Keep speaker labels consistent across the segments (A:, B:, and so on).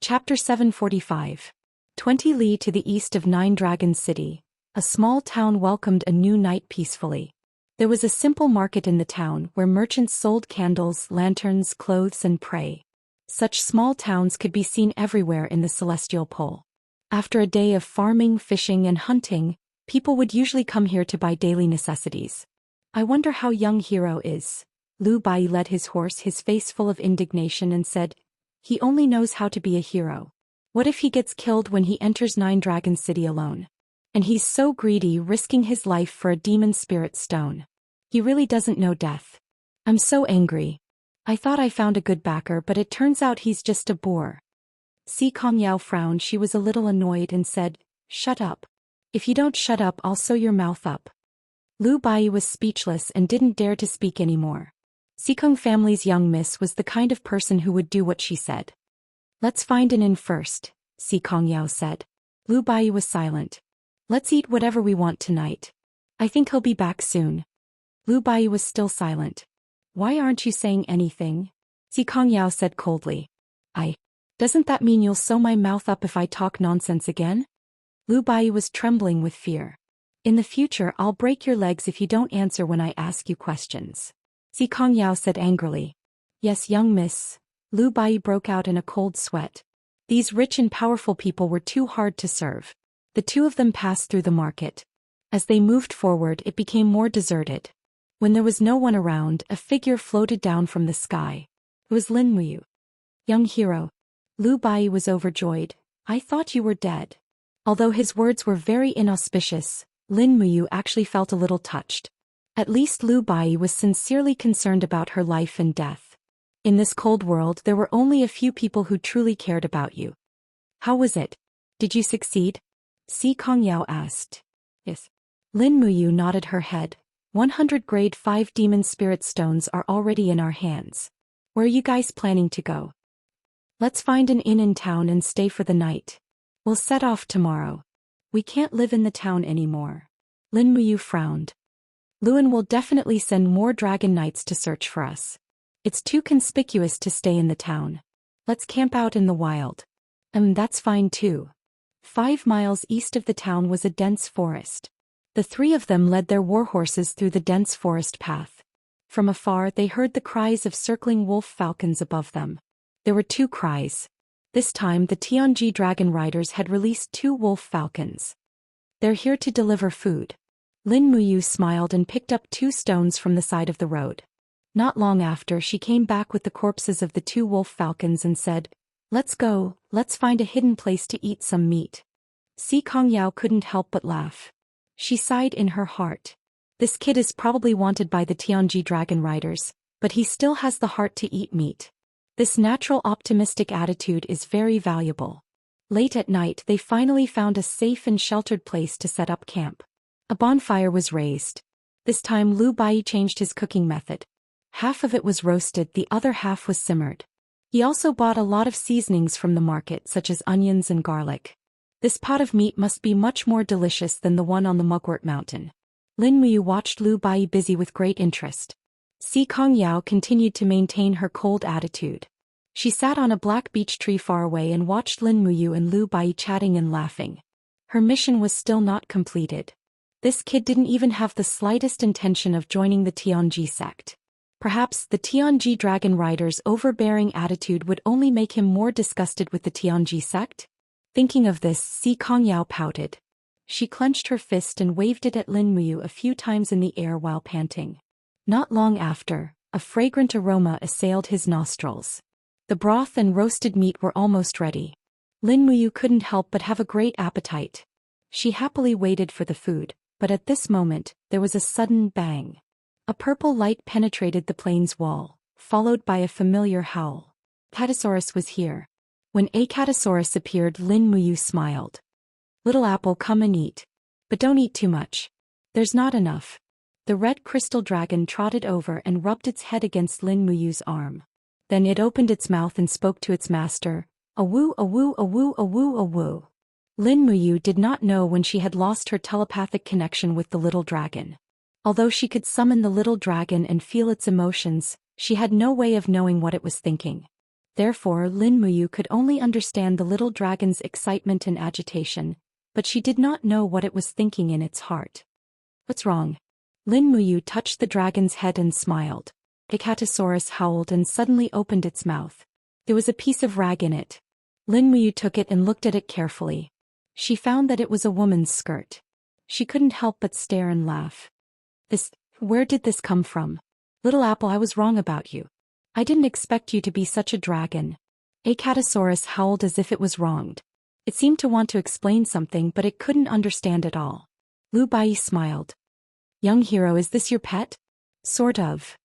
A: Chapter 745. 20 li to the east of Nine Dragons City, a small town welcomed a new night peacefully. There was a simple market in the town where merchants sold candles, lanterns, clothes and prey. Such small towns could be seen everywhere in the celestial pole. After a day of farming, fishing and hunting, people would usually come here to buy daily necessities. I wonder how young Hero is. Lu Bai led his horse, his face full of indignation, and said, he only knows how to be a hero. What if he gets killed when he enters Nine Dragons City alone? And he's so greedy, risking his life for a demon spirit stone. He really doesn't know death. I'm so angry. I thought I found a good backer, but it turns out he's just a boor. Xianxia frowned. She was a little annoyed and said, shut up. If you don't shut up, I'll sew your mouth up. Lu Bai was speechless and didn't dare to speak anymore. Xikong family's young miss was the kind of person who would do what she said. Let's find an inn first, Xianxia said. Lu Bai was silent. Let's eat whatever we want tonight. I think he'll be back soon. Lu Bai was still silent. Why aren't you saying anything? Xianxia said coldly. Doesn't that mean you'll sew my mouth up if I talk nonsense again? Lu Bai was trembling with fear. In the future I'll break your legs if you don't answer when I ask you questions. Xianxia said angrily. Yes, young miss. Lu Bai broke out in a cold sweat. These rich and powerful people were too hard to serve. The two of them passed through the market. As they moved forward, it became more deserted. When there was no one around, a figure floated down from the sky. It was Lin Muyu. Young hero. Lu Bai was overjoyed. I thought you were dead. Although his words were very inauspicious, Lin Muyu actually felt a little touched. At least Lu Bai was sincerely concerned about her life and death. In this cold world there were only a few people who truly cared about you. How was it? Did you succeed? Xianxia asked. Yes. Lin Muyu nodded her head. 100 grade 5 demon spirit stones are already in our hands. Where are you guys planning to go? Let's find an inn in town and stay for the night. We'll set off tomorrow. We can't live in the town anymore. Lin Muyu frowned. Luan will definitely send more dragon knights to search for us. It's too conspicuous to stay in the town. Let's camp out in the wild. That's fine too. 5 miles east of the town was a dense forest. The three of them led their warhorses through the dense forest path. From afar they heard the cries of circling wolf falcons above them. There were 2 cries. This time the Tianji dragon riders had released 2 wolf falcons. They're here to deliver food. Lin Muyu smiled and picked up 2 stones from the side of the road. Not long after, she came back with the corpses of the 2 wolf falcons and said, let's go, let's find a hidden place to eat some meat. Xianxia couldn't help but laugh. She sighed in her heart. This kid is probably wanted by the Tianji dragon riders, but he still has the heart to eat meat. This natural optimistic attitude is very valuable. Late at night they finally found a safe and sheltered place to set up camp. A bonfire was raised. This time Lu Bai changed his cooking method. Half of it was roasted, the other half was simmered. He also bought a lot of seasonings from the market, such as onions and garlic. This pot of meat must be much more delicious than the one on the Mugwort Mountain. Lin Muyu watched Lu Bai busy with great interest. Xianxia continued to maintain her cold attitude. She sat on a black beech tree far away and watched Lin Muyu and Lu Bai chatting and laughing. Her mission was still not completed. This kid didn't even have the slightest intention of joining the Tianji sect. Perhaps the Tianji dragon rider's overbearing attitude would only make him more disgusted with the Tianji sect? Thinking of this, Xianxia pouted. She clenched her fist and waved it at Lin Muyu a few times in the air while panting. Not long after, a fragrant aroma assailed his nostrils. The broth and roasted meat were almost ready. Lin Muyu couldn't help but have a great appetite. She happily waited for the food, but at this moment, there was a sudden bang. A purple light penetrated the plane's wall, followed by a familiar howl. Catasaurus was here. When a Catasaurus appeared, Lin Muyu smiled. Little apple, come and eat. But don't eat too much. There's not enough. The red crystal dragon trotted over and rubbed its head against Lin Muyu's arm. Then it opened its mouth and spoke to its master. Awoo, awoo, awoo, awoo, awoo. Lin Muyu did not know when she had lost her telepathic connection with the little dragon. Although she could summon the little dragon and feel its emotions, she had no way of knowing what it was thinking. Therefore Lin Muyu could only understand the little dragon's excitement and agitation, but she did not know what it was thinking in its heart. What's wrong? Lin Muyu touched the dragon's head and smiled. Icatosaurus howled and suddenly opened its mouth. There was a piece of rag in it. Lin Muyu took it and looked at it carefully. She found that it was a woman's skirt. She couldn't help but stare and laugh. Where did this come from? Little apple, I was wrong about you. I didn't expect you to be such a dragon. Icatosaurus howled as if it was wronged. It seemed to want to explain something, but it couldn't understand at all. Lu Bai smiled. Young hero, is this your pet? Sort of.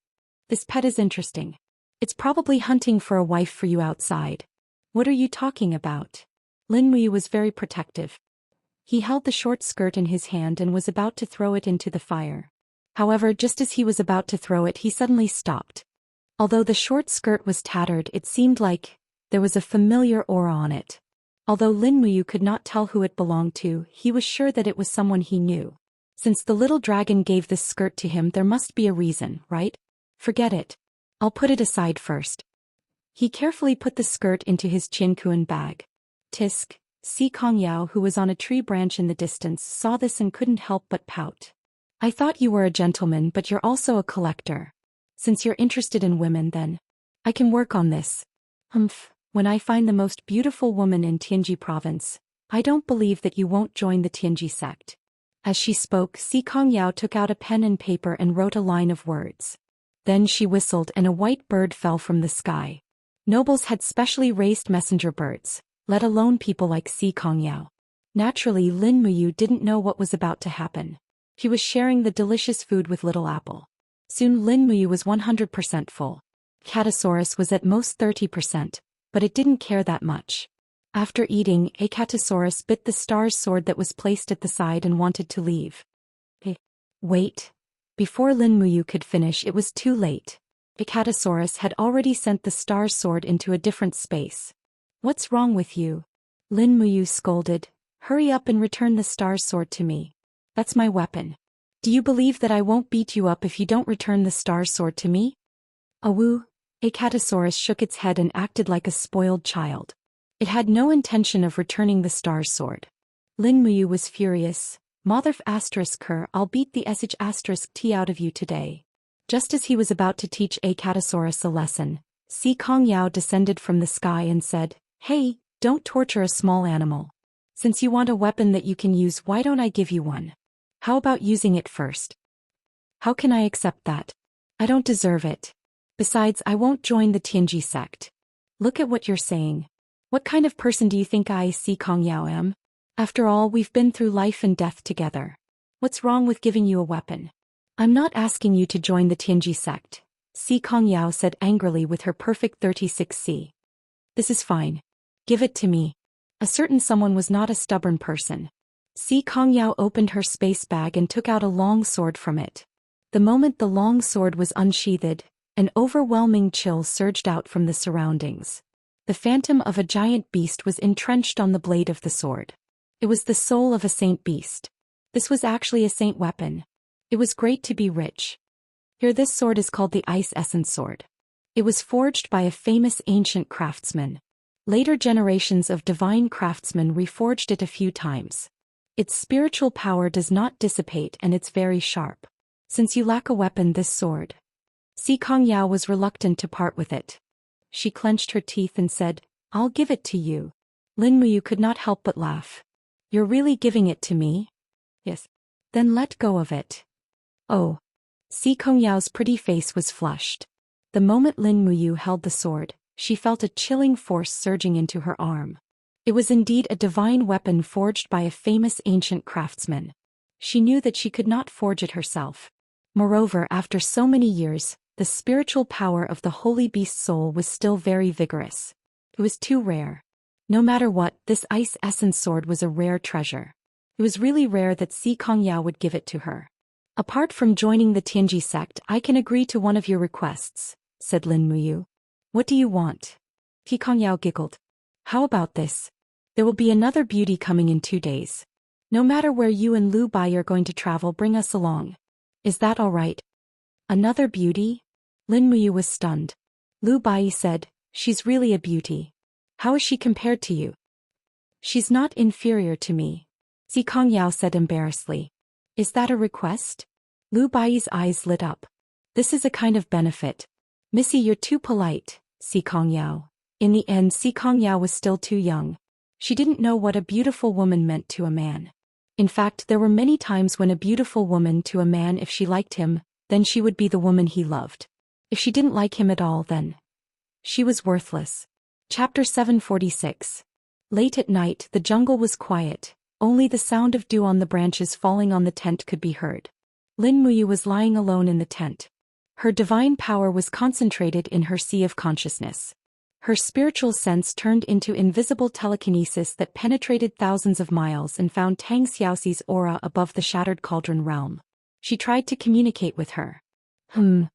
A: This pet is interesting. It's probably hunting for a wife for you outside. What are you talking about? Lin Muyu was very protective. He held the short skirt in his hand and was about to throw it into the fire. However, just as he was about to throw it, he suddenly stopped. Although the short skirt was tattered, it seemed like there was a familiar aura on it. Although Lin Muyu could not tell who it belonged to, he was sure that it was someone he knew. Since the little dragon gave this skirt to him, there must be a reason, right? Forget it. I'll put it aside first. He carefully put the skirt into his Qinkuan bag. Tisk, Si Kongyao, who was on a tree branch in the distance, saw this and couldn't help but pout. I thought you were a gentleman, but you're also a collector. Since you're interested in women, then I can work on this. When I find the most beautiful woman in Tianji province, I don't believe that you won't join the Tianji sect. As she spoke, Si Kongyao took out a pen and paper and wrote a line of words. Then she whistled and a white bird fell from the sky. Nobles had specially raised messenger birds, let alone people like Si Kongyao. Naturally, Lin Muyu didn't know what was about to happen. He was sharing the delicious food with Little Apple. Soon Lin Muyu was 100% full. Catosaurus was at most 30%, but it didn't care that much. After eating, Catosaurus bit the star's sword that was placed at the side and wanted to leave. Wait. Before Lin Muyu could finish, it was too late. Catosaurus had already sent the star's sword into a different space. What's wrong with you? Lin Muyu scolded. Hurry up and return the star's sword to me. That's my weapon. Do you believe that I won't beat you up if you don't return the star's sword to me? Awoo. Catosaurus shook its head and acted like a spoiled child. It had no intention of returning the star's sword. Lin Muyu was furious. Motherf ***, I'll beat the ***t out of you today. Just as he was about to teach Catosaurus a lesson, Si Kongyao descended from the sky and said, Hey, don't torture a small animal. Since you want a weapon that you can use, why don't I give you one? How about using it first? How can I accept that? I don't deserve it. Besides, I won't join the Tianji sect. Look at what you're saying. What kind of person do you think I, Si Kongyao, am? After all, we've been through life and death together. What's wrong with giving you a weapon? I'm not asking you to join the Tianji sect, Si Kongyao said angrily with her perfect 36C. This is fine. Give it to me. A certain someone was not a stubborn person. Si Kongyao opened her space bag and took out a long sword from it. The moment the long sword was unsheathed, an overwhelming chill surged out from the surroundings. The phantom of a giant beast was entrenched on the blade of the sword. It was the soul of a saint beast. This was actually a saint weapon. It was great to be rich. Here, this sword is called the Ice Essence Sword. It was forged by a famous ancient craftsman. Later generations of divine craftsmen reforged it a few times. Its spiritual power does not dissipate and it's very sharp. Since you lack a weapon, this sword. Si Kongyao was reluctant to part with it. She clenched her teeth and said, I'll give it to you. Lin Muyu could not help but laugh. You're really giving it to me? Yes. Then let go of it. Oh. Si Kongyao's pretty face was flushed. The moment Lin Muyu held the sword, she felt a chilling force surging into her arm. It was indeed a divine weapon forged by a famous ancient craftsman. She knew that she could not forge it herself. Moreover, after so many years, the spiritual power of the holy beast soul was still very vigorous. It was too rare. No matter what, this Ice Essence Sword was a rare treasure. It was really rare that Si Kongyao would give it to her. Apart from joining the Tianji sect, I can agree to one of your requests, said Lin Muyu. What do you want? Si Kongyao giggled. How about this? There will be another beauty coming in 2 days. No matter where you and Lu Bai are going to travel, bring us along. Is that all right? Another beauty? Lin Muyu was stunned. Lu Bai said, She's really a beauty. How is she compared to you? She's not inferior to me, Xianxia said embarrassedly. Is that a request? Lu Bai's eyes lit up. This is a kind of benefit. Missy, you're too polite, Xianxia. In the end, Xianxia was still too young. She didn't know what a beautiful woman meant to a man. In fact, there were many times when a beautiful woman to a man, if she liked him, then she would be the woman he loved. If she didn't like him at all, then she was worthless. Chapter 746. Late at night, the jungle was quiet. Only the sound of dew on the branches falling on the tent could be heard. Lin Muyu was lying alone in the tent. Her divine power was concentrated in her sea of consciousness. Her spiritual sense turned into invisible telekinesis that penetrated thousands of miles and found Tang Xiaoxi's aura above the shattered cauldron realm. She tried to communicate with her. Tang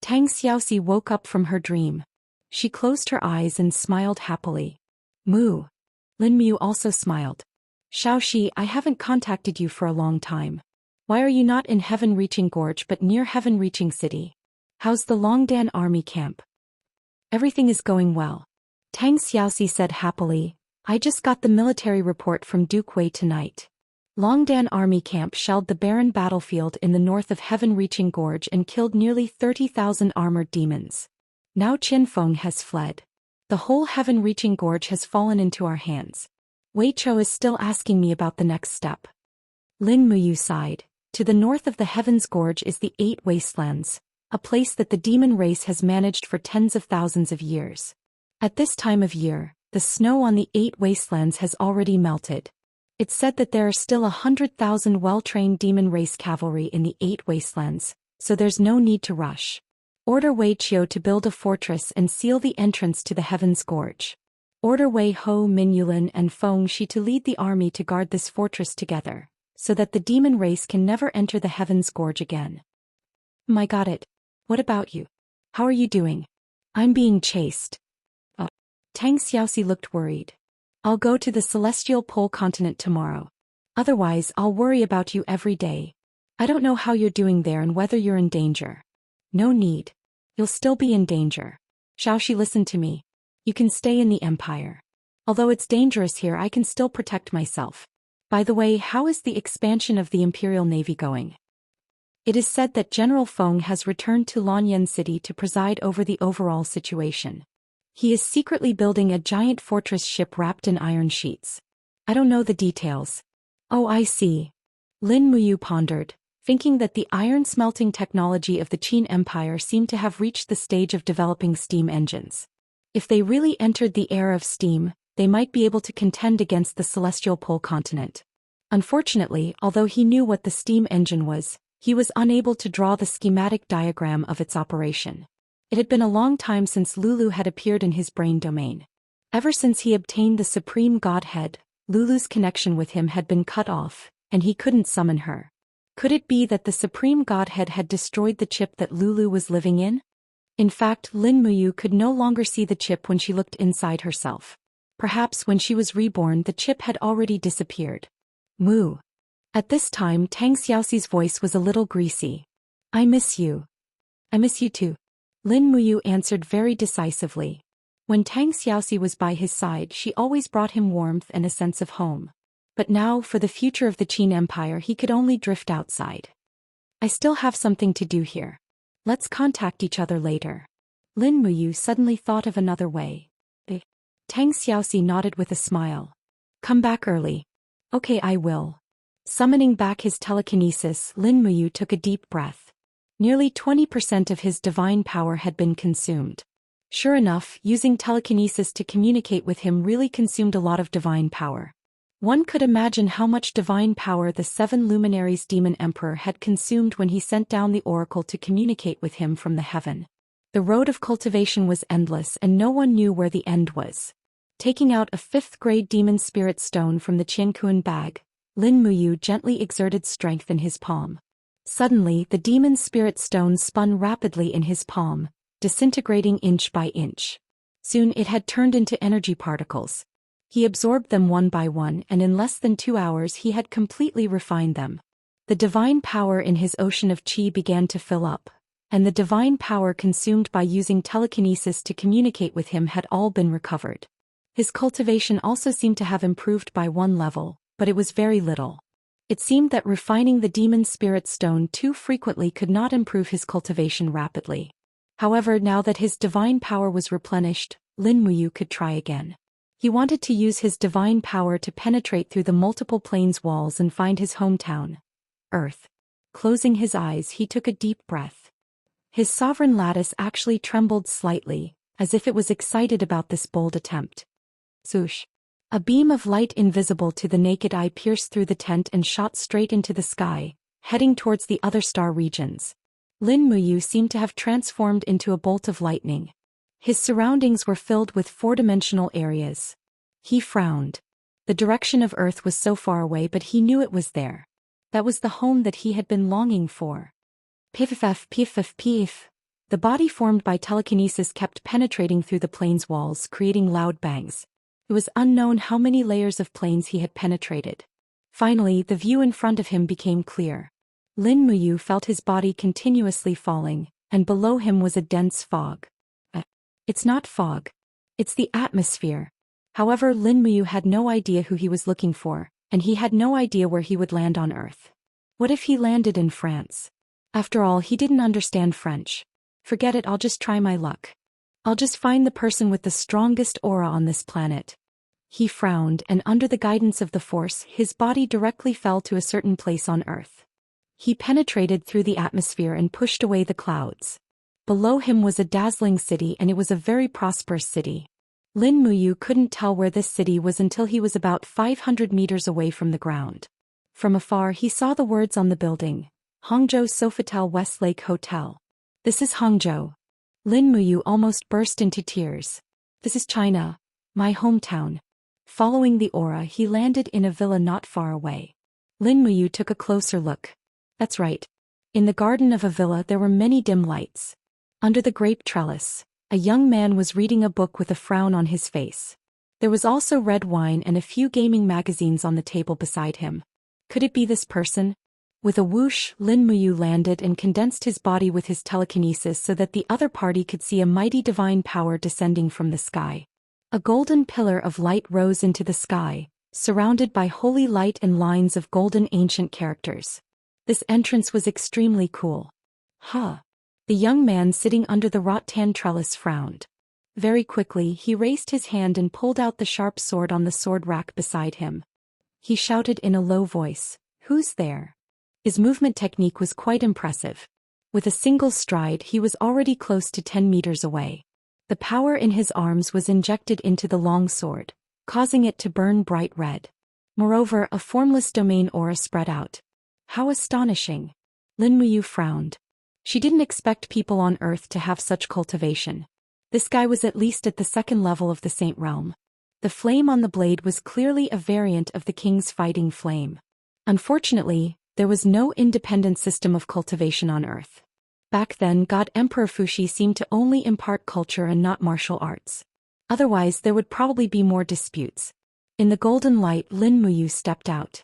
A: Xiaoxi woke up from her dream. She closed her eyes and smiled happily. Moo. Lin Muyu also smiled. Xiaoxi, I haven't contacted you for a long time. Why are you not in Heaven-Reaching Gorge but near Heaven-Reaching City? How's the Longdan army camp? Everything is going well. Tang Xiaoxi said happily. I just got the military report from Duke Wei tonight. Longdan army camp shelled the barren battlefield in the north of Heaven-Reaching Gorge and killed nearly 30,000 armored demons. Now Qinfeng has fled. The whole Heaven-Reaching Gorge has fallen into our hands. Wei Chou is still asking me about the next step. Lin Muyu sighed. To the north of the Heaven's Gorge is the Eight Wastelands, a place that the demon race has managed for tens of thousands of years. At this time of year, the snow on the Eight Wastelands has already melted. It's said that there are still 100,000 well-trained demon race cavalry in the Eight Wastelands, so there's no need to rush. Order Wei Qiu to build a fortress and seal the entrance to the Heaven's Gorge. Order Wei Ho, Min Yulin and Feng Shi to lead the army to guard this fortress together, so that the demon race can never enter the Heaven's Gorge again. I got it. What about you? How are you doing? I'm being chased. Tang Xiaoxi looked worried. I'll go to the Celestial Pole continent tomorrow. Otherwise, I'll worry about you every day. I don't know how you're doing there and whether you're in danger. No need. You'll still be in danger. Xiaoxi, listen to me. You can stay in the Empire. Although it's dangerous here, I can still protect myself. By the way, how is the expansion of the Imperial Navy going? It is said that General Feng has returned to Lanyan City to preside over the overall situation. He is secretly building a giant fortress ship wrapped in iron sheets. I don't know the details. Oh, I see. Lin Muyu pondered, thinking that the iron-smelting technology of the Qin Empire seemed to have reached the stage of developing steam engines. If they really entered the era of steam, they might be able to contend against the Celestial Pole continent. Unfortunately, although he knew what the steam engine was, he was unable to draw the schematic diagram of its operation. It had been a long time since Lulu had appeared in his brain domain. Ever since he obtained the Supreme Godhead, Lulu's connection with him had been cut off, and he couldn't summon her. Could it be that the Supreme Godhead had destroyed the chip that Lulu was living in? In fact, Lin Muyu could no longer see the chip when she looked inside herself. Perhaps when she was reborn the chip had already disappeared. Moo. At this time Tang Xiaoxi's voice was a little greasy. I miss you. I miss you too. Lin Muyu answered very decisively. When Tang Xiaoxi was by his side she always brought him warmth and a sense of home. But now, for the future of the Qin Empire, he could only drift outside. I still have something to do here. Let's contact each other later. Lin Muyu suddenly thought of another way. Tang Xiaoxi nodded with a smile. Come back early. Okay, I will. Summoning back his telekinesis, Lin Muyu took a deep breath. Nearly 20% of his divine power had been consumed. Sure enough, using telekinesis to communicate with him really consumed a lot of divine power. One could imagine how much divine power the 7 luminaries demon emperor had consumed when he sent down the oracle to communicate with him from the heaven. The road of cultivation was endless and no one knew where the end was. Taking out a 5th-grade demon spirit stone from the Qiankuan bag, Lin Muyu gently exerted strength in his palm. Suddenly, the demon spirit stone spun rapidly in his palm, disintegrating inch by inch. Soon it had turned into energy particles. He absorbed them one by one and in less than 2 hours he had completely refined them. The divine power in his ocean of qi began to fill up, and the divine power consumed by using telekinesis to communicate with him had all been recovered. His cultivation also seemed to have improved by 1 level, but it was very little. It seemed that refining the demon spirit stone too frequently could not improve his cultivation rapidly. However, now that his divine power was replenished, Lin Muyu could try again. He wanted to use his divine power to penetrate through the multiple planes walls and find his hometown, Earth. Closing his eyes, he took a deep breath. His sovereign lattice actually trembled slightly, as if it was excited about this bold attempt. Swoosh! A beam of light invisible to the naked eye pierced through the tent and shot straight into the sky, heading towards the other star regions. Lin Muyu seemed to have transformed into a bolt of lightning. His surroundings were filled with 4-dimensional areas. He frowned. The direction of Earth was so far away, but he knew it was there. That was the home that he had been longing for. Piff. The body formed by telekinesis kept penetrating through the plane's walls, creating loud bangs. It was unknown how many layers of planes he had penetrated. Finally, the view in front of him became clear. Lin Muyu felt his body continuously falling, and below him was a dense fog. It's not fog. It's the atmosphere. However, Lin Muyu had no idea who he was looking for, and he had no idea where he would land on Earth. What if he landed in France? After all, he didn't understand French. Forget it, I'll just try my luck. I'll just find the person with the strongest aura on this planet. He frowned, and under the guidance of the Force, his body directly fell to a certain place on Earth. He penetrated through the atmosphere and pushed away the clouds. Below him was a dazzling city, and it was a very prosperous city. Lin Muyu couldn't tell where this city was until he was about 500 meters away from the ground. From afar he saw the words on the building, Hangzhou Sofitel Westlake Hotel. This is Hangzhou. Lin Muyu almost burst into tears. This is China, my hometown. Following the aura, he landed in a villa not far away. Lin Muyu took a closer look. That's right. In the garden of a villa there were many dim lights. Under the grape trellis, a young man was reading a book with a frown on his face. There was also red wine and a few gaming magazines on the table beside him. Could it be this person? With a whoosh, Lin Muyu landed and condensed his body with his telekinesis so that the other party could see a mighty divine power descending from the sky. A golden pillar of light rose into the sky, surrounded by holy light and lines of golden ancient characters. This entrance was extremely cool. Huh. The young man sitting under the rattan trellis frowned. Very quickly he raised his hand and pulled out the sharp sword on the sword rack beside him. He shouted in a low voice, "Who's there?" His movement technique was quite impressive. With a single stride he was already close to 10 meters away. The power in his arms was injected into the long sword, causing it to burn bright red. Moreover, a formless domain aura spread out. How astonishing! Lin Muyu frowned. She didn't expect people on Earth to have such cultivation. This guy was at least at the 2nd level of the Saint Realm. The flame on the blade was clearly a variant of the king's fighting flame. Unfortunately, there was no independent system of cultivation on Earth. Back then, God Emperor Fuxi seemed to only impart culture and not martial arts. Otherwise, there would probably be more disputes. In the golden light, Lin Muyu stepped out.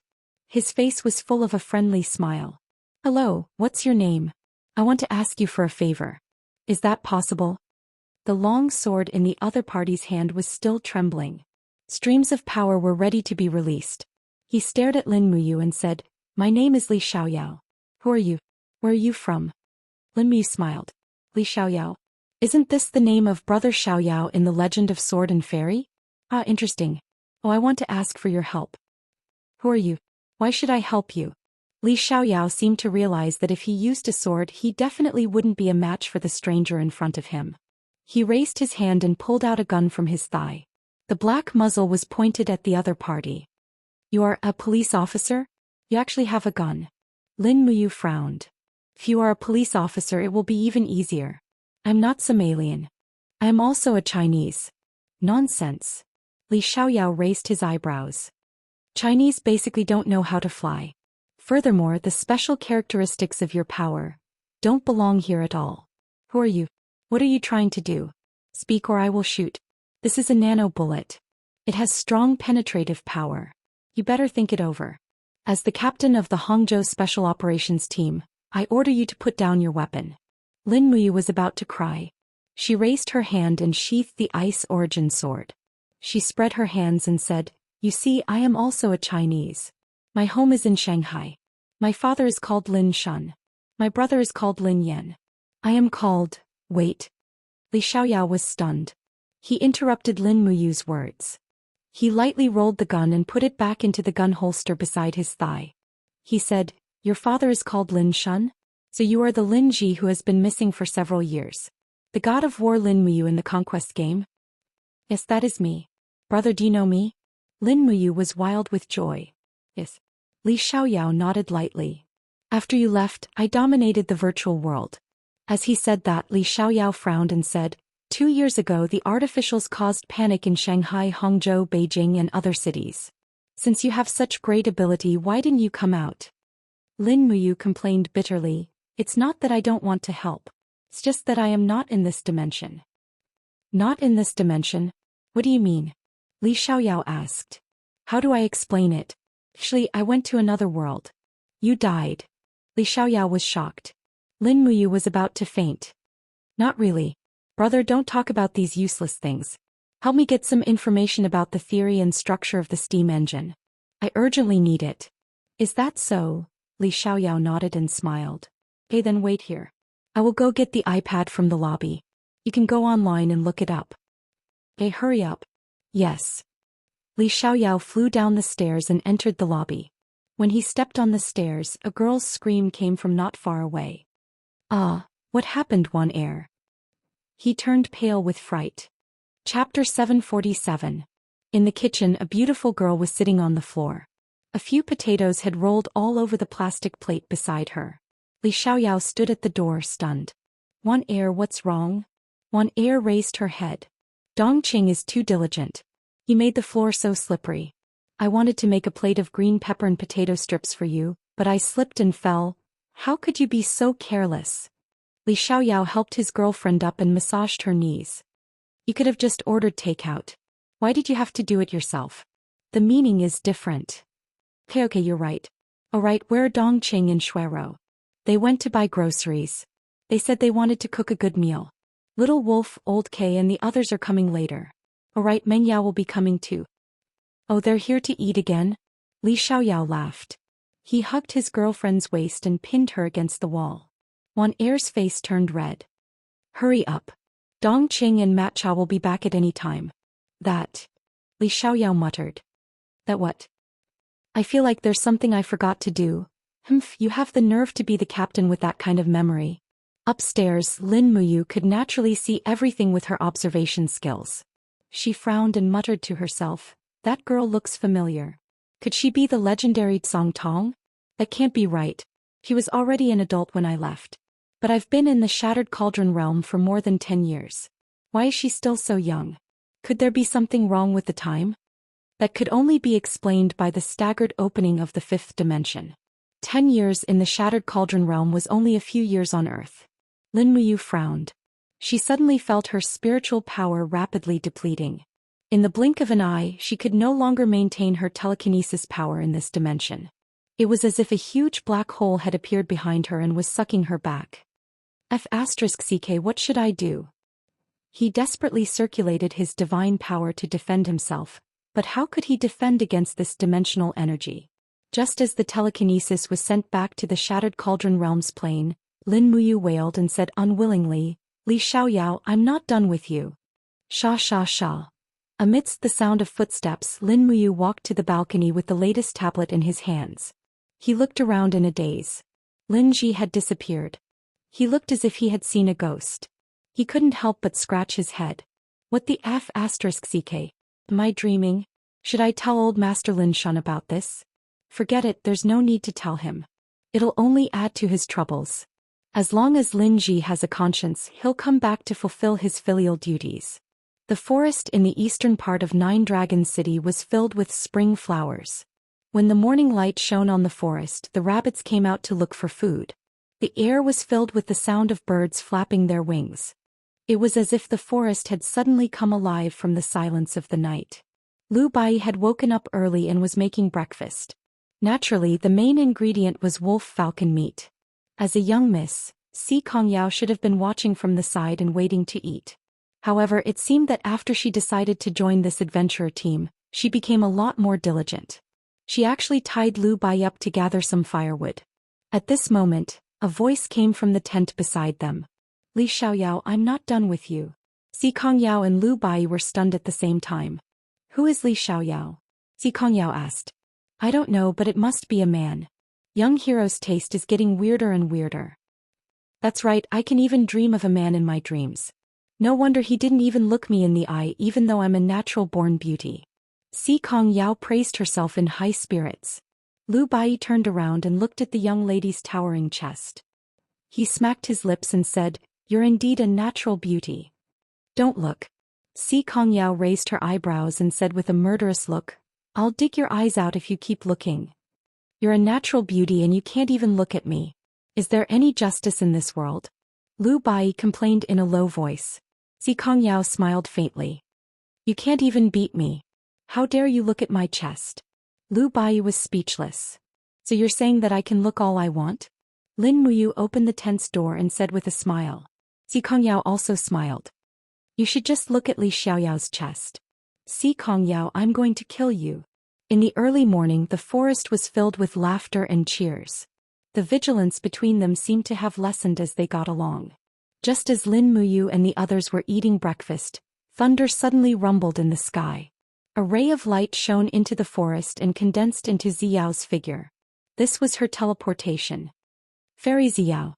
A: His face was full of a friendly smile. "Hello, what's your name? I want to ask you for a favor. Is that possible?" The long sword in the other party's hand was still trembling. Streams of power were ready to be released. He stared at Lin Muyu and said, "My name is Li Xiaoyao. Who are you? Where are you from?" Lin Muyu smiled. "Li Xiaoyao? Isn't this the name of Brother Xiaoyao in the Legend of Sword and Fairy? Ah, interesting. Oh, I want to ask for your help." "Who are you? Why should I help you?" Li Xiaoyao seemed to realize that if he used a sword he definitely wouldn't be a match for the stranger in front of him. He raised his hand and pulled out a gun from his thigh. The black muzzle was pointed at the other party. "You are a police officer? You actually have a gun." Lin Muyu frowned. "If you are a police officer it will be even easier. I'm not Somalian. I am also a Chinese." "Nonsense." Li Xiaoyao raised his eyebrows. "Chinese basically don't know how to fly. Furthermore, the special characteristics of your power don't belong here at all. Who are you? What are you trying to do? Speak or I will shoot. This is a nano bullet. It has strong penetrative power. You better think it over. As the captain of the Hangzhou Special Operations Team, I order you to put down your weapon." Lin Muyu was about to cry. She raised her hand and sheathed the ice origin sword. She spread her hands and said, "You see, I am also a Chinese. My home is in Shanghai. My father is called Lin Shun. My brother is called Lin Yan. I am called—" Wait. Li Xiaoyao was stunned. He interrupted Lin Muyu's words. He lightly rolled the gun and put it back into the gun holster beside his thigh. He said, "Your father is called Lin Shun? So you are the Lin Ji who has been missing for several years. The god of war Lin Muyu in the conquest game?" "Yes, that is me. Brother, do you know me?" Lin Muyu was wild with joy. "Yes." Li Xiaoyao nodded lightly. "After you left, I dominated the virtual world." As he said that, Li Xiaoyao frowned and said, 2 years ago the artificials caused panic in Shanghai, Hangzhou, Beijing and other cities. Since you have such great ability, why didn't you come out?" Lin Muyu complained bitterly, "It's not that I don't want to help. It's just that I am not in this dimension." "Not in this dimension? What do you mean?" Li Xiaoyao asked. "How do I explain it? Actually, I went to another world." "You died." Li Xiaoyao was shocked. Lin Muyu was about to faint. "Not really. Brother, don't talk about these useless things. Help me get some information about the theory and structure of the steam engine. I urgently need it." "Is that so?" Li Xiaoyao nodded and smiled. "Okay, then wait here. I will go get the iPad from the lobby. You can go online and look it up." "Okay, hurry up." "Yes." Li Xiaoyao flew down the stairs and entered the lobby. When he stepped on the stairs, a girl's scream came from not far away. "Ah, what happened, Wan Air?" He turned pale with fright. Chapter 747. In the kitchen, a beautiful girl was sitting on the floor. A few potatoes had rolled all over the plastic plate beside her. Li Xiaoyao stood at the door, stunned. "Wan Air, what's wrong?" Wan Air raised her head. "Dongqing is too diligent. He made the floor so slippery. I wanted to make a plate of green pepper and potato strips for you, but I slipped and fell. How could you be so careless?" Li Xiaoyao helped his girlfriend up and massaged her knees. "You could have just ordered takeout. Why did you have to do it yourself? The meaning is different." Okay, you're right. Alright, where are Dongqing and Shuero?" "They went to buy groceries. They said they wanted to cook a good meal. Little Wolf, Old K and the others are coming later." "Alright, Meng Yao will be coming too." "Oh, they're here to eat again?" Li Xiaoyao laughed. He hugged his girlfriend's waist and pinned her against the wall. Wan Air's face turned red. "Hurry up. Dongqing and Matcha will be back at any time." "That," Li Xiaoyao muttered. "That what?" "I feel like there's something I forgot to do." "Humph, you have the nerve to be the captain with that kind of memory." Upstairs, Lin Muyu could naturally see everything with her observation skills. She frowned and muttered to herself, "That girl looks familiar. Could she be the legendary Zhang Tong? That can't be right. She was already an adult when I left. But I've been in the Shattered Cauldron realm for more than 10 years. Why is she still so young? Could there be something wrong with the time? That could only be explained by the staggered opening of the fifth dimension. 10 years in the Shattered Cauldron realm was only a few years on Earth." Lin Muyu frowned. She suddenly felt her spiritual power rapidly depleting. In the blink of an eye, she could no longer maintain her telekinesis power in this dimension. It was as if a huge black hole had appeared behind her and was sucking her back. F***ck, what should I do? He desperately circulated his divine power to defend himself, but how could he defend against this dimensional energy? Just as the telekinesis was sent back to the Shattered Cauldron realm's plane, Lin Muyu wailed and said unwillingly, "Li Xiaoyao, I'm not done with you." Sha sha sha. Amidst the sound of footsteps, Lin Muyu walked to the balcony with the latest tablet in his hands. He looked around in a daze. Lin Ji had disappeared. He looked as if he had seen a ghost. He couldn't help but scratch his head. What the f***ck? Am I dreaming? Should I tell old Master Lin Shun about this? Forget it, there's no need to tell him. It'll only add to his troubles. As long as Lin Ji has a conscience, he'll come back to fulfill his filial duties. The forest in the eastern part of Nine Dragon City was filled with spring flowers. When the morning light shone on the forest, the rabbits came out to look for food. The air was filled with the sound of birds flapping their wings. It was as if the forest had suddenly come alive from the silence of the night. Lu Bai had woken up early and was making breakfast. Naturally, the main ingredient was wolf falcon meat. As a young miss, Xianxia should have been watching from the side and waiting to eat. However, it seemed that after she decided to join this adventurer team, she became a lot more diligent. She actually tied Lu Bai up to gather some firewood. At this moment, a voice came from the tent beside them. Li Xiaoyao, I'm not done with you. Xianxia and Lu Bai were stunned at the same time. Who is Li Xiaoyao? Xianxia asked. I don't know, but it must be a man. Young hero's taste is getting weirder and weirder. That's right, I can even dream of a man in my dreams. No wonder he didn't even look me in the eye even though I'm a natural-born beauty. Xianxia praised herself in high spirits. Lu Bai turned around and looked at the young lady's towering chest. He smacked his lips and said, You're indeed a natural beauty. Don't look. Xianxia raised her eyebrows and said with a murderous look, I'll dig your eyes out if you keep looking. You're a natural beauty and you can't even look at me. Is there any justice in this world? Lu Bai complained in a low voice. Xianxia smiled faintly. You can't even beat me. How dare you look at my chest? Lu Bai was speechless. So you're saying that I can look all I want? Lin Muyu opened the tent's door and said with a smile. Xianxia also smiled. You should just look at Li Xiaoyao's chest. Xianxia, I'm going to kill you. In the early morning, the forest was filled with laughter and cheers. The vigilance between them seemed to have lessened as they got along. Just as Lin Muyu and the others were eating breakfast, thunder suddenly rumbled in the sky. A ray of light shone into the forest and condensed into Ziyao's figure. This was her teleportation. Fairy Ziyao.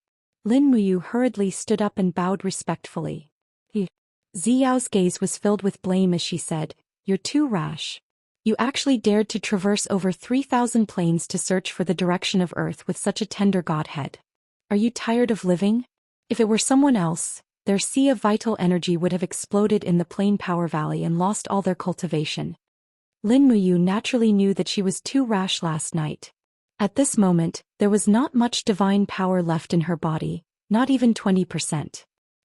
A: Lin Muyu hurriedly stood up and bowed respectfully. Ziyao's gaze was filled with blame as she said, You're too rash. You actually dared to traverse over 3,000 planes to search for the direction of Earth with such a tender godhead. Are you tired of living? If it were someone else, their sea of vital energy would have exploded in the Plain Power Valley and lost all their cultivation. Lin Muyu naturally knew that she was too rash last night. At this moment, there was not much divine power left in her body, not even 20%.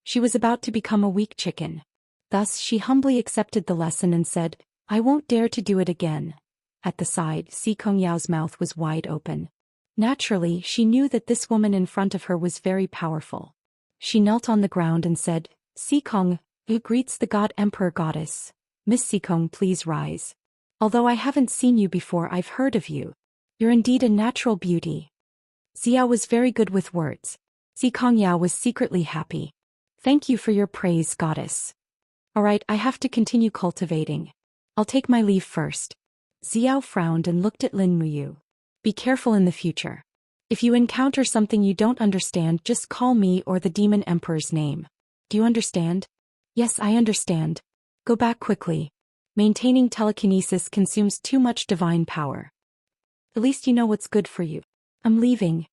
A: She was about to become a weak chicken. Thus, she humbly accepted the lesson and said, I won't dare to do it again. At the side, Xianxiao's mouth was wide open. Naturally, she knew that this woman in front of her was very powerful. She knelt on the ground and said, Xikong, who greets the God Emperor Goddess. Miss Xikong, please rise. Although I haven't seen you before, I've heard of you. You're indeed a natural beauty. Ziya was very good with words. Xianxia was secretly happy. Thank you for your praise, Goddess. Alright, I have to continue cultivating. I'll take my leave first. Ziya frowned and looked at Lin Muyu. Be careful in the future. If you encounter something you don't understand, just call me or the Demon Emperor's name. Do you understand? Yes, I understand. Go back quickly. Maintaining telekinesis consumes too much divine power. At least you know what's good for you. I'm leaving.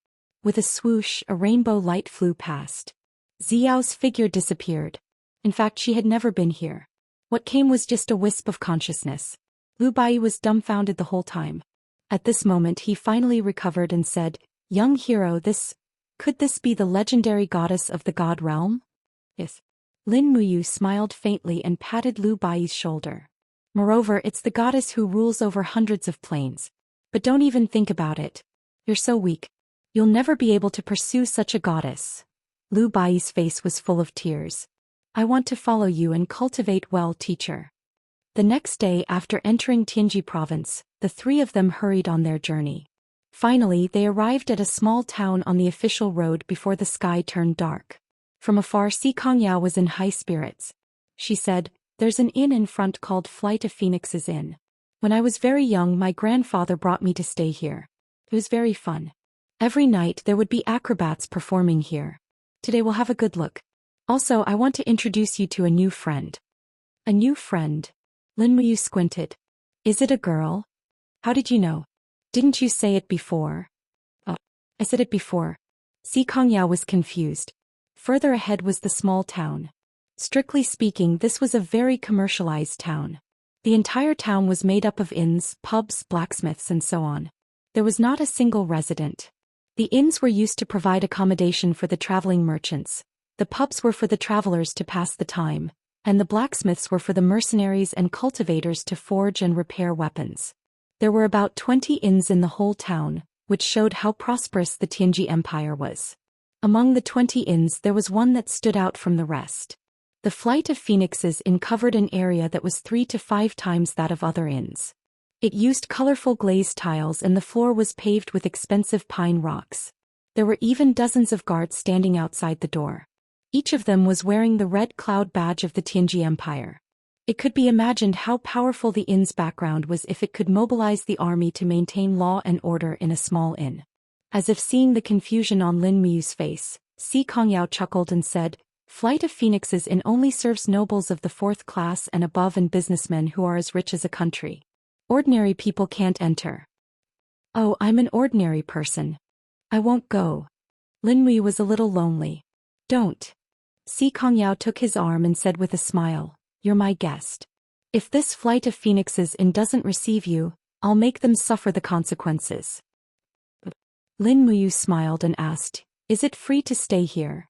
A: With a swoosh, a rainbow light flew past. Ziyao's figure disappeared. In fact, she had never been here. What came was just a wisp of consciousness. Lu Bai was dumbfounded the whole time. At this moment he finally recovered and said, Young hero, could this be the legendary goddess of the god realm? Yes. Lin Muyu smiled faintly and patted Lu Bai's shoulder. Moreover, it's the goddess who rules over hundreds of planes. But don't even think about it. You're so weak. You'll never be able to pursue such a goddess. Lu Bai's face was full of tears. I want to follow you and cultivate well, teacher. The next day after entering Tianji province, the three of them hurried on their journey. Finally, they arrived at a small town on the official road before the sky turned dark. From afar, Xianxia was in high spirits. She said, There's an inn in front called Flight of Phoenixes Inn. When I was very young, my grandfather brought me to stay here. It was very fun. Every night there would be acrobats performing here. Today we'll have a good look. Also, I want to introduce you to a new friend. A new friend? Lin Muyu squinted. Is it a girl? How did you know? Didn't you say it before? Oh, I said it before. Xianxia was confused. Further ahead was the small town. Strictly speaking, this was a very commercialized town. The entire town was made up of inns, pubs, blacksmiths and so on. There was not a single resident. The inns were used to provide accommodation for the traveling merchants. The pubs were for the travelers to pass the time, and the blacksmiths were for the mercenaries and cultivators to forge and repair weapons. There were about 20 inns in the whole town, which showed how prosperous the Tianji Empire was. Among the 20 inns there was one that stood out from the rest. The Flight of Phoenixes Inn covered an area that was 3 to 5 times that of other inns. It used colorful glazed tiles and the floor was paved with expensive pine rocks. There were even dozens of guards standing outside the door. Each of them was wearing the red cloud badge of the Tianji Empire. It could be imagined how powerful the inn's background was if it could mobilize the army to maintain law and order in a small inn. As if seeing the confusion on Lin Muyu's face, Si Kongyao chuckled and said, Flight of Phoenixes Inn only serves nobles of the 4th class and above and businessmen who are as rich as a country. Ordinary people can't enter. Oh, I'm an ordinary person. I won't go. Lin Muyu was a little lonely. Don't. Si Kongyao took his arm and said with a smile, You're my guest. If this Flight of Phoenixes Inn doesn't receive you, I'll make them suffer the consequences. Lin Muyu smiled and asked, Is it free to stay here?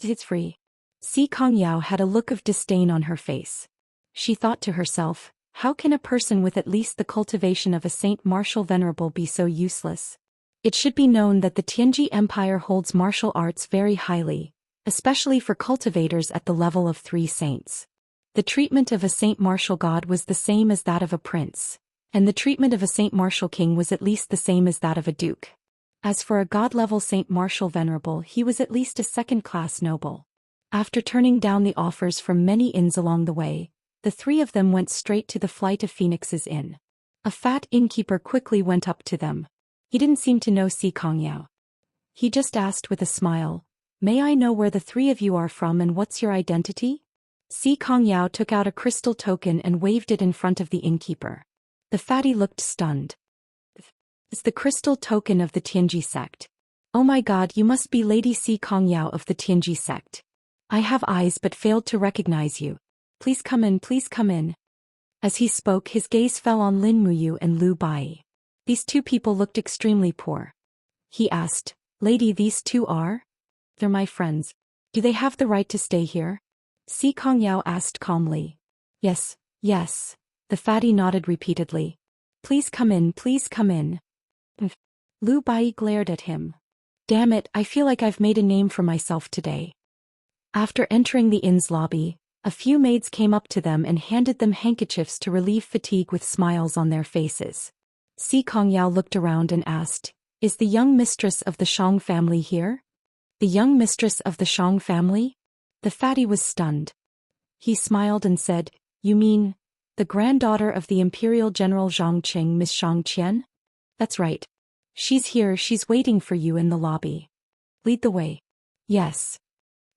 A: It's free. Si Kongyao had a look of disdain on her face. She thought to herself, how can a person with at least the cultivation of a Saint Martial Venerable be so useless? It should be known that the Tianji Empire holds martial arts very highly, especially for cultivators at the level of 3 saints. The treatment of a Saint Martial God was the same as that of a prince, and the treatment of a Saint Martial King was at least the same as that of a duke. As for a God-level Saint Martial Venerable, he was at least a second-class noble. After turning down the offers from many inns along the way, the 3 of them went straight to the Flight of Phoenixes Inn. A fat innkeeper quickly went up to them. He didn't seem to know Si Kongyao. He just asked with a smile, May I know where the 3 of you are from and what's your identity? Si Kongyao took out a crystal token and waved it in front of the innkeeper. The fatty looked stunned. It's the crystal token of the Tianji sect. Oh my god, you must be Lady Si Kongyao of the Tianji sect. I have eyes but failed to recognize you. Please come in, please come in. As he spoke, his gaze fell on Lin Muyu and Lu Bai. These 2 people looked extremely poor. He asked, Lady, these 2 are? They're my friends. Do they have the right to stay here? Si Kongyao asked calmly. Yes, yes. The fatty nodded repeatedly. Please come in, please come in. Lu Bai glared at him. Damn it, I feel like I've made a name for myself today. After entering the inn's lobby, a few maids came up to them and handed them handkerchiefs to relieve fatigue with smiles on their faces. Si Kongyao looked around and asked, Is the young mistress of the Shang family here? The young mistress of the Shang family? The fatty was stunned. He smiled and said, You mean, the granddaughter of the Imperial General Zhangqing, Miss Xianxia? That's right. She's here, she's waiting for you in the lobby. Lead the way. Yes.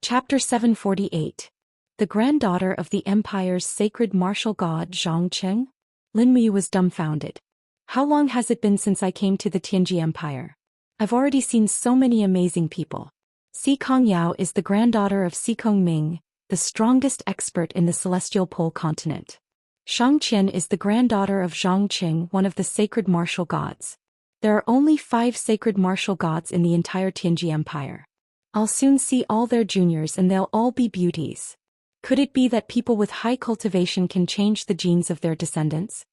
A: Chapter 748. The granddaughter of the Empire's sacred martial god Zhangqing? Lin Muyu was dumbfounded. How long has it been since I came to the Tianji Empire? I've already seen so many amazing people. Si Kongyao is the granddaughter of Si Kongming, the strongest expert in the celestial pole continent. Xianxia is the granddaughter of Zhangqing, one of the sacred martial gods. There are only 5 sacred martial gods in the entire Tianji Empire. I'll soon see all their juniors and they'll all be beauties. Could it be that people with high cultivation can change the genes of their descendants?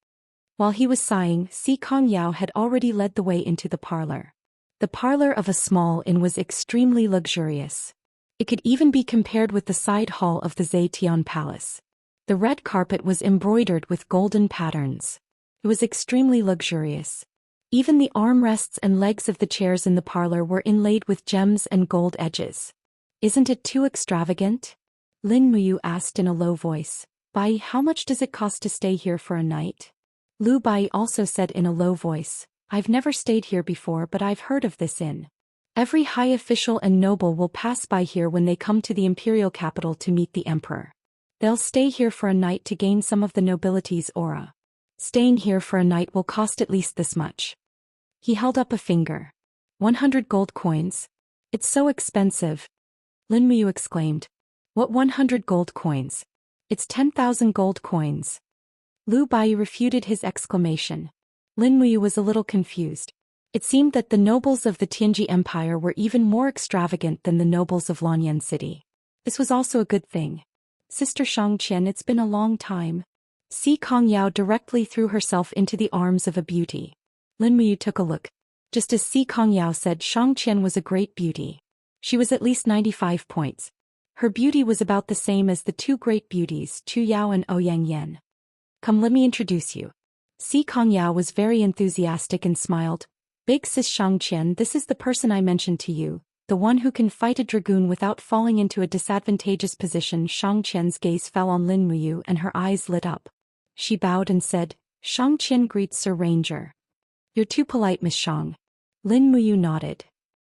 A: While he was sighing, Si Kongyao had already led the way into the parlor. The parlor of a small inn was extremely luxurious. It could even be compared with the side hall of the Zetian Palace. The red carpet was embroidered with golden patterns. It was extremely luxurious. Even the armrests and legs of the chairs in the parlor were inlaid with gems and gold edges. Isn't it too extravagant? Lin Muyu asked in a low voice. Bai, how much does it cost to stay here for a night? Lu Bai also said in a low voice, I've never stayed here before but I've heard of this inn. Every high official and noble will pass by here when they come to the imperial capital to meet the emperor. They'll stay here for a night to gain some of the nobility's aura. Staying here for a night will cost at least this much. He held up a finger. 100 gold coins? It's so expensive. Lin Muyu exclaimed. What 100 gold coins? It's 10,000 gold coins. Lu Bai refuted his exclamation. Lin Muyu was a little confused. It seemed that the nobles of the Tianji Empire were even more extravagant than the nobles of Lanyan City. This was also a good thing. Sister Xianxia, it's been a long time. Si Kongyao directly threw herself into the arms of a beauty. Lin Muyu took a look. Just as Si Kongyao said, Xianxia was a great beauty. She was at least 95 points. Her beauty was about the same as the two great beauties, Chu Yao and Ouyang Yan. Come, let me introduce you. Si Kongyao was very enthusiastic and smiled. Big sis Xianxia, this is the person I mentioned to you, the one who can fight a dragoon without falling into a disadvantageous position. Xianxia's gaze fell on Lin Muyu and her eyes lit up. She bowed and said, Xianxia greets Sir Ranger. You're too polite, Miss Xiang. Lin Muyu nodded.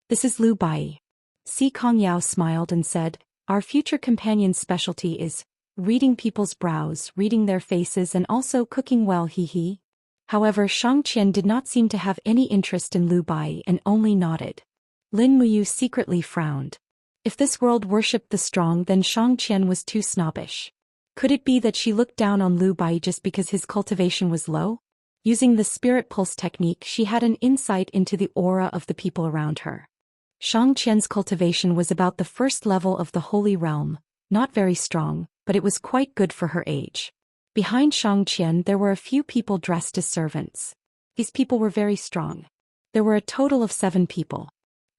A: This is Lu Bai. Si Kongyao smiled and said, our future companion's specialty is reading people's brows, reading their faces, and also cooking well, he. However, Xianxia did not seem to have any interest in Lu Bai and only nodded. Lin Muyu secretly frowned. If this world worshipped the strong, then Xianxia was too snobbish. Could it be that she looked down on Lu Bai just because his cultivation was low? Using the spirit pulse technique, she had an insight into the aura of the people around her. Xianxia's cultivation was about the first level of the Holy Realm, not very strong, but it was quite good for her age. Behind Xianxia there were a few people dressed as servants. These people were very strong. There were a total of 7 people.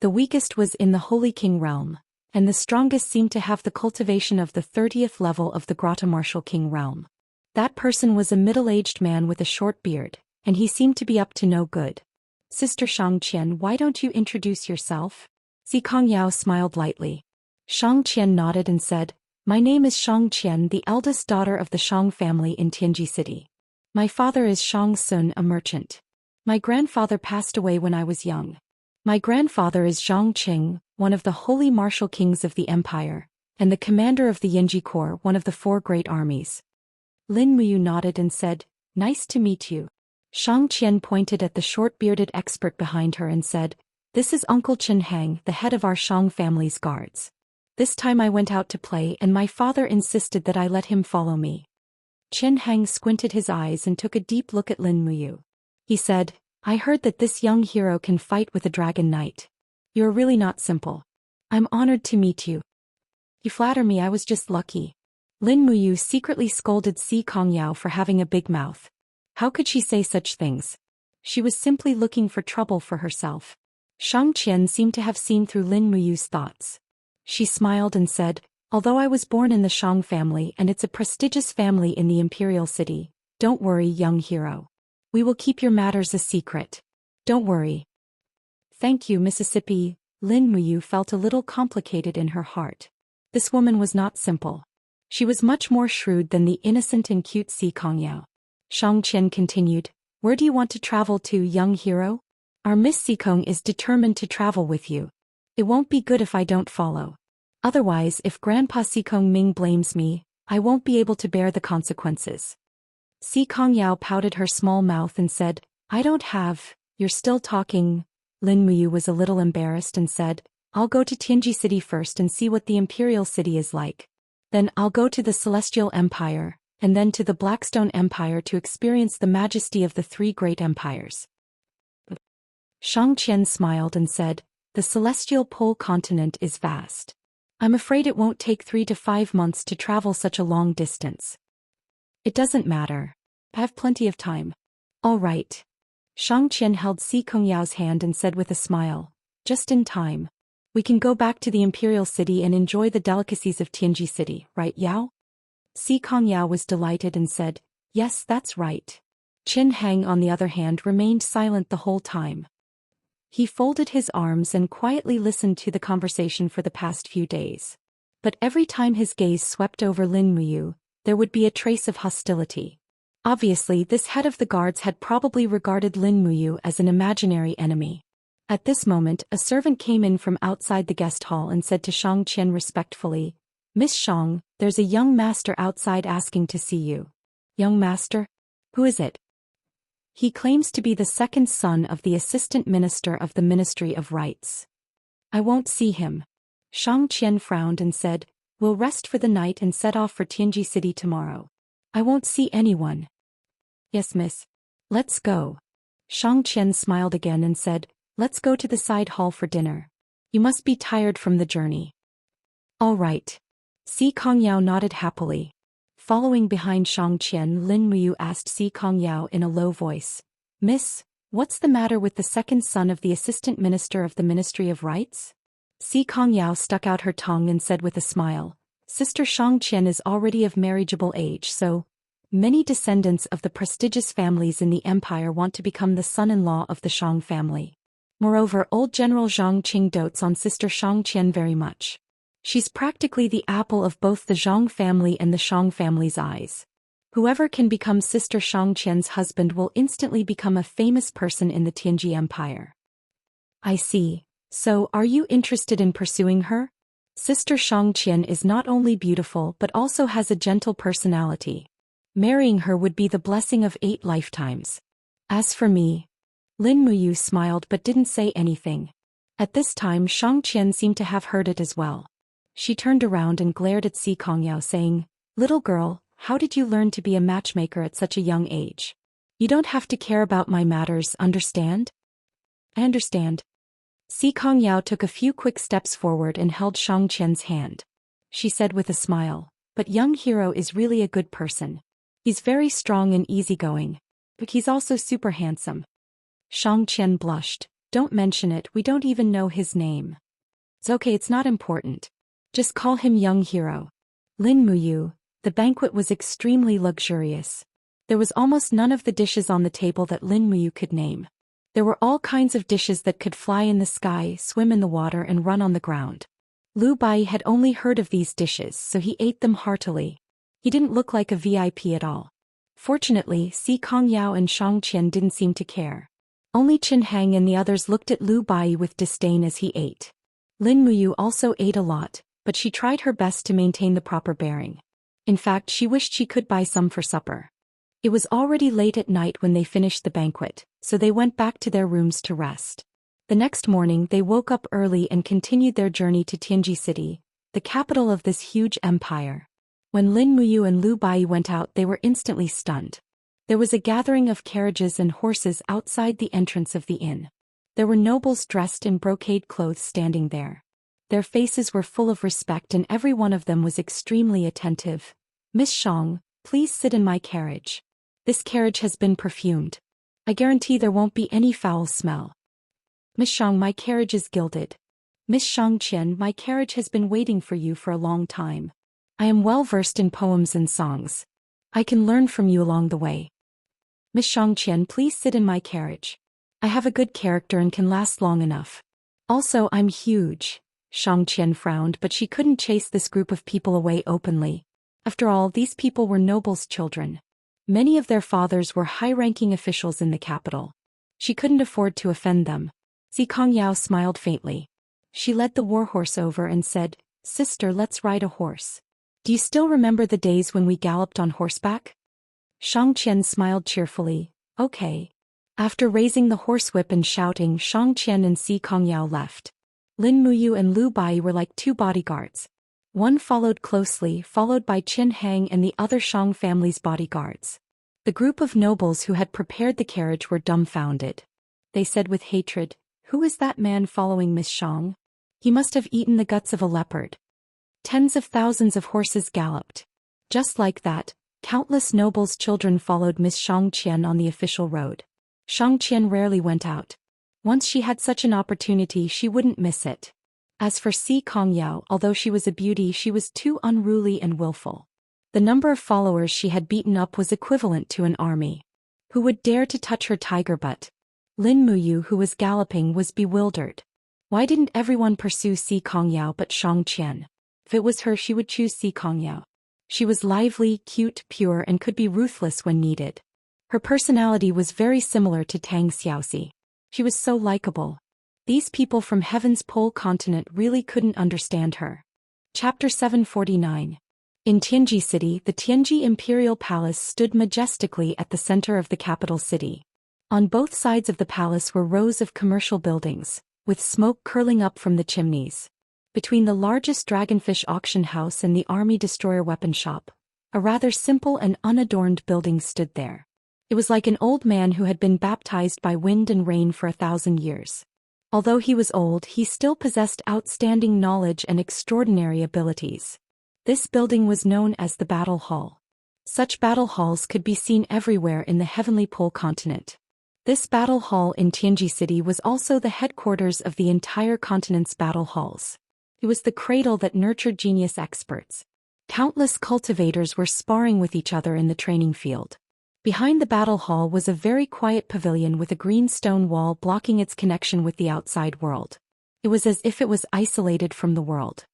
A: The weakest was in the Holy King realm, and the strongest seemed to have the cultivation of the 30th level of the Grotto Martial King realm. That person was a middle-aged man with a short beard, and he seemed to be up to no good. Sister Xianxia, why don't you introduce yourself? Si Kongyao smiled lightly. Xianxia nodded and said, my name is Xianxia, the eldest daughter of the Xiang family in Tianji City. My father is Xiang Sun, a merchant. My grandfather passed away when I was young. My grandfather is Zhang Qing, one of the holy martial kings of the empire, and the commander of the Yinji Corps, one of the 4 great armies. Lin Muyu nodded and said, nice to meet you. Xianxia pointed at the short-bearded expert behind her and said, this is Uncle Chen Hang, the head of our Xiang family's guards. This time I went out to play and my father insisted that I let him follow me. Chen Hang squinted his eyes and took a deep look at Lin Muyu. He said, I heard that this young hero can fight with a dragon knight. You're really not simple. I'm honored to meet you. You flatter me, I was just lucky. Lin Muyu secretly scolded Si Kongyao for having a big mouth. How could she say such things? She was simply looking for trouble for herself. Xianxia seemed to have seen through Lin Muyu's thoughts. She smiled and said, although I was born in the Xiang family and it's a prestigious family in the imperial city, don't worry, young hero. We will keep your matters a secret. Don't worry. Thank you, Mississippi. Lin Muyu felt a little complicated in her heart. This woman was not simple. She was much more shrewd than the innocent and cute Si Kongyao. Xianxia continued, where do you want to travel to, young hero? Our Miss Sikong is determined to travel with you. It won't be good if I don't follow. Otherwise, if Grandpa Sikong Ming blames me, I won't be able to bear the consequences. Si Kongyao pouted her small mouth and said, I don't have, you're still talking. Lin Muyu was a little embarrassed and said, I'll go to Tianji City first and see what the imperial city is like. Then I'll go to the Celestial Empire, and then to the Blackstone Empire to experience the majesty of the 3 great empires. Xianxia smiled and said, the celestial pole continent is vast. I'm afraid it won't take 3 to 5 months to travel such a long distance. It doesn't matter. I have plenty of time. All right. Xianxia held Si Kongyao's hand and said with a smile, just in time. We can go back to the imperial city and enjoy the delicacies of Tianji City, right, Yao? Si Kongyao was delighted and said, yes, that's right. Chen Hang, on the other hand, remained silent the whole time. He folded his arms and quietly listened to the conversation for the past few days. But every time his gaze swept over Lin Muyu, there would be a trace of hostility. Obviously, this head of the guards had probably regarded Lin Muyu as an imaginary enemy. At this moment, a servant came in from outside the guest hall and said to Xianxia respectfully, Miss Xiang, there's a young master outside asking to see you. Young master? Who is it? He claims to be the second son of the assistant minister of the Ministry of Rites. I won't see him. Xianxia frowned and said, we'll rest for the night and set off for Tianji City tomorrow. I won't see anyone. Yes, miss. Let's go. Xianxia smiled again and said, let's go to the side hall for dinner. You must be tired from the journey. All right. Si Kongyao nodded happily. Following behind Xianxia, Lin Muyu asked Si Kongyao in a low voice, Miss, what's the matter with the second son of the assistant minister of the Ministry of Rites? Si Kongyao stuck out her tongue and said with a smile, Sister Xianxia is already of marriageable age, so many descendants of the prestigious families in the empire want to become the son-in-law of the Shang family. Moreover, old General Zhang Qing dotes on Sister Xianxia very much. She's practically the apple of both the Zhang family and the Shang family's eyes. Whoever can become Sister Xianxia's husband will instantly become a famous person in the Tianji Empire. I see. So, are you interested in pursuing her? Sister Xianxia is not only beautiful but also has a gentle personality. Marrying her would be the blessing of 8 lifetimes. As for me, Lin Muyu smiled but didn't say anything. At this time Xianxia seemed to have heard it as well. She turned around and glared at Si Kongyao saying, Little girl, how did you learn to be a matchmaker at such a young age? You don't have to care about my matters, understand? I understand. Si Kongyao took a few quick steps forward and held Xianxia's hand. She said with a smile, but young hero is really a good person. He's very strong and easygoing. But he's also super handsome. Xianxia blushed. Don't mention it, we don't even know his name. It's okay, it's not important. Just call him young hero. Lin Muyu, the banquet was extremely luxurious. There was almost none of the dishes on the table that Lin Muyu could name. There were all kinds of dishes that could fly in the sky, swim in the water and run on the ground. Lu Bai had only heard of these dishes, so he ate them heartily. He didn't look like a VIP at all. Fortunately, Si Kongyao and Xianxia didn't seem to care. Only Qin Hang and the others looked at Lu Bai with disdain as he ate. Lin Muyu also ate a lot, but she tried her best to maintain the proper bearing. In fact, she wished she could buy some for supper. It was already late at night when they finished the banquet, so they went back to their rooms to rest. The next morning they woke up early and continued their journey to Tianji City, the capital of this huge empire. When Lin Muyu and Lu Bai went out, they were instantly stunned. There was a gathering of carriages and horses outside the entrance of the inn. There were nobles dressed in brocade clothes standing there. Their faces were full of respect and every one of them was extremely attentive. Miss Shang, please sit in my carriage. This carriage has been perfumed. I guarantee there won't be any foul smell. Miss Shang, my carriage is gilded. Miss Xianxia, my carriage has been waiting for you for a long time. I am well versed in poems and songs. I can learn from you along the way. Miss Xianxia, please sit in my carriage. I have a good character and can last long enough. Also, I'm huge. Xianxia frowned, but she couldn't chase this group of people away openly. After all, these people were nobles' children. Many of their fathers were high-ranking officials in the capital. She couldn't afford to offend them. Si Kongyao smiled faintly. She led the warhorse over and said, Sister, let's ride a horse. Do you still remember the days when we galloped on horseback? Xianxia smiled cheerfully. Okay. After raising the horsewhip and shouting, Xianxia and Si Kongyao left. Lin Muyu and Lu Bai were like 2 bodyguards. One followed closely, followed by Qin Hang and the other Shang family's bodyguards. The group of nobles who had prepared the carriage were dumbfounded. They said with hatred, Who is that man following Miss Shang? He must have eaten the guts of a leopard. Tens of thousands of horses galloped. Just like that, countless nobles' children followed Miss Xianxia on the official road. Xianxia rarely went out. Once she had such an opportunity, she wouldn't miss it. As for Si Kongyao, although she was a beauty, she was too unruly and willful. The number of followers she had beaten up was equivalent to an army. Who would dare to touch her tiger butt? Lin Muyu, who was galloping, was bewildered. Why didn't everyone pursue Si Kongyao but Xianxia? If it was her, she would choose Si Kongyao. She was lively, cute, pure, and could be ruthless when needed. Her personality was very similar to Tang Xiaoxi. She was so likable. These people from Heaven's Pole continent really couldn't understand her. Chapter 749. In Tianji City, the Tianji Imperial Palace stood majestically at the center of the capital city. On both sides of the palace were rows of commercial buildings, with smoke curling up from the chimneys. Between the largest dragonfish auction house and the army destroyer weapon shop, a rather simple and unadorned building stood there. It was like an old man who had been baptized by wind and rain for 1,000 years. Although he was old, he still possessed outstanding knowledge and extraordinary abilities. This building was known as the Battle Hall. Such battle halls could be seen everywhere in the Heavenly Pole continent. This battle hall in Tianji City was also the headquarters of the entire continent's battle halls. It was the cradle that nurtured genius experts. Countless cultivators were sparring with each other in the training field. Behind the battle hall was a very quiet pavilion with a green stone wall blocking its connection with the outside world. It was as if it was isolated from the world.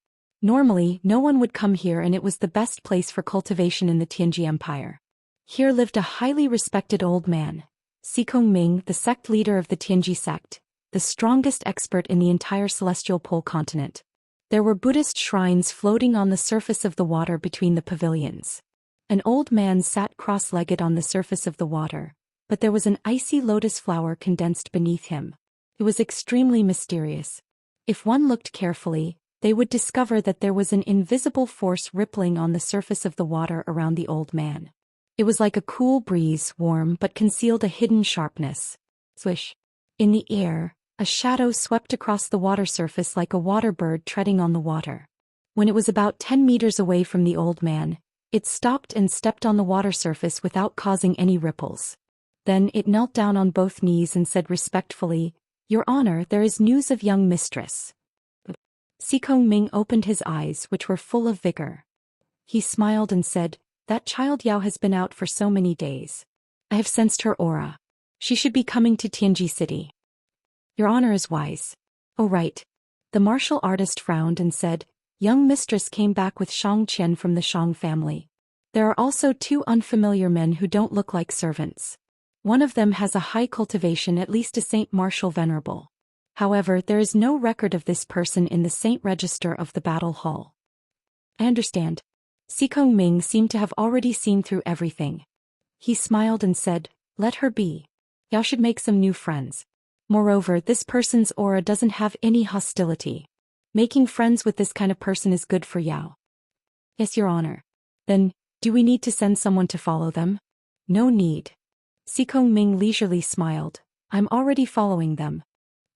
A: Normally, no one would come here, and it was the best place for cultivation in the Tianji Empire. Here lived a highly respected old man, Xikong Ming, the sect leader of the Tianji sect, the strongest expert in the entire celestial pole continent. There were Buddhist shrines floating on the surface of the water between the pavilions. An old man sat cross-legged on the surface of the water, but there was an icy lotus flower condensed beneath him. It was extremely mysterious. If one looked carefully, they would discover that there was an invisible force rippling on the surface of the water around the old man. It was like a cool breeze, warm but concealed a hidden sharpness. Swish. In the air, a shadow swept across the water surface like a water bird treading on the water. When it was about 10 meters away from the old man, it stopped and stepped on the water surface without causing any ripples. Then it knelt down on both knees and said respectfully, "Your Honor, there is news of young mistress." Xikong Ming opened his eyes, which were full of vigor. He smiled and said, "That child Yao has been out for so many days. I have sensed her aura. She should be coming to Tianji City." "Your Honor is wise." "Oh right." The martial artist frowned and said, "Young mistress came back with Zhou Xian from the Shang family. There are also 2 unfamiliar men who don't look like servants. One of them has a high cultivation, at least a Saint Martial Venerable. However, there is no record of this person in the Saint Register of the Battle Hall." "I understand." Xikong Ming seemed to have already seen through everything. He smiled and said, "Let her be. Yao should make some new friends. Moreover, this person's aura doesn't have any hostility. Making friends with this kind of person is good for Yao." "Yes, Your Honor." "Then, do we need to send someone to follow them?" "No need." Xikong Ming leisurely smiled. "I'm already following them."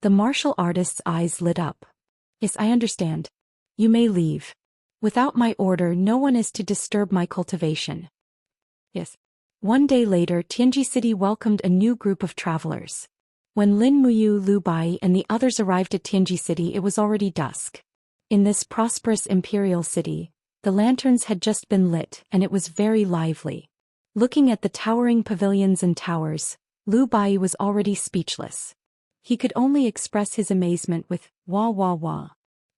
A: The martial artist's eyes lit up. "Yes, I understand. You may leave. Without my order, no one is to disturb my cultivation." "Yes." One day later, Tianji City welcomed a new group of travelers. When Lin Muyu, Lu Bai, and the others arrived at Tianji City, it was already dusk. In this prosperous imperial city, the lanterns had just been lit, and it was very lively. Looking at the towering pavilions and towers, Lu Bai was already speechless. He could only express his amazement with "wah wah wah."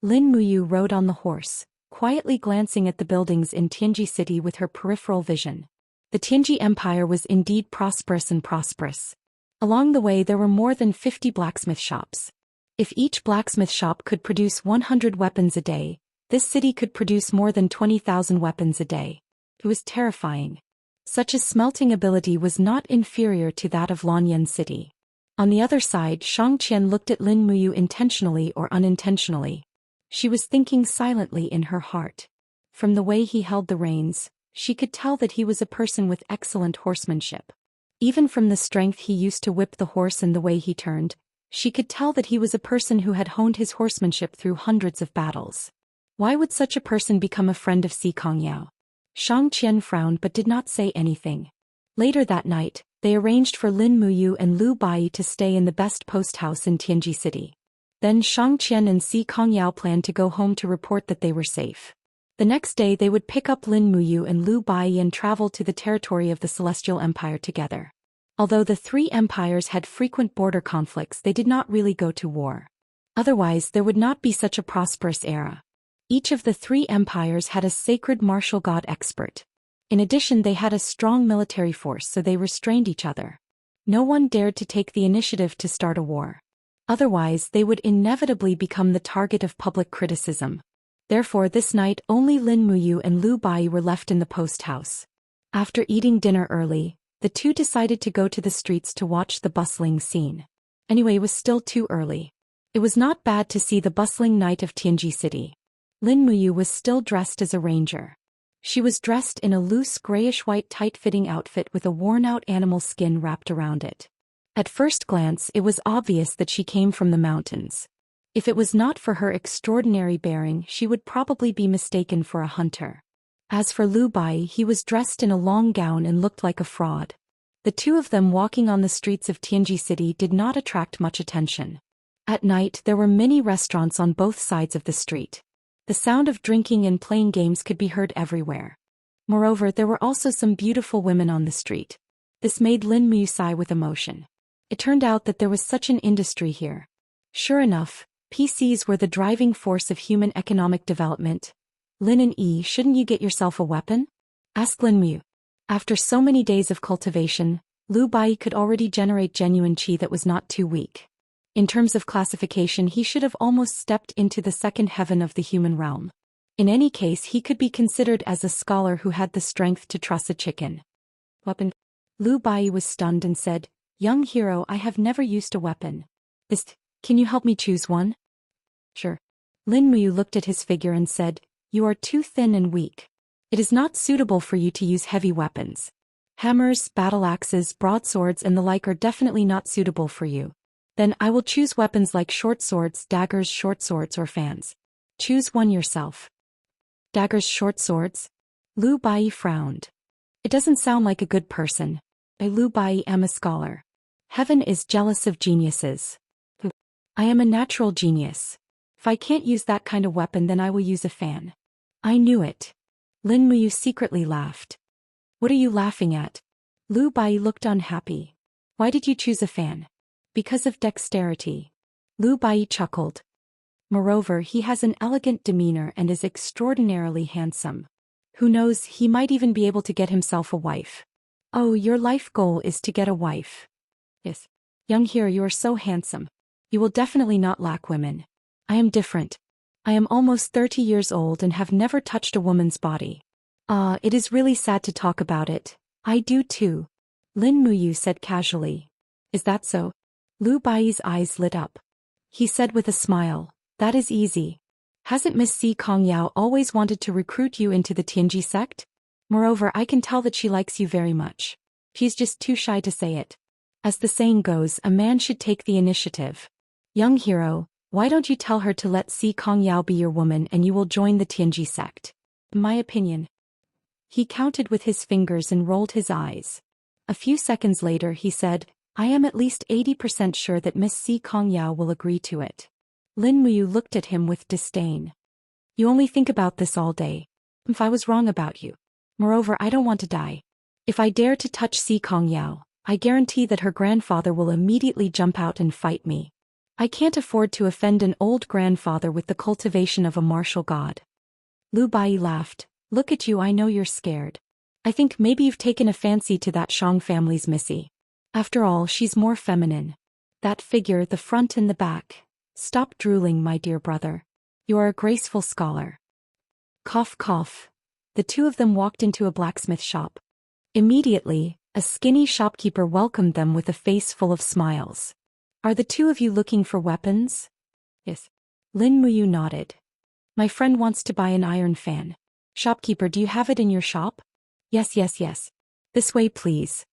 A: Lin Muyu rode on the horse, quietly glancing at the buildings in Tianji City with her peripheral vision. The Tianji Empire was indeed prosperous and prosperous. Along the way there were more than 50 blacksmith shops. If each blacksmith shop could produce 100 weapons a day, this city could produce more than 20,000 weapons a day. It was terrifying. Such a smelting ability was not inferior to that of Lanyan City. On the other side, Xianxia looked at Lin Muyu intentionally or unintentionally. She was thinking silently in her heart. From the way he held the reins, she could tell that he was a person with excellent horsemanship. Even from the strength he used to whip the horse and the way he turned, she could tell that he was a person who had honed his horsemanship through hundreds of battles. Why would such a person become a friend of Xikong Yao? Xianxia frowned but did not say anything. Later that night, they arranged for Lin Muyu and Lu Bai to stay in the best post house in Tianji City. Then Xianxia and Xikong Yao planned to go home to report that they were safe. The next day they would pick up Lin Muyu and Lu Bai and travel to the territory of the Celestial Empire together. Although the 3 empires had frequent border conflicts, they did not really go to war. Otherwise, there would not be such a prosperous era. Each of the 3 empires had a sacred martial god expert. In addition, they had a strong military force, so they restrained each other. No one dared to take the initiative to start a war. Otherwise, they would inevitably become the target of public criticism. Therefore, this night only Lin Muyu and Lu Bai were left in the post house. After eating dinner early, the 2 decided to go to the streets to watch the bustling scene. Anyway, it was still too early. It was not bad to see the bustling night of Tianji City. Lin Muyu was still dressed as a ranger. She was dressed in a loose grayish-white tight-fitting outfit with a worn-out animal skin wrapped around it. At first glance, it was obvious that she came from the mountains. If it was not for her extraordinary bearing, she would probably be mistaken for a hunter. As for Lu Bai, he was dressed in a long gown and looked like a fraud. The two of them walking on the streets of Tianji City did not attract much attention. At night there were many restaurants on both sides of the street. The sound of drinking and playing games could be heard everywhere. Moreover, there were also some beautiful women on the street. This made Lin Mu sigh with emotion. It turned out that there was such an industry here. Sure enough, PCs were the driving force of human economic development. Lin and E, shouldn't you get yourself a weapon? Asked Lin Mu. After so many days of cultivation, Lu Bai could already generate genuine qi that was not too weak. In terms of classification, he should have almost stepped into the second heaven of the human realm. In any case, he could be considered as a scholar who had the strength to truss a chicken. Weapon? Lu Bai was stunned and said, "Young hero, I have never used a weapon. Can you help me choose one?" "Sure." Lin Mu looked at his figure and said, "You are too thin and weak. It is not suitable for you to use heavy weapons. Hammers, battle axes, broadswords and the like are definitely not suitable for you. Then I will choose weapons like short swords, daggers, short swords or fans. Choose one yourself." "Daggers, short swords?" Lu Bai frowned. "It doesn't sound like a good person. I, Lu Bai, am a scholar. Heaven is jealous of geniuses. I am a natural genius. If I can't use that kind of weapon, then I will use a fan." "I knew it." Lin Mu secretly laughed. "What are you laughing at?" Lu Bai looked unhappy. "Why did you choose a fan?" "Because of dexterity." Lu Bai chuckled. "Moreover, he has an elegant demeanor and is extraordinarily handsome. Who knows, he might even be able to get himself a wife." "Oh, your life goal is to get a wife." "Yes. Young hero, you are so handsome. You will definitely not lack women. I am different. I am almost 30 years old and have never touched a woman's body. It is really sad to talk about it. I do too." Lin Muyu said casually. "Is that so?" Lu Bai's eyes lit up. He said with a smile, "That is easy. Hasn't Miss Si Kongyao always wanted to recruit you into the Tianji sect? Moreover, I can tell that she likes you very much. She's just too shy to say it. As the saying goes, a man should take the initiative. Young hero, why don't you tell her to let Si Kongyao be your woman and you will join the Tianji sect? In my opinion." He counted with his fingers and rolled his eyes. A few seconds later he said, "I am at least 80% sure that Miss Si Kongyao will agree to it." Lin Muyu looked at him with disdain. "You only think about this all day. If I was wrong about you. Moreover, I don't want to die. If I dare to touch Si Kongyao, I guarantee that her grandfather will immediately jump out and fight me. I can't afford to offend an old grandfather with the cultivation of a martial god." Lu Bai laughed. "Look at you, I know you're scared. I think maybe you've taken a fancy to that Shang family's Missy. After all, she's more feminine. That figure, the front and the back. Stop drooling, my dear brother. You are a graceful scholar." Cough cough. The two of them walked into a blacksmith shop. Immediately, a skinny shopkeeper welcomed them with a face full of smiles. "Are the two of you looking for weapons?" "Yes." Lin Muyu nodded. "My friend wants to buy an iron fan. Shopkeeper, do you have it in your shop?" Yes. "This way, please."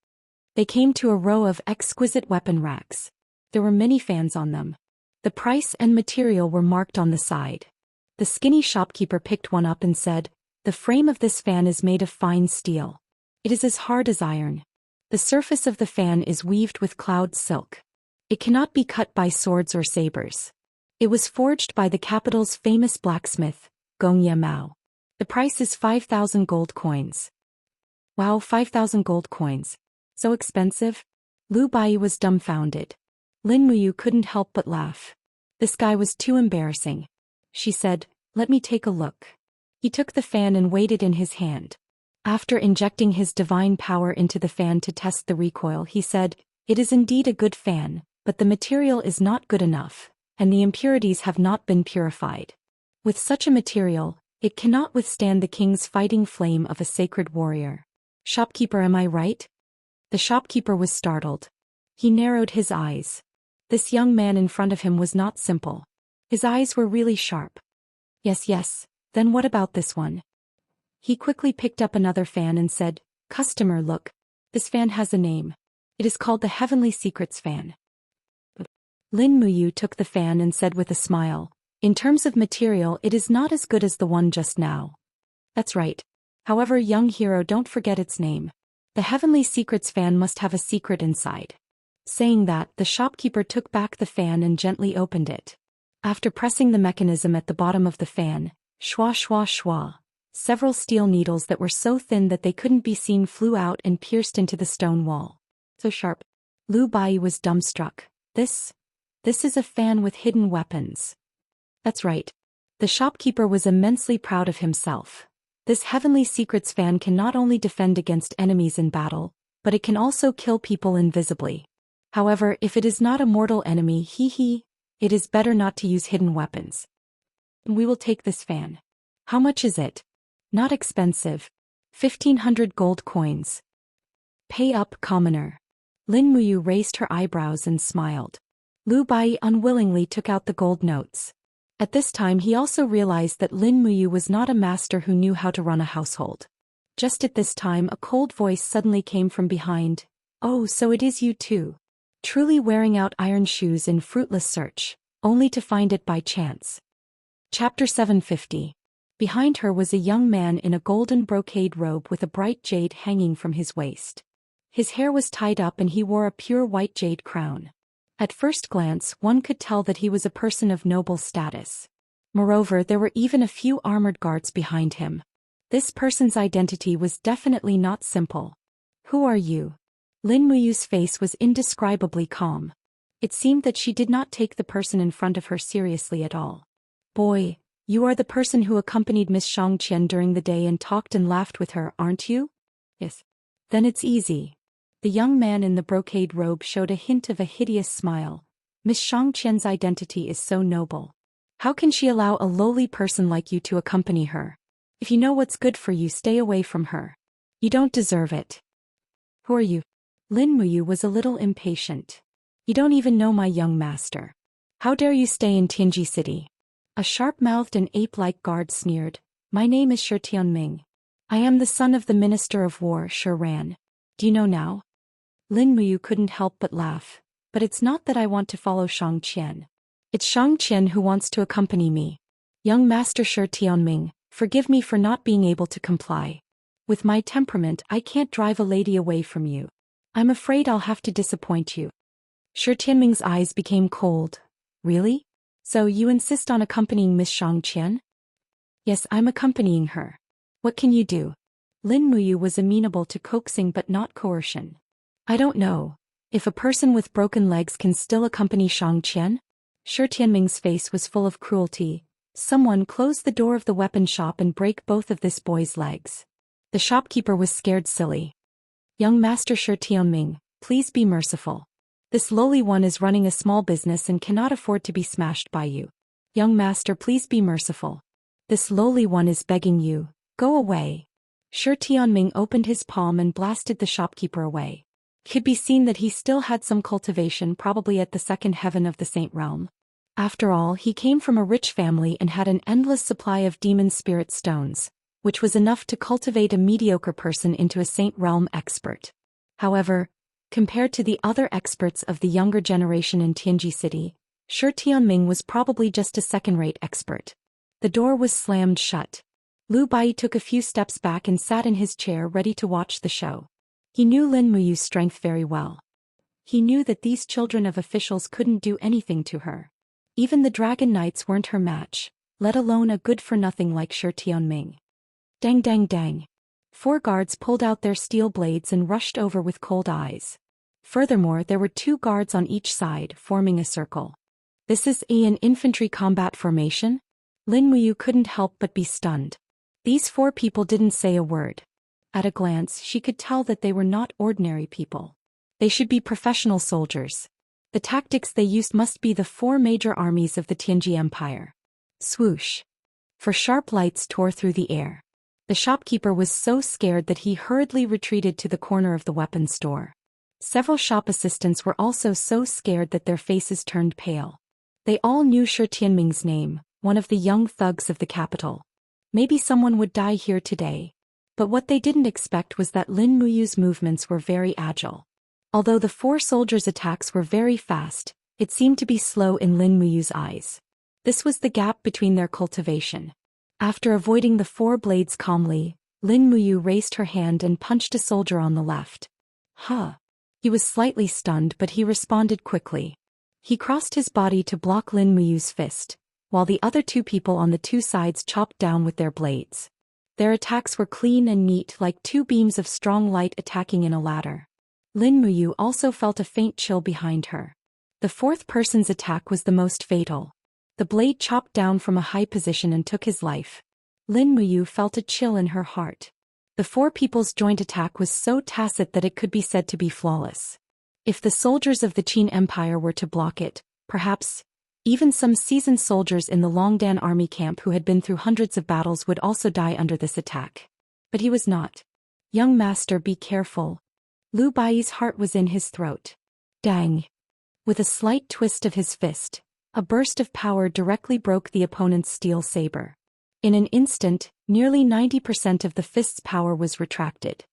A: They came to a row of exquisite weapon racks. There were many fans on them. The price and material were marked on the side. The skinny shopkeeper picked one up and said, "The frame of this fan is made of fine steel. It is as hard as iron. The surface of the fan is weaved with cloud silk. It cannot be cut by swords or sabers. It was forged by the capital's famous blacksmith, Gongye Mao. The price is 5,000 gold coins." "Wow, 5,000 gold coins. So expensive?" Lu Bai was dumbfounded. Lin Muyu couldn't help but laugh. This guy was too embarrassing. She said, "Let me take a look." He took the fan and weighed it in his hand. After injecting his divine power into the fan to test the recoil, he said, "It is indeed a good fan, but the material is not good enough, and the impurities have not been purified. With such a material, it cannot withstand the king's fighting flame of a sacred warrior. Shopkeeper, am I right?" The shopkeeper was startled. He narrowed his eyes. This young man in front of him was not simple. His eyes were really sharp. Yes. Then what about this one?" He quickly picked up another fan and said, "Customer, look. This fan has a name. It is called the Heavenly Secrets fan." Lin Muyu took the fan and said with a smile, "In terms of material, it is not as good as the one just now." "That's right. However, young hero, don't forget its name. The Heavenly Secrets fan must have a secret inside. Saying that, the shopkeeper took back the fan and gently opened it. After pressing the mechanism at the bottom of the fan, shwa shwa shwa, several steel needles that were so thin that they couldn't be seen flew out and pierced into the stone wall. So sharp. Lu Bai was dumbstruck. This is a fan with hidden weapons. That's right. The shopkeeper was immensely proud of himself. This Heavenly Secrets fan can not only defend against enemies in battle, but it can also kill people invisibly. However, if it is not a mortal enemy, it is better not to use hidden weapons. We will take this fan. How much is it? Not expensive. 1,500 gold coins. Pay up, commoner. Lin Muyu raised her eyebrows and smiled. Lu Bai unwillingly took out the gold notes. At this time he also realized that Lin Muyu was not a master who knew how to run a household. Just at this time a cold voice suddenly came from behind. Oh, so it is you too. Truly wearing out iron shoes in fruitless search, only to find it by chance. Chapter 750. Behind her was a young man in a golden brocade robe with a bright jade hanging from his waist. His hair was tied up and he wore a pure white jade crown. At first glance, one could tell that he was a person of noble status. Moreover, there were even a few armored guards behind him. This person's identity was definitely not simple. Who are you? Lin Muyu's face was indescribably calm. It seemed that she did not take the person in front of her seriously at all. Boy, you are the person who accompanied Miss Xianxia during the day and talked and laughed with her, aren't you? Yes. Then it's easy. The young man in the brocade robe showed a hint of a hideous smile. Miss Xianxia's identity is so noble. How can she allow a lowly person like you to accompany her? If you know what's good for you, stay away from her. You don't deserve it. Who are you? Lin Muyu was a little impatient. You don't even know my young master. How dare you stay in Tianji City? A sharp-mouthed and ape-like guard sneered. My name is Shi Tianming. I am the son of the Minister of War, Shi Ran. Do you know now? Lin Muyu couldn't help but laugh. But it's not that I want to follow Xianxian. It's Xianxian who wants to accompany me. Young Master Shi Tianming, forgive me for not being able to comply. With my temperament, I can't drive a lady away from you. I'm afraid I'll have to disappoint you. Shi Tianming's eyes became cold. Really? So you insist on accompanying Miss Xianxian? Yes, I'm accompanying her. What can you do? Lin Muyu was amenable to coaxing but not coercion. I don't know. If a person with broken legs can still accompany Xianxian? Shi Tianming's face was full of cruelty. Someone close the door of the weapon shop and break both of this boy's legs. The shopkeeper was scared silly. Young Master Shi Tianming, please be merciful. This lowly one is running a small business and cannot afford to be smashed by you. Young Master, please be merciful. This lowly one is begging you. Go away. Shi Tianming opened his palm and blasted the shopkeeper away. It could be seen that he still had some cultivation, probably at the second heaven of the Saint Realm. After all, he came from a rich family and had an endless supply of demon spirit stones, which was enough to cultivate a mediocre person into a Saint Realm expert. However, compared to the other experts of the younger generation in Tianji City, Shi Tianming was probably just a second-rate expert. The door was slammed shut. Lu Bai took a few steps back and sat in his chair ready to watch the show. He knew Lin Muyu's strength very well. He knew that these children of officials couldn't do anything to her. Even the Dragon Knights weren't her match, let alone a good-for-nothing like Shi Tianming. Dang dang dang. 4 guards pulled out their steel blades and rushed over with cold eyes. Furthermore, there were 2 guards on each side, forming a circle. This is an infantry combat formation? Lin Muyu couldn't help but be stunned. These 4 people didn't say a word. At a glance, she could tell that they were not ordinary people. They should be professional soldiers. The tactics they used must be the 4 major armies of the Tianji Empire. Swoosh. 4 sharp lights tore through the air. The shopkeeper was so scared that he hurriedly retreated to the corner of the weapons store. Several shop assistants were also so scared that their faces turned pale. They all knew Shi Tianming's name, one of the young thugs of the capital. Maybe someone would die here today. But what they didn't expect was that Lin Muyu's movements were very agile. Although the 4 soldiers' attacks were very fast, it seemed to be slow in Lin Muyu's eyes. This was the gap between their cultivation. After avoiding the 4 blades calmly, Lin Muyu raised her hand and punched a soldier on the left. Huh. He was slightly stunned, but he responded quickly. He crossed his body to block Lin Muyu's fist, while the other two people on the two sides chopped down with their blades. Their attacks were clean and neat, like two beams of strong light attacking in a ladder. Lin Muyu also felt a faint chill behind her. The fourth person's attack was the most fatal. The blade chopped down from a high position and took his life. Lin Muyu felt a chill in her heart. The four people's joint attack was so tacit that it could be said to be flawless. If the soldiers of the Qin Empire were to block it, perhaps even some seasoned soldiers in the Longdan army camp who had been through hundreds of battles would also die under this attack. But he was not. Young master, be careful. Lu Bai's heart was in his throat. Dang. With a slight twist of his fist, a burst of power directly broke the opponent's steel saber. In an instant, nearly 90% of the fist's power was retracted.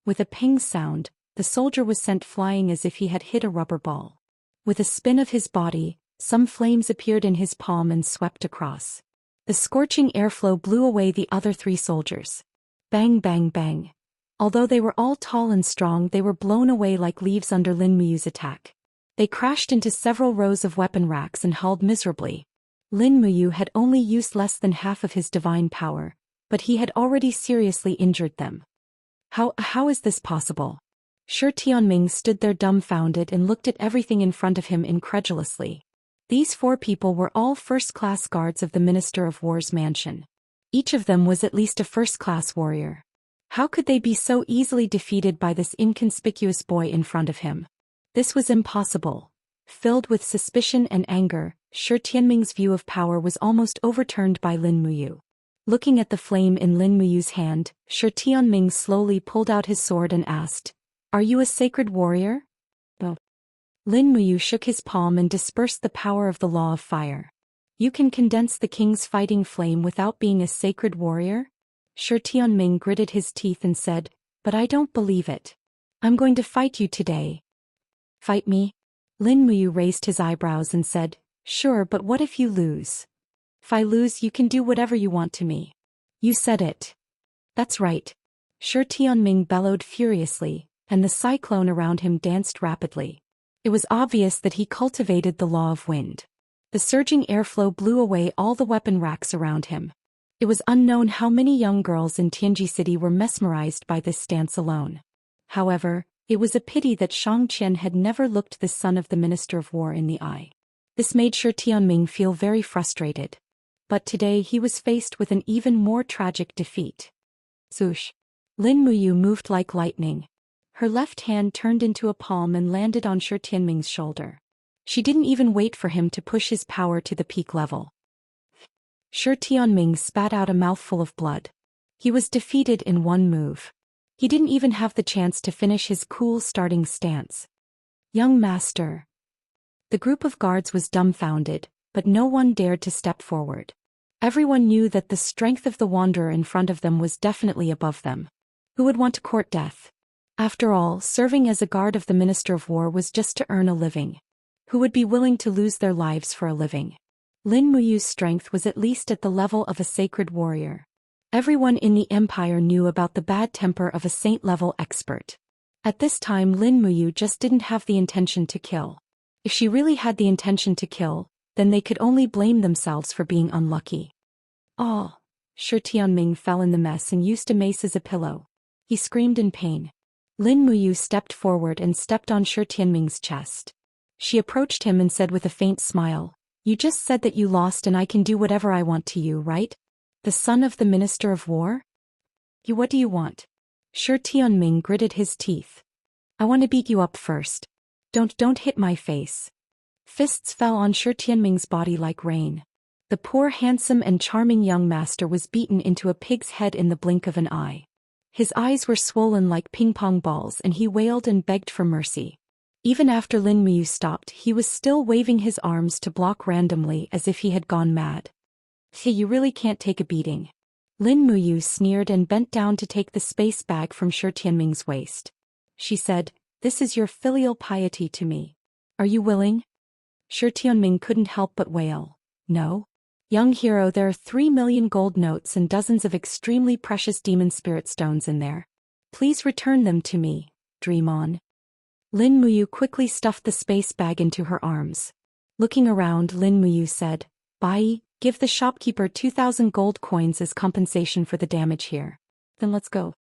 A: With a ping sound, the soldier was sent flying as if he had hit a rubber ball. With a spin of his body, some flames appeared in his palm and swept across. The scorching airflow blew away the other three soldiers. Bang, bang, bang. Although they were all tall and strong, they were blown away like leaves under Lin Muyu's attack. They crashed into several rows of weapon racks and howled miserably. Lin Muyu had only used less than half of his divine power, but he had already seriously injured them. How is this possible? Shi Tianming stood there dumbfounded and looked at everything in front of him incredulously. These four people were all first-class guards of the Minister of War's mansion. Each of them was at least a first-class warrior. How could they be so easily defeated by this inconspicuous boy in front of him? This was impossible. Filled with suspicion and anger, Shi Tianming's view of power was almost overturned by Lin Muyu. Looking at the flame in Lin Muyu's hand, Shi Tianming slowly pulled out his sword and asked, "Are you a sacred warrior?" "No." Lin Muyu shook his palm and dispersed the power of the law of fire. "You can condense the king's fighting flame without being a sacred warrior?" Shi Tianming gritted his teeth and said, "But I don't believe it. I'm going to fight you today." "Fight me?" Lin Muyu raised his eyebrows and said, "Sure, but what if you lose?" "If I lose, you can do whatever you want to me." "You said it." "That's right." Shi Tianming bellowed furiously, and the cyclone around him danced rapidly. It was obvious that he cultivated the law of wind. The surging airflow blew away all the weapon racks around him. It was unknown how many young girls in Tianji City were mesmerized by this stance alone. However, it was a pity that Xianxia had never looked the son of the Minister of War in the eye. This made Shi Tianming feel very frustrated. But today he was faced with an even more tragic defeat. Swoosh! Lin Muyu moved like lightning. Her left hand turned into a palm and landed on Shi Tianming's shoulder. She didn't even wait for him to push his power to the peak level. Shi Tianming spat out a mouthful of blood. He was defeated in one move. He didn't even have the chance to finish his cool starting stance. "Young master." The group of guards was dumbfounded, but no one dared to step forward. Everyone knew that the strength of the wanderer in front of them was definitely above them. Who would want to court death? After all, serving as a guard of the Minister of War was just to earn a living. Who would be willing to lose their lives for a living? Lin Muyu's strength was at least at the level of a sacred warrior. Everyone in the empire knew about the bad temper of a saint-level expert. At this time, Lin Muyu just didn't have the intention to kill. If she really had the intention to kill, then they could only blame themselves for being unlucky. "Oh!" Shi Tianming fell in the mess and used a mace as a pillow. He screamed in pain. Lin Muyu stepped forward and stepped on Shi Tianming's chest. She approached him and said with a faint smile, "You just said that you lost and I can do whatever I want to you, right? The son of the Minister of War? What do you want?" Shi Tianming gritted his teeth. "I want to beat you up first. Don't hit my face." Fists fell on Shi Tianming's body like rain. The poor handsome and charming young master was beaten into a pig's head in the blink of an eye. His eyes were swollen like ping-pong balls and he wailed and begged for mercy. Even after Lin Muyu stopped, he was still waving his arms to block randomly as if he had gone mad. "Hey, you really can't take a beating." Lin Muyu sneered and bent down to take the space bag from Shi Tianming's waist. She said, "This is your filial piety to me. Are you willing?" Shi Tianming couldn't help but wail, "No." Young hero, there are 3 million gold notes and dozens of extremely precious demon spirit stones in there. Please return them to me, dream on. Lin Muyu quickly stuffed the space bag into her arms. Looking around, Lin Muyu said, Bai, give the shopkeeper 2,000 gold coins as compensation for the damage here. Then let's go.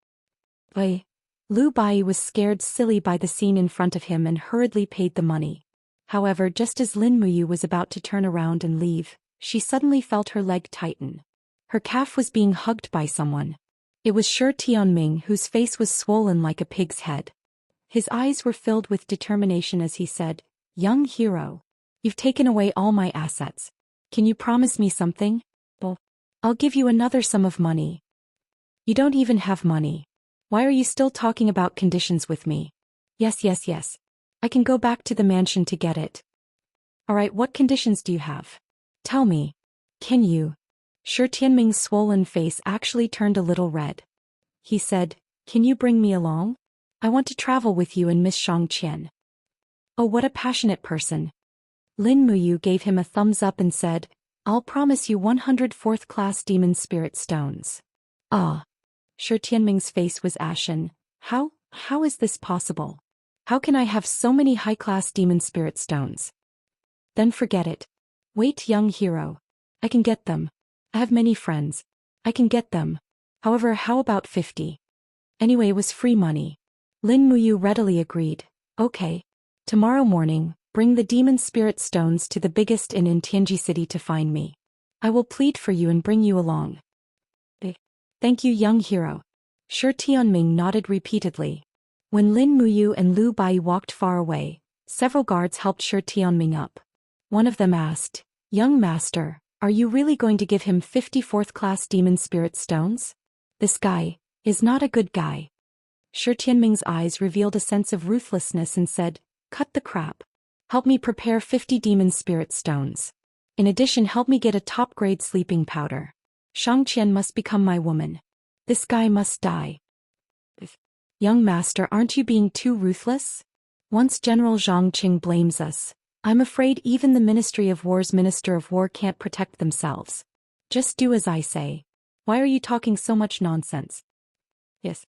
A: Bai. Lu Bai was scared silly by the scene in front of him and hurriedly paid the money. However, just as Lin Muyu was about to turn around and leave, she suddenly felt her leg tighten. Her calf was being hugged by someone. It was Shi Tianming, whose face was swollen like a pig's head. His eyes were filled with determination as he said, Young hero, you've taken away all my assets. Can you promise me something? Well, I'll give you another sum of money. You don't even have money. Why are you still talking about conditions with me? Yes. I can go back to the mansion to get it. Alright, what conditions do you have? Tell me. Can you? Shi Tianming's swollen face actually turned a little red. He said, Can you bring me along? I want to travel with you and Miss Xianxia. Oh, what a passionate person. Lin Muyu gave him a thumbs up and said, I'll promise you 100 4th-class demon spirit stones. Ah. Shi Tianming's face was ashen. How is this possible? How can I have so many high-class demon spirit stones? Then forget it. Wait, young hero. I can get them. I have many friends. I can get them. However, how about 50? Anyway, it was free money. Lin Muyu readily agreed. Okay. Tomorrow morning, bring the demon spirit stones to the biggest inn in Tianji City to find me. I will plead for you and bring you along. Thank you, young hero. Shi Tianming nodded repeatedly. When Lin Muyu and Lu Bai walked far away, several guards helped Shi Tianming up. One of them asked, Young master, are you really going to give him 50 4th-class demon spirit stones? This guy is not a good guy. Shi Tianming's eyes revealed a sense of ruthlessness and said, Cut the crap. Help me prepare 50 demon spirit stones. In addition, help me get a top-grade sleeping powder. Xianxia must become my woman. This guy must die. Young master, aren't you being too ruthless? Once General Zhang Qing blames us, I'm afraid even the Ministry of War's Minister of War can't protect themselves. Just do as I say. Why are you talking so much nonsense? Yes.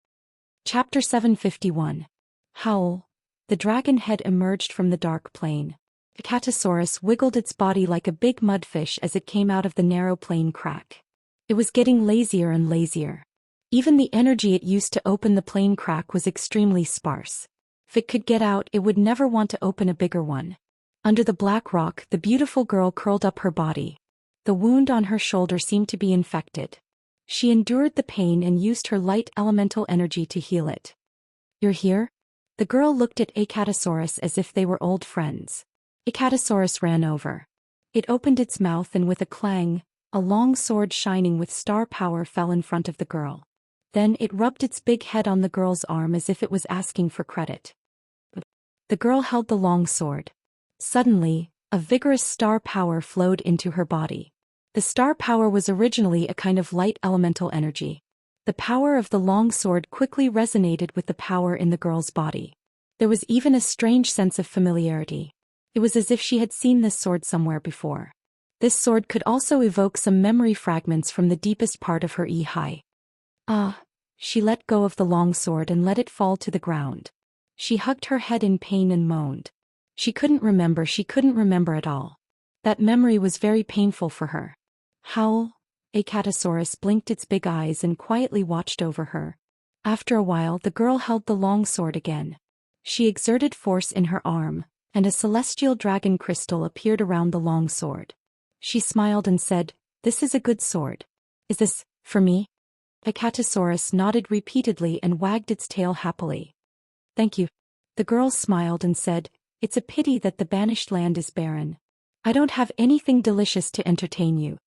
A: Chapter 751. Howl. The dragon head emerged from the dark plain. The Catosaurus wiggled its body like a big mudfish as it came out of the narrow plain crack. It was getting lazier and lazier. Even the energy it used to open the plain crack was extremely sparse. If it could get out, it would never want to open a bigger one. Under the black rock, the beautiful girl curled up her body. The wound on her shoulder seemed to be infected. She endured the pain and used her light elemental energy to heal it. You're here? The girl looked at Acatosaurus as if they were old friends. Acatosaurus ran over. It opened its mouth and with a clang, a long sword shining with star power fell in front of the girl. Then it rubbed its big head on the girl's arm as if it was asking for credit. The girl held the long sword. Suddenly, a vigorous star power flowed into her body. The star power was originally a kind of light elemental energy. The power of the long sword quickly resonated with the power in the girl's body. There was even a strange sense of familiarity. It was as if she had seen this sword somewhere before. This sword could also evoke some memory fragments from the deepest part of her Yi. She let go of the long sword and let it fall to the ground. She hugged her head in pain and moaned. She couldn't remember at all. That memory was very painful for her. Howl. Acatosaurus blinked its big eyes and quietly watched over her. After a while, the girl held the long sword again. She exerted force in her arm, and a celestial dragon crystal appeared around the long sword. She smiled and said, This is a good sword. Is this for me? Acatosaurus nodded repeatedly and wagged its tail happily. Thank you. The girl smiled and said, It's a pity that the banished land is barren. I don't have anything delicious to entertain you.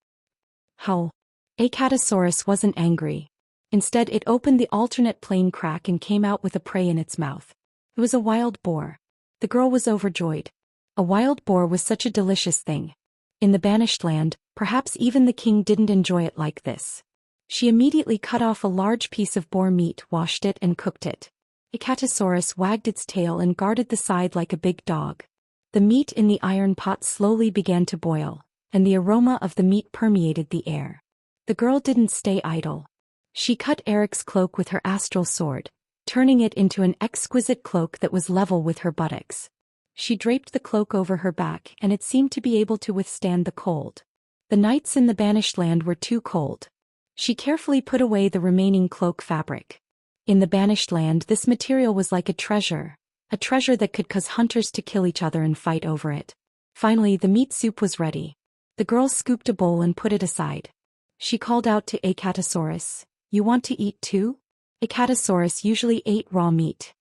A: Howl. Acatosaurus wasn't angry. Instead, it opened the alternate plain crack and came out with a prey in its mouth. It was a wild boar. The girl was overjoyed. A wild boar was such a delicious thing. In the banished land, perhaps even the king didn't enjoy it like this. She immediately cut off a large piece of boar meat, washed it and cooked it. Acatosaurus wagged its tail and guarded the side like a big dog. The meat in the iron pot slowly began to boil. and the aroma of the meat permeated the air. The girl didn't stay idle. She cut Eric's cloak with her astral sword, turning it into an exquisite cloak that was level with her buttocks. She draped the cloak over her back and it seemed to be able to withstand the cold. The nights in the banished land were too cold. She carefully put away the remaining cloak fabric. In the banished land, this material was like a treasure that could cause hunters to kill each other and fight over it. Finally, the meat soup was ready. The girl scooped a bowl and put it aside. She called out to Acatosaurus, "You want to eat too?" Acatosaurus usually ate raw meat.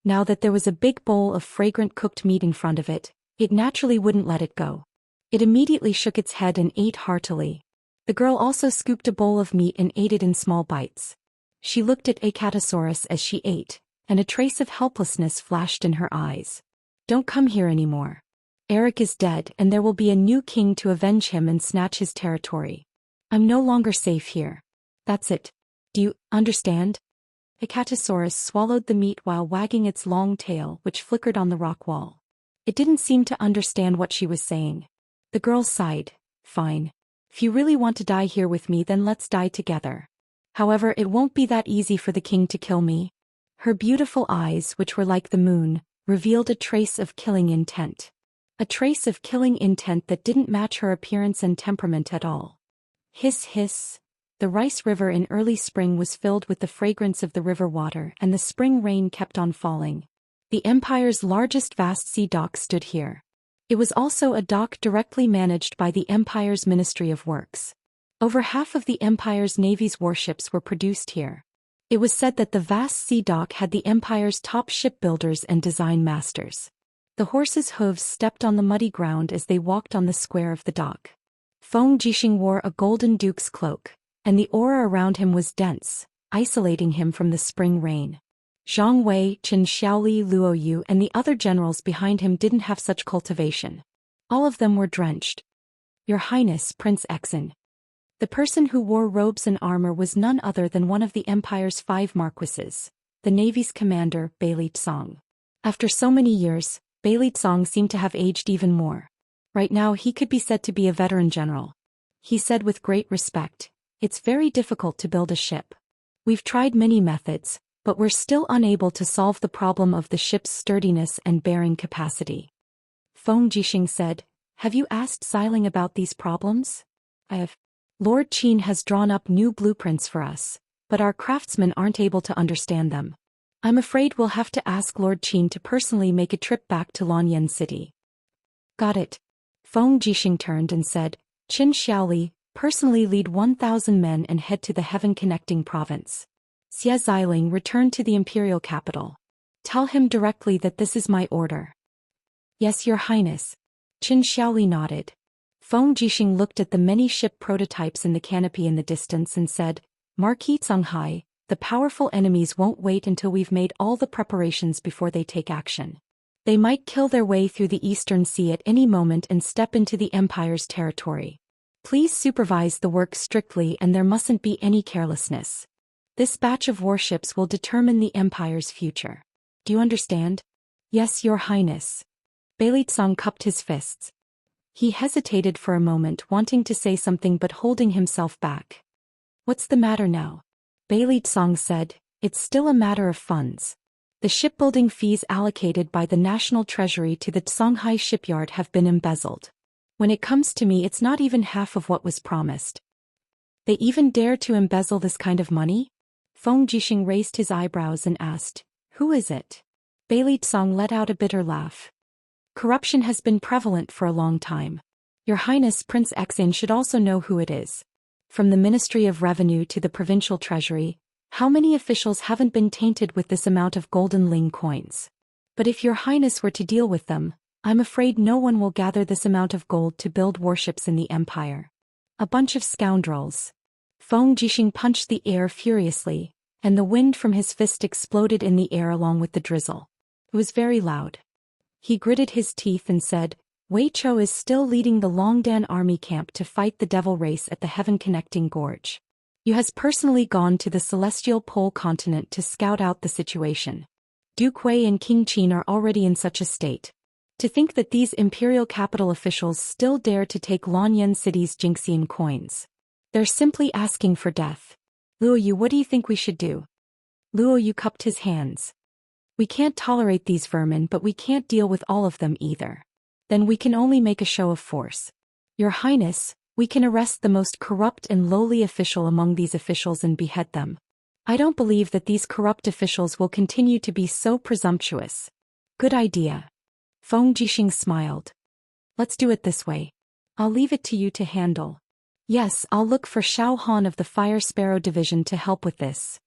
A: Now that there was a big bowl of fragrant cooked meat in front of it, it naturally wouldn't let it go. It immediately shook its head and ate heartily. The girl also scooped a bowl of meat and ate it in small bites. She looked at Acatosaurus as she ate, and a trace of helplessness flashed in her eyes. "Don't come here anymore. Eric is dead and there will be a new king to avenge him and snatch his territory. I'm no longer safe here. That's it. Do you understand?" Acatosaurus swallowed the meat while wagging its long tail, which flickered on the rock wall. It didn't seem to understand what she was saying. The girl sighed. "Fine. If you really want to die here with me, then let's die together. However, it won't be that easy for the king to kill me." Her beautiful eyes, which were like the moon, revealed a trace of killing intent. A trace of killing intent that didn't match her appearance and temperament at all. Hiss hiss. The rice river in early spring was filled with the fragrance of the river water, and the spring rain kept on falling. The Empire's largest vast sea dock stood here. It was also a dock directly managed by the Empire's Ministry of Works. Over half of the Empire's Navy's warships were produced here. It was said that the vast sea dock had the Empire's top shipbuilders and design masters. The horses' hooves stepped on the muddy ground as they walked on the square of the dock. Feng Jixing wore a golden duke's cloak, and the aura around him was dense, isolating him from the spring rain. Zhang Wei, Qin Xiaoli, Luo Yu and the other generals behind him didn't have such cultivation. All of them were drenched. "Your Highness, Prince Exin." The person who wore robes and armor was none other than one of the Empire's 5 marquises, the Navy's commander, Beili Tsong. After so many years, Beili Tsong seemed to have aged even more. Right now he could be said to be a veteran general. He said with great respect, "It's very difficult to build a ship. We've tried many methods, but we're still unable to solve the problem of the ship's sturdiness and bearing capacity." Feng Jixing said, "Have you asked Xiling about these problems?" "I have. Lord Qin has drawn up new blueprints for us, but our craftsmen aren't able to understand them. I'm afraid we'll have to ask Lord Qin to personally make a trip back to Lanyan City." "Got it." Feng Jixing turned and said, "Qin Xiaoli, personally lead 1,000 men and head to the heaven-connecting province. Xie Xiling, return to the imperial capital. Tell him directly that this is my order." "Yes, Your Highness." Qin Xiaoli nodded. Feng Jixing looked at the many ship prototypes in the canopy in the distance and said, "Marquis Songhai, the powerful enemies won't wait until we've made all the preparations before they take action. They might kill their way through the Eastern Sea at any moment and step into the Empire's territory. Please supervise the work strictly and there mustn't be any carelessness. This batch of warships will determine the Empire's future. Do you understand?" "Yes, Your Highness." Beili Tsong cupped his fists. He hesitated for a moment, wanting to say something but holding himself back. "What's the matter now?" Beili Tsong said, "It's still a matter of funds. The shipbuilding fees allocated by the National Treasury to the Songhai shipyard have been embezzled. When it comes to me, it's not even half of what was promised." "They even dare to embezzle this kind of money?" Feng Jixing raised his eyebrows and asked, "Who is it?" Beili Tsong let out a bitter laugh. "Corruption has been prevalent for a long time. Your Highness Prince Exin should also know who it is. From the Ministry of Revenue to the Provincial Treasury, how many officials haven't been tainted with this amount of golden ling coins? But if Your Highness were to deal with them, I'm afraid no one will gather this amount of gold to build warships in the Empire. A bunch of scoundrels." Feng Jixing punched the air furiously, and the wind from his fist exploded in the air along with the drizzle. It was very loud. He gritted his teeth and said, "Wei Chou is still leading the Longdan army camp to fight the devil race at the heaven-connecting gorge. Yu has personally gone to the celestial pole continent to scout out the situation. Duke Wei and King Qin are already in such a state. To think that these imperial capital officials still dare to take Lanyan City's Jinxian coins. They're simply asking for death. Luo Yu, what do you think we should do? Luo Yu cupped his hands. We can't tolerate these vermin, but we can't deal with all of them either. Then we can only make a show of force. Your Highness, we can arrest the most corrupt and lowly official among these officials and behead them. I don't believe that these corrupt officials will continue to be so presumptuous. Good idea. Feng Jixing smiled. Let's do it this way. I'll leave it to you to handle. Yes, I'll look for Xiao Han of the Fire Sparrow Division to help with this.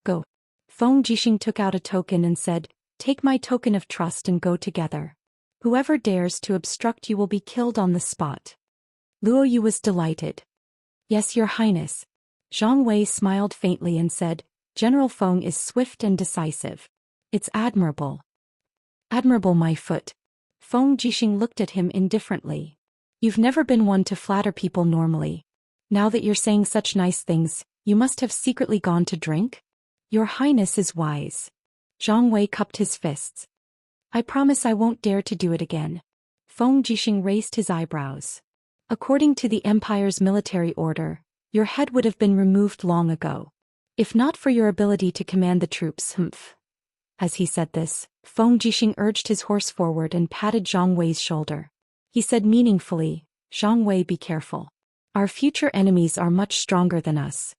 A: Go. Feng Jixing took out a token and said, take my token of trust and go together. Whoever dares to obstruct you will be killed on the spot. Luo Yu was delighted. Yes, Your Highness. Zhang Wei smiled faintly and said, General Feng is swift and decisive. It's admirable. Admirable, my foot. Feng Jixing looked at him indifferently. You've never been one to flatter people normally. Now that you're saying such nice things, you must have secretly gone to drink? Your Highness is wise. Zhang Wei cupped his fists. I promise I won't dare to do it again. Feng Jixing raised his eyebrows. According to the Empire's military order, your head would have been removed long ago. If not for your ability to command the troops, As he said this, Feng Jixing urged his horse forward and patted Zhang Wei's shoulder. He said meaningfully, Zhang Wei, be careful. Our future enemies are much stronger than us.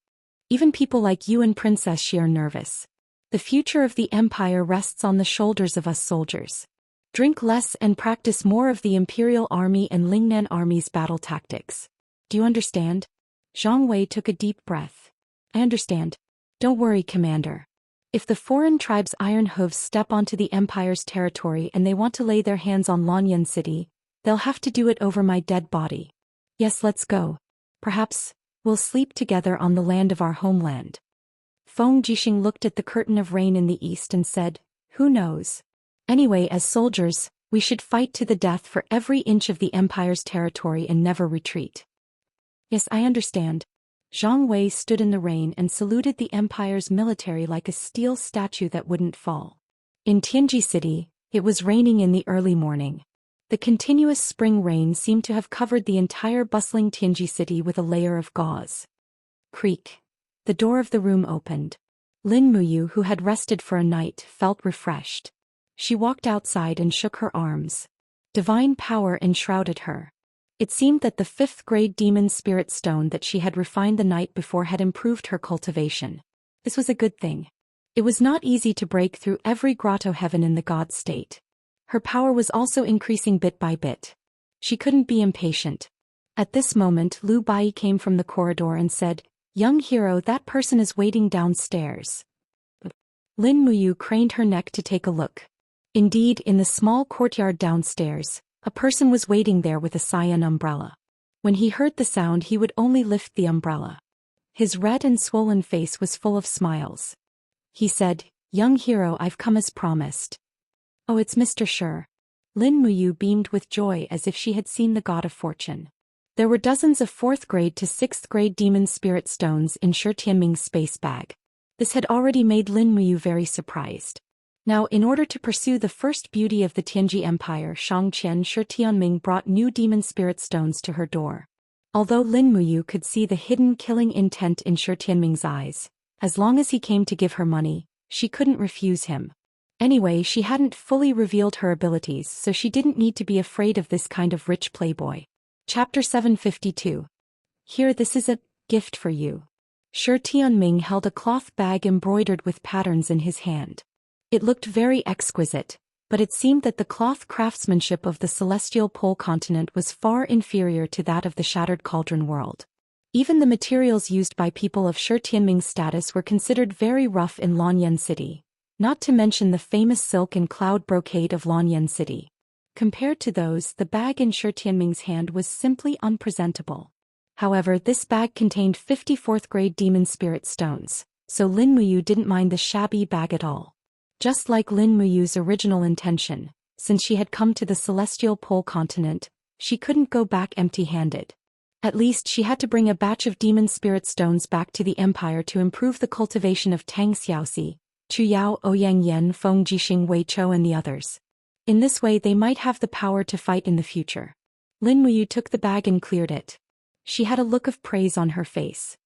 A: Even people like you and Princess Xi are nervous. The future of the Empire rests on the shoulders of us soldiers. Drink less and practice more of the Imperial Army and Lingnan Army's battle tactics. Do you understand? Zhang Wei took a deep breath. I understand. Don't worry, Commander. If the foreign tribe's iron hooves step onto the Empire's territory and they want to lay their hands on Lanyan City, they'll have to do it over my dead body. Yes, let's go. Perhaps we'll sleep together on the land of our homeland. Feng Jixing looked at the curtain of rain in the east and said, who knows? Anyway, as soldiers, we should fight to the death for every inch of the Empire's territory and never retreat. Yes, I understand. Zhang Wei stood in the rain and saluted the Empire's military like a steel statue that wouldn't fall. In Tianji City, it was raining in the early morning. The continuous spring rain seemed to have covered the entire bustling Tianji City with a layer of gauze. Creak. The door of the room opened. Lin Muyu, who had rested for a night, felt refreshed. She walked outside and shook her arms. Divine power enshrouded her. It seemed that the 5th-grade demon spirit stone that she had refined the night before had improved her cultivation. This was a good thing. It was not easy to break through every grotto heaven in the god state. Her power was also increasing bit by bit. She couldn't be impatient. At this moment, Lu Bai came from the corridor and said, Young hero, that person is waiting downstairs. Lin Muyu craned her neck to take a look. Indeed, in the small courtyard downstairs, a person was waiting there with a cyan umbrella. When he heard the sound, he would only lift the umbrella. His red and swollen face was full of smiles. He said, Young hero, I've come as promised. Oh, it's Mr. Shi. Lin Muyu beamed with joy as if she had seen the god of fortune. There were dozens of 4th-grade to 6th-grade demon spirit stones in Shi Tianming's space bag. This had already made Lin Muyu very surprised. Now, in order to pursue the first beauty of the Tianji Empire, Xianxia, Shi Tianming brought new demon spirit stones to her door. Although Lin Muyu could see the hidden killing intent in Shi Tianming's eyes, as long as he came to give her money, she couldn't refuse him. Anyway, she hadn't fully revealed her abilities, so she didn't need to be afraid of this kind of rich playboy. Chapter 752. Here, this is a gift for you. Shi Tianming held a cloth bag embroidered with patterns in his hand. It looked very exquisite, but it seemed that the cloth craftsmanship of the celestial pole continent was far inferior to that of the shattered cauldron world. Even the materials used by people of Shi Tianming's status were considered very rough in Lanyan City, not to mention the famous silk and cloud brocade of Lanyan City. Compared to those, the bag in Shi Tianming's hand was simply unpresentable. However, this bag contained 54th-grade demon spirit stones, so Lin Muyu didn't mind the shabby bag at all. Just like Lin Muyu's original intention, since she had come to the celestial pole continent, she couldn't go back empty-handed. At least she had to bring a batch of demon spirit stones back to the Empire to improve the cultivation of Tang Xiaoxi, Chu Yao, Ouyang Yan, Feng Jixing, Wei Chou and the others. In this way they might have the power to fight in the future. Lin Muyu took the bag and cleared it. She had a look of praise on her face.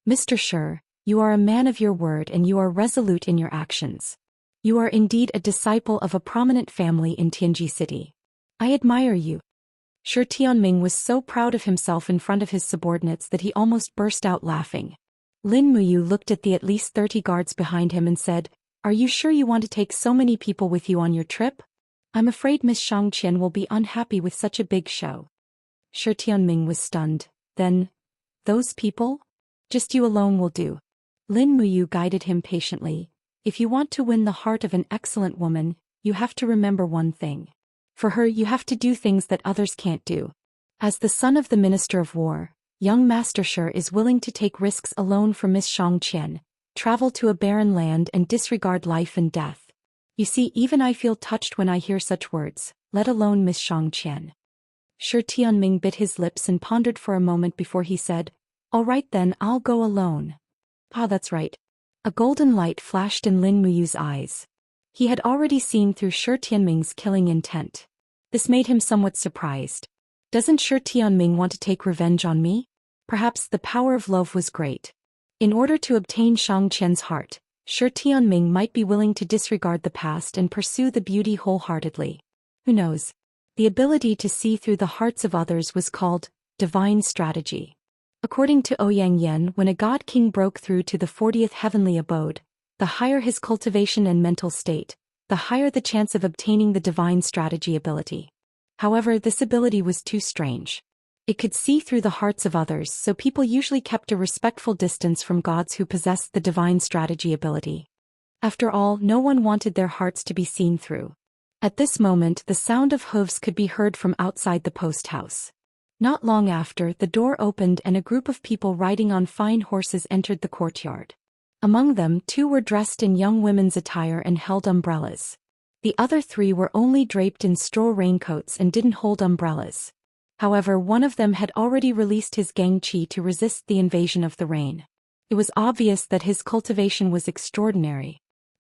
A: Mr. Shi, you are a man of your word and you are resolute in your actions. You are indeed a disciple of a prominent family in Tianji City. I admire you. Shi Tianming was so proud of himself in front of his subordinates that he almost burst out laughing. Lin Muyu looked at the at least 30 guards behind him and said, "Are you sure you want to take so many people with you on your trip? I'm afraid Miss Xianxia will be unhappy with such a big show." Shi Tianming was stunned. Then, those people? Just you alone will do. Lin Muyu guided him patiently. If you want to win the heart of an excellent woman, you have to remember one thing. For her you have to do things that others can't do. As the son of the Minister of War, young Master Shi is willing to take risks alone for Miss Xianxia, travel to a barren land and disregard life and death. You see, even I feel touched when I hear such words, let alone Miss Xianxia. Shi Tianming bit his lips and pondered for a moment before he said, "All right then, I'll go alone." Ah, that's right. A golden light flashed in Lin Muyu's eyes. He had already seen through Shi Tianming's killing intent. This made him somewhat surprised. Doesn't Shi Tianming want to take revenge on me? Perhaps the power of love was great. In order to obtain Xianxia's heart, Shi Tianming might be willing to disregard the past and pursue the beauty wholeheartedly. Who knows? The ability to see through the hearts of others was called divine strategy. According to Ouyang Yan, when a god king broke through to the 40th heavenly abode, the higher his cultivation and mental state, the higher the chance of obtaining the divine strategy ability. However, this ability was too strange. It could see through the hearts of others, so people usually kept a respectful distance from gods who possessed the divine strategy ability. After all, no one wanted their hearts to be seen through. At this moment, the sound of hooves could be heard from outside the post house. Not long after, the door opened and a group of people riding on fine horses entered the courtyard. Among them, 2 were dressed in young women's attire and held umbrellas. The other 3 were only draped in straw raincoats and didn't hold umbrellas. However, one of them had already released his gang qi to resist the invasion of the rain. It was obvious that his cultivation was extraordinary.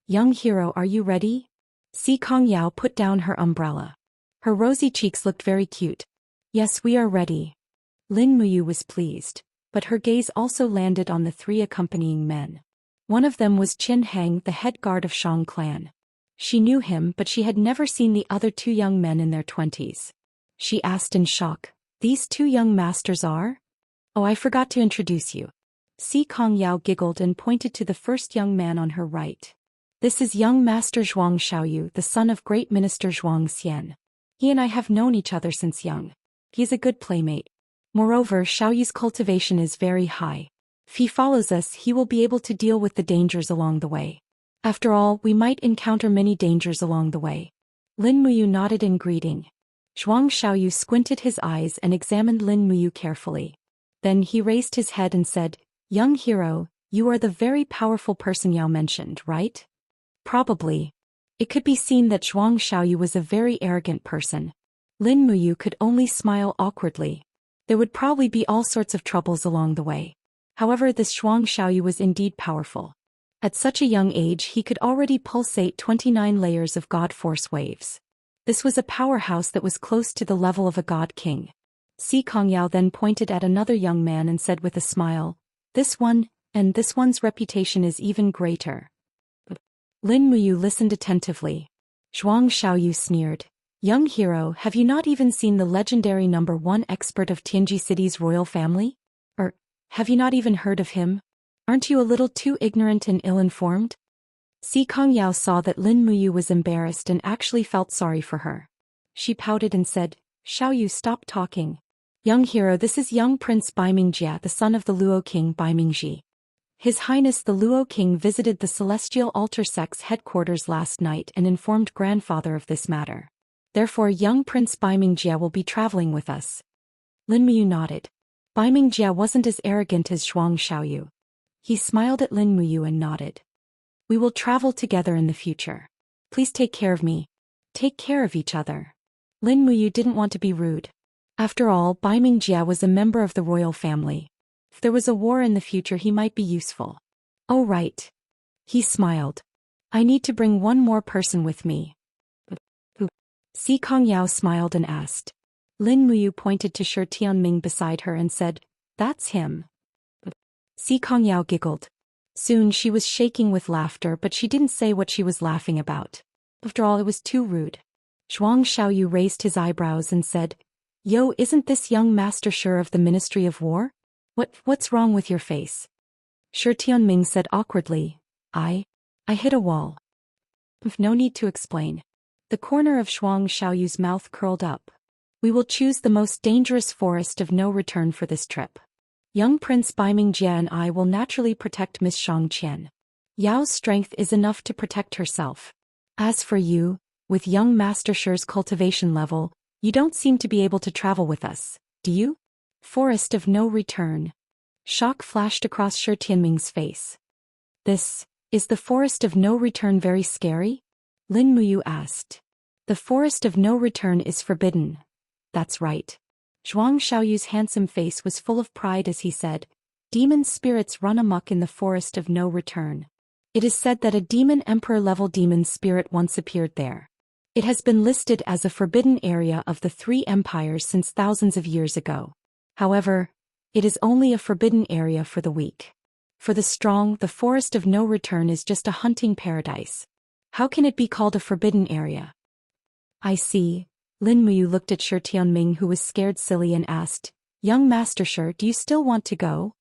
A: "Young hero, are you ready?" Si Kongyao put down her umbrella. Her rosy cheeks looked very cute. "Yes, we are ready." Lin Muyu was pleased, but her gaze also landed on the 3 accompanying men. One of them was Qin Hang, the head guard of Shang clan. She knew him, but she had never seen the other 2 young men in their 20s. She asked in shock, "These 2 young masters are?" "Oh, I forgot to introduce you." Si Kongyao giggled and pointed to the first young man on her right. "This is young Master Zhuang Xiaoyu, the son of Great Minister Zhou Xian. He and I have known each other since young. He is a good playmate. Moreover, Xiaoyu's cultivation is very high. If he follows us, he will be able to deal with the dangers along the way. After all, we might encounter many dangers along the way." Lin Muyu nodded in greeting. Zhuang Xiaoyu squinted his eyes and examined Lin Muyu carefully. Then he raised his head and said, "Young hero, you are the very powerful person Yao mentioned, right?" "Probably." It could be seen that Zhuang Xiaoyu was a very arrogant person. Lin Muyu could only smile awkwardly. There would probably be all sorts of troubles along the way. However, this Zhuang Xiaoyu was indeed powerful. At such a young age he could already pulsate 29 layers of god force waves. This was a powerhouse that was close to the level of a god king. Si Kongyao then pointed at another young man and said with a smile, "This one, and this one's reputation is even greater." Lin Muyu listened attentively. Zhuang Xiaoyu sneered, "Young hero, have you not even seen the legendary #1 expert of Tianji City's royal family? Or, have you not even heard of him? Aren't you a little too ignorant and ill-informed?" Si Kongyao saw that Lin Muyu was embarrassed and actually felt sorry for her. She pouted and said, "Xiaoyu, stop talking. Young hero, this is young Prince Baiming, the son of the Luo King Baiming. His Highness the Luo King visited the Celestial Altar Sect's headquarters last night and informed grandfather of this matter. Therefore young Prince Baiming will be traveling with us." Lin Muyu nodded. Baiming wasn't as arrogant as Zhuang Xiaoyu. He smiled at Lin Muyu and nodded. "We will travel together in the future. Please take care of me. Take care of each other." Lin Muyu didn't want to be rude. After all, Baiming was a member of the royal family. If there was a war in the future, he might be useful. "Oh right." He smiled. "I need to bring one more person with me." "Who?" Si Kongyao smiled and asked. Lin Muyu pointed to Shi Tianming beside her and said, "That's him." Si Kongyao giggled. Soon she was shaking with laughter, but she didn't say what she was laughing about. After all, it was too rude. Zhuang Xiaoyu raised his eyebrows and said, "Yo, isn't this young Master Shi of the Ministry of War? What's wrong with your face?" Shi Tianming said awkwardly, I hit a wall." No need to explain. The corner of Zhuang Xiaoyu's mouth curled up. "We will choose the most dangerous forest of no return for this trip. Young Prince Baiming Jie and I will naturally protect Miss Xianxia. Yao's strength is enough to protect herself. As for you, with young Master Shi's cultivation level, you don't seem to be able to travel with us, do you?" Forest of no return. Shock flashed across Shi Tianming's face. "This is the forest of no return very scary?" Lin Muyu asked. "The forest of no return is forbidden." "That's right." Zhuang Xiaoyu's handsome face was full of pride as he said, "Demon spirits run amok in the forest of no return. It is said that a demon emperor-level demon spirit once appeared there. It has been listed as a forbidden area of the three empires since thousands of years ago. However, it is only a forbidden area for the weak. For the strong, the forest of no return is just a hunting paradise. How can it be called a forbidden area?" "I see." Lin Muyu looked at Shi Tianming, who was scared silly, and asked, "Young Master Shi, do you still want to go?"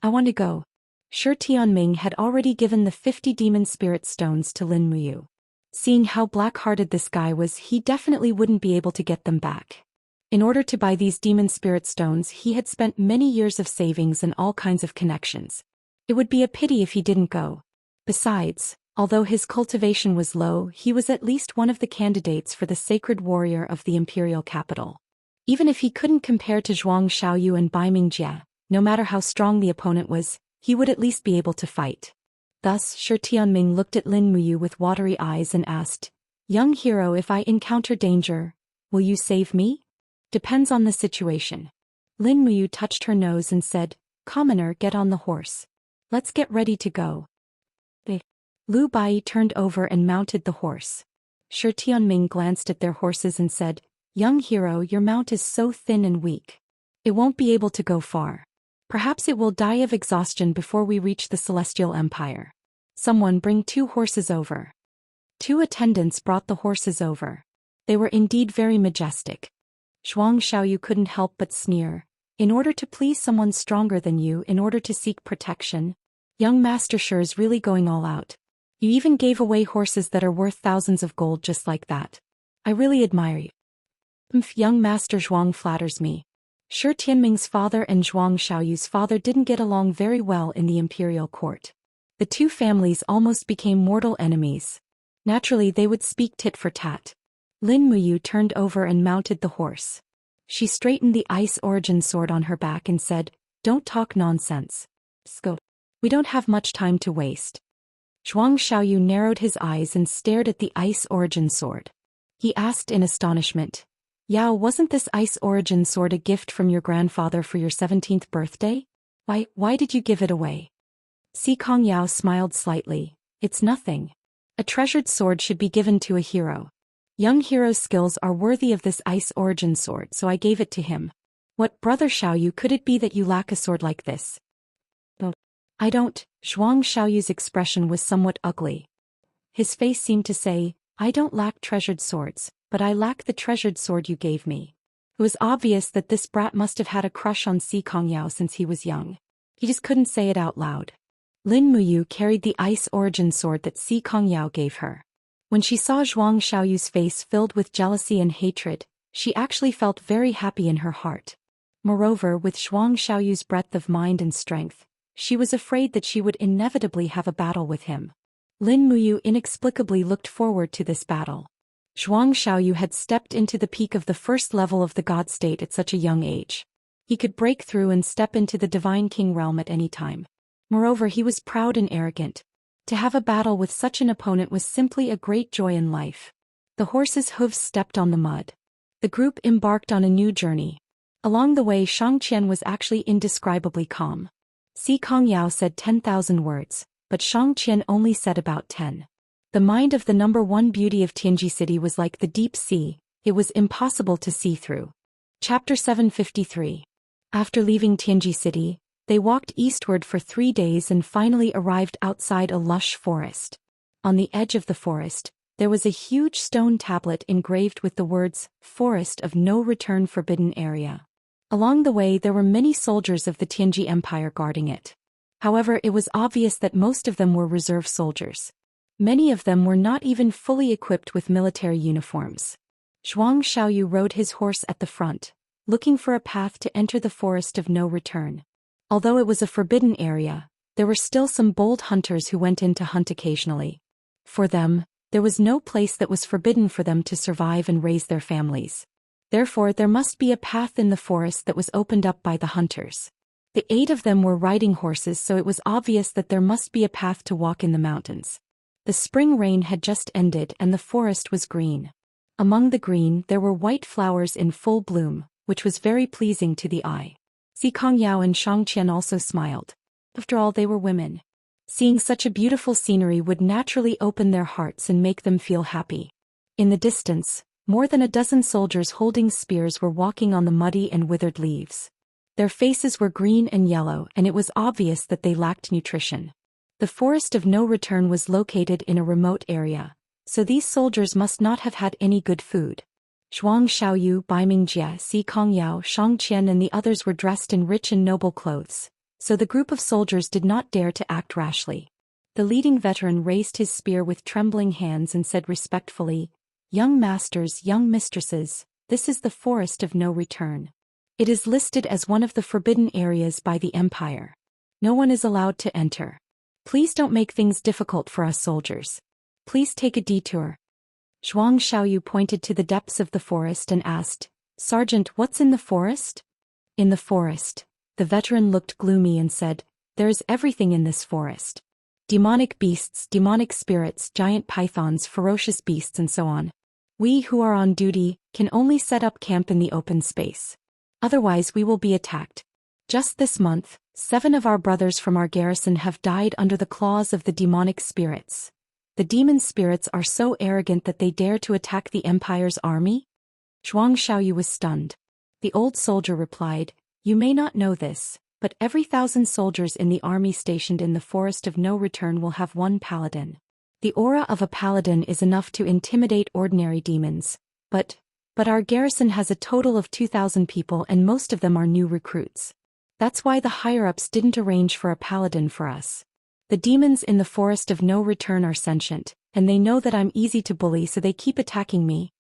A: "I want to go." Shi Tianming had already given the 50 demon spirit stones to Lin Muyu. Seeing how black-hearted this guy was, he definitely wouldn't be able to get them back. In order to buy these demon spirit stones, he had spent many years of savings and all kinds of connections. It would be a pity if he didn't go. Besides, although his cultivation was low, he was at least one of the candidates for the sacred warrior of the imperial capital. Even if he couldn't compare to Zhuang Xiaoyu and Baiming Jie, no matter how strong the opponent was, he would at least be able to fight. Thus, Shi Tianming looked at Lin Muyu with watery eyes and asked, "Young hero, if I encounter danger, will you save me?" "Depends on the situation." Lin Muyu touched her nose and said, "Commoner, get on the horse. Let's get ready to go." Lu Bai turned over and mounted the horse. Shi Tianming glanced at their horses and said, "Young hero, your mount is so thin and weak. It won't be able to go far. Perhaps it will die of exhaustion before we reach the Celestial Empire. Someone bring 2 horses over." 2 attendants brought the horses over. They were indeed very majestic. Zhuang Xiaoyu couldn't help but sneer. "In order to please someone stronger than you, in order to seek protection, young Master Shi is really going all out. You even gave away horses that are worth thousands of gold just like that. I really admire you." Young Master Zhuang flatters me." Shi Tianming's father and Zhuang Xiaoyu's father didn't get along very well in the imperial court. The 2 families almost became mortal enemies. Naturally, they would speak tit for tat. Lin Muyu turned over and mounted the horse. She straightened the ice origin sword on her back and said, "Don't talk nonsense. Go. We don't have much time to waste." Zhuang Xiaoyu narrowed his eyes and stared at the ice origin sword. He asked in astonishment, "Yao, wasn't this ice origin sword a gift from your grandfather for your 17th birthday? Why did you give it away?" Si Kongyao smiled slightly. "It's nothing. A treasured sword should be given to a hero. Young hero's skills are worthy of this ice origin sword, so I gave it to him. What, Brother Xiaoyu, could it be that you lack a sword like this?" "Oh, I don't." Zhuang Xiaoyu's expression was somewhat ugly. His face seemed to say, "I don't lack treasured swords, but I lack the treasured sword you gave me." It was obvious that this brat must have had a crush on Si Kongyao since he was young. He just couldn't say it out loud. Lin Muyu carried the ice origin sword that Si Kongyao gave her. When she saw Zhuang Xiaoyu's face filled with jealousy and hatred, she actually felt very happy in her heart. Moreover, with Zhuang Xiaoyu's breadth of mind and strength, she was afraid that she would inevitably have a battle with him. Lin Muyu inexplicably looked forward to this battle. Zhuang Xiaoyu had stepped into the peak of the first level of the God state at such a young age. He could break through and step into the Divine King realm at any time. Moreover, he was proud and arrogant. To have a battle with such an opponent was simply a great joy in life. The horse's hooves stepped on the mud. The group embarked on a new journey. Along the way, Xianxia was actually indescribably calm. Si Kongyao said 10,000 words, but Xianxia only said about 10. The mind of the number one beauty of Tianji City was like the deep sea, it was impossible to see through. Chapter 753. After leaving Tianji City, they walked eastward for 3 days and finally arrived outside a lush forest. On the edge of the forest, there was a huge stone tablet engraved with the words, "Forest of No Return Forbidden Area." Along the way there were many soldiers of the Tianji Empire guarding it. However, it was obvious that most of them were reserve soldiers. Many of them were not even fully equipped with military uniforms. Zhuang Xiaoyu rode his horse at the front, looking for a path to enter the Forest of No Return. Although it was a forbidden area, there were still some bold hunters who went in to hunt occasionally. For them, there was no place that was forbidden for them to survive and raise their families. Therefore, there must be a path in the forest that was opened up by the hunters. The 8 of them were riding horses, so it was obvious that there must be a path to walk in the mountains. The spring rain had just ended and the forest was green. Among the green there were white flowers in full bloom, which was very pleasing to the eye. Xianxia and Xianxia also smiled. After all, they were women. Seeing such a beautiful scenery would naturally open their hearts and make them feel happy. In the distance, more than a dozen soldiers holding spears were walking on the muddy and withered leaves. Their faces were green and yellow, and it was obvious that they lacked nutrition. The Forest of No Return was located in a remote area, so these soldiers must not have had any good food. Zhuang Xiaoyu, Baiming-jie, Si Kongyao, Shang-qian and the others were dressed in rich and noble clothes, so the group of soldiers did not dare to act rashly. The leading veteran raised his spear with trembling hands and said respectfully, "Young masters, young mistresses, this is the Forest of No Return. It is listed as one of the forbidden areas by the Empire. No one is allowed to enter. Please don't make things difficult for us soldiers. Please take a detour." Zhuang Xiaoyu pointed to the depths of the forest and asked, "Sergeant, what's in the forest?" "In the forest." The veteran looked gloomy and said, "There is everything in this forest. Demonic beasts, demonic spirits, giant pythons, ferocious beasts and so on. We who are on duty can only set up camp in the open space. Otherwise we will be attacked. Just this month, 7 of our brothers from our garrison have died under the claws of the demonic spirits. The demon spirits are so arrogant that they dare to attack the Empire's army?" Zhuang Xiaoyu was stunned. The old soldier replied, "You may not know this, but every 1,000 soldiers in the army stationed in the Forest of No Return will have one paladin. The aura of a paladin is enough to intimidate ordinary demons, but our garrison has a total of 2,000 people and most of them are new recruits. That's why the higher-ups didn't arrange for a paladin for us. The demons in the Forest of No Return are sentient, and they know that I'm easy to bully, so they keep attacking me.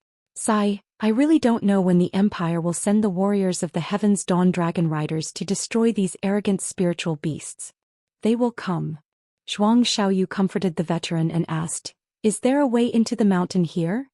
A: I really don't know when the Empire will send the warriors of the Heaven's Dawn Dragon Riders to destroy these arrogant spiritual beasts. They will come." Zhuang Xiaoyu comforted the veteran and asked, "Is there a way into the mountain here?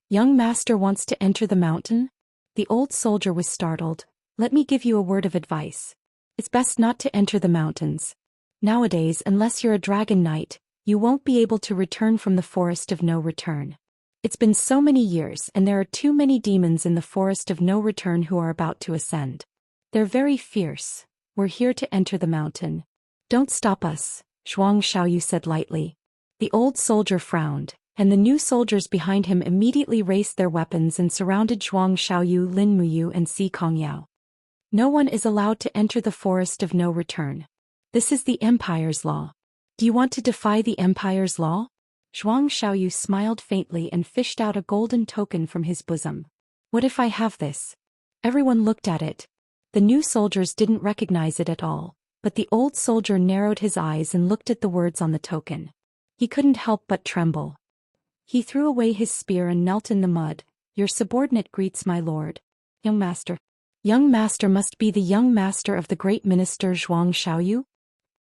A: Young master wants to enter the mountain?" The old soldier was startled. "Let me give you a word of advice. It's best not to enter the mountains. Nowadays, unless you're a dragon knight, you won't be able to return from the Forest of No Return. It's been so many years and there are too many demons in the Forest of No Return who are about to ascend. They're very fierce. We're here to enter the mountain. Don't stop us," Zhuang Xiaoyu said lightly. The old soldier frowned, and the new soldiers behind him immediately raised their weapons and surrounded Zhuang Xiaoyu, Lin Muyu and Si Kongyao. "No one is allowed to enter the Forest of No Return. This is the Empire's law. Do you want to defy the Empire's law?" Zhuang Xiaoyu smiled faintly and fished out a golden token from his bosom. "What if I have this?" Everyone looked at it. The new soldiers didn't recognize it at all, but the old soldier narrowed his eyes and looked at the words on the token. He couldn't help but tremble. He threw away his spear and knelt in the mud. "Your subordinate greets my lord. Young master." Young master must be the young master of the great minister Zhuang Xiaoyu?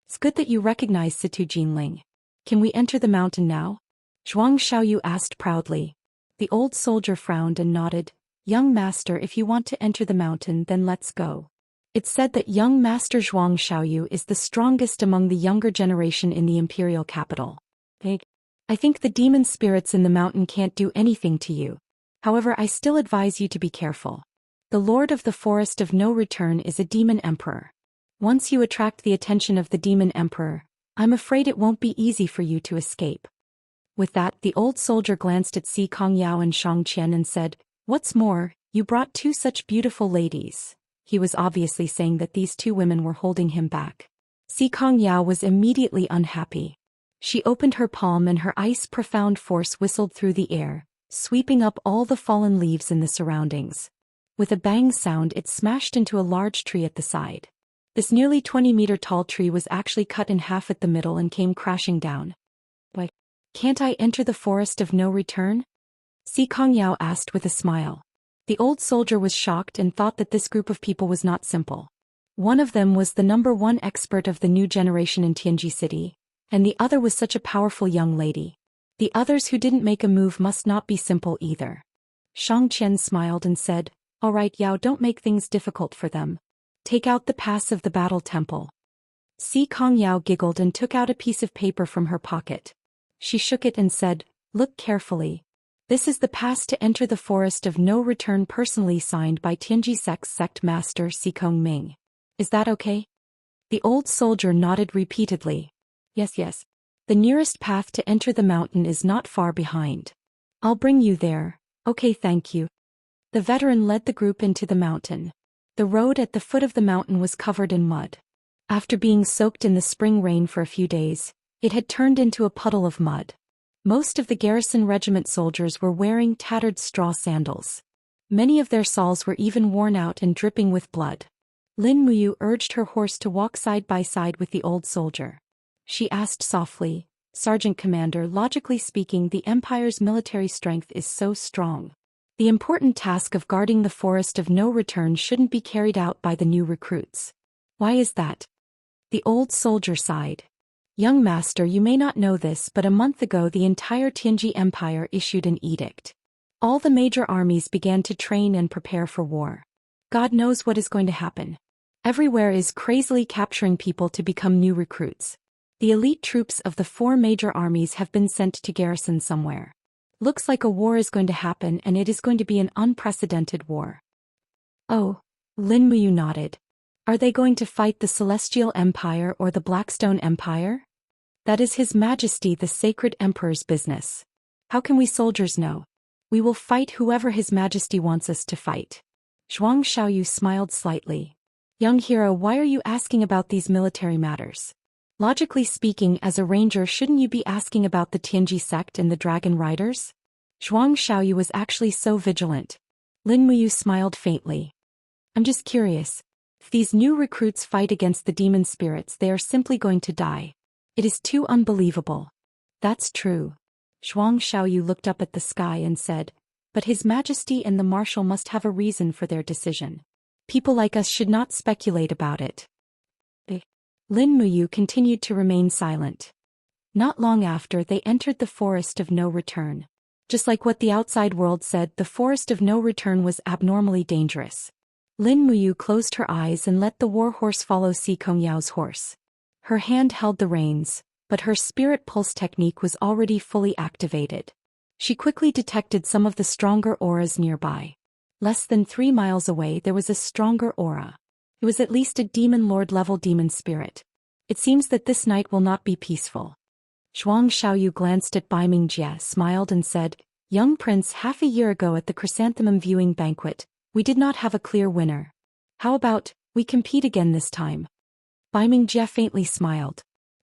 A: "It's good that you recognize Situ Jinling. Can we enter the mountain now?" Zhuang Xiaoyu asked proudly. The old soldier frowned and nodded. "Young master, if you want to enter the mountain, then let's go. It's said that young master Zhuang Xiaoyu is the strongest among the younger generation in the imperial capital. I think the demon spirits in the mountain can't do anything to you. However, I still advise you to be careful. The Lord of the Forest of No Return is a demon emperor. Once you attract the attention of the demon emperor, I'm afraid it won't be easy for you to escape." With that, the old soldier glanced at Si Kongyao and Xianxia and said, "What's more, you brought two such beautiful ladies." He was obviously saying that these two women were holding him back. Si Kongyao was immediately unhappy. She opened her palm and her ice-profound force whistled through the air, sweeping up all the fallen leaves in the surroundings. With a bang sound, it smashed into a large tree at the side. This nearly 20-meter-tall tree was actually cut in half at the middle and came crashing down. "Why, can't I enter the forest of no return?" Si Kongyao asked with a smile. The old soldier was shocked and thought that this group of people was not simple. One of them was the #1 expert of the new generation in Tianji City, and the other was such a powerful young lady. The others who didn't make a move must not be simple either. Xianxia smiled and said, "All right, Yao, don't make things difficult for them. Take out the pass of the battle temple." Si Kongyao giggled and took out a piece of paper from her pocket. She shook it and said, "Look carefully. This is the pass to enter the forest of no return, personally signed by Tianji Sect Master Si Kongming. Is that okay?" The old soldier nodded repeatedly. Yes. The nearest path to enter the mountain is not far behind. I'll bring you there." "Okay, thank you." The veteran led the group into the mountain. The road at the foot of the mountain was covered in mud. After being soaked in the spring rain for a few days, it had turned into a puddle of mud. Most of the garrison regiment soldiers were wearing tattered straw sandals. Many of their soles were even worn out and dripping with blood. Lin Muyu urged her horse to walk side by side with the old soldier. She asked softly, "Sergeant Commander, logically speaking, the Empire's military strength is so strong. The important task of guarding the forest of no return shouldn't be carried out by the new recruits. Why is that?" The old soldier sighed. "Young master, you may not know this, but a month ago the entire Tianji Empire issued an edict. All the major armies began to train and prepare for war. God knows what is going to happen. Everywhere is crazily capturing people to become new recruits. The elite troops of the 4 major armies have been sent to garrison somewhere. Looks like a war is going to happen, and it is going to be an unprecedented war." "Oh," Lin Muyu nodded. "Are they going to fight the Celestial Empire or the Blackstone Empire? That is His Majesty the Sacred Emperor's business. How can we soldiers know? We will fight whoever His Majesty wants us to fight." Zhuang Xiaoyu smiled slightly. "Young hero, why are you asking about these military matters? Logically speaking, as a ranger, shouldn't you be asking about the Tianji sect and the Dragon Riders?" Zhuang Xiaoyu was actually so vigilant. Lin Muyu smiled faintly. "I'm just curious. If these new recruits fight against the demon spirits, they are simply going to die. It is too unbelievable." "That's true." Zhuang Xiaoyu looked up at the sky and said, "But His Majesty and the Marshal must have a reason for their decision. People like us should not speculate about it." Lin Muyu continued to remain silent. Not long after, they entered the forest of no return. Just like what the outside world said, the forest of no return was abnormally dangerous. Lin Muyu closed her eyes and let the war horse follow Si Kongyao's horse. Her hand held the reins, but her spirit pulse technique was already fully activated. She quickly detected some of the stronger auras nearby. Less than 3 miles away there was a stronger aura. It was at least a demon lord level demon spirit. It seems that this night will not be peaceful. Zhuang Xiaoyu glanced at Bai Mingjie, smiled and said, "Young prince, half a year ago at the chrysanthemum viewing banquet, we did not have a clear winner. How about, we compete again this time?" Bai Mingjie faintly smiled.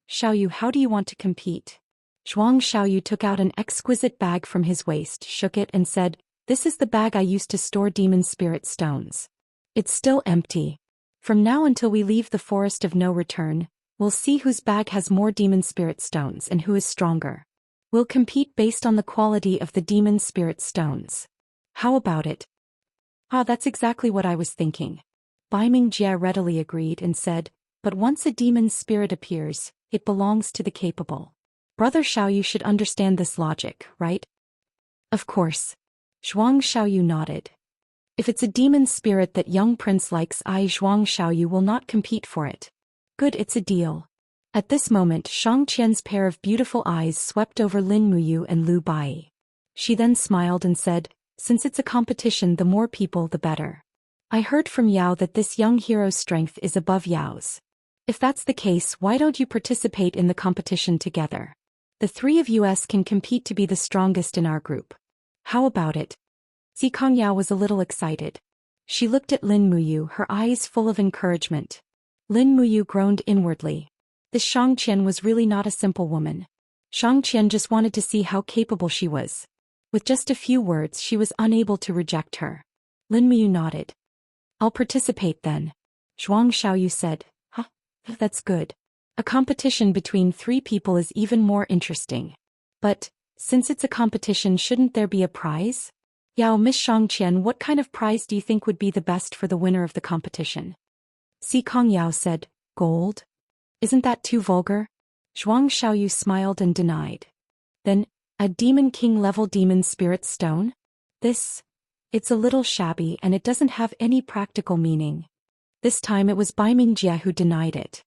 A: "Xiaoyu, how do you want to compete?" Zhuang Xiaoyu took out an exquisite bag from his waist, shook it and said, "This is the bag I used to store demon spirit stones. It's still empty. From now until we leave the forest of no return, we'll see whose bag has more demon spirit stones and who is stronger. We'll compete based on the quality of the demon spirit stones. How about it?" "Ah, that's exactly what I was thinking." Bai Mingjie readily agreed and said, "But once a demon spirit appears, it belongs to the capable. Brother Xiaoyu should understand this logic, right?" "Of course." Zhuang Xiaoyu nodded. "If it's a demon spirit that young prince likes, I, Zhuang Xiaoyu, will not compete for it." "Good, it's a deal." At this moment, Xianxia's pair of beautiful eyes swept over Lin Muyu and Lu Bai. She then smiled and said, "Since it's a competition, the more people the better. I heard from Yao that this young hero's strength is above Yao's. If that's the case, why don't you participate in the competition together? The three of us can compete to be the strongest in our group. How about it? Xianxia was a little excited. She looked at Lin Muyu, her eyes full of encouragement. Lin Muyu groaned inwardly. This Xianxian was really not a simple woman. Xianxian just wanted to see how capable she was. With just a few words she was unable to reject her. Lin Muyu nodded. I'll participate then. Zhuang Xiaoyu said. Huh? That's good. A competition between three people is even more interesting. But, since it's a competition, shouldn't there be a prize? Yao, Miss Xiangqian, what kind of prize do you think would be the best for the winner of the competition? Xianxia said, gold? Isn't that too vulgar? Zhuang Xiaoyu smiled and denied. Then, a Demon King level Demon Spirit Stone? It's a little shabby and it doesn't have any practical meaning. This time it was Baiming who denied it.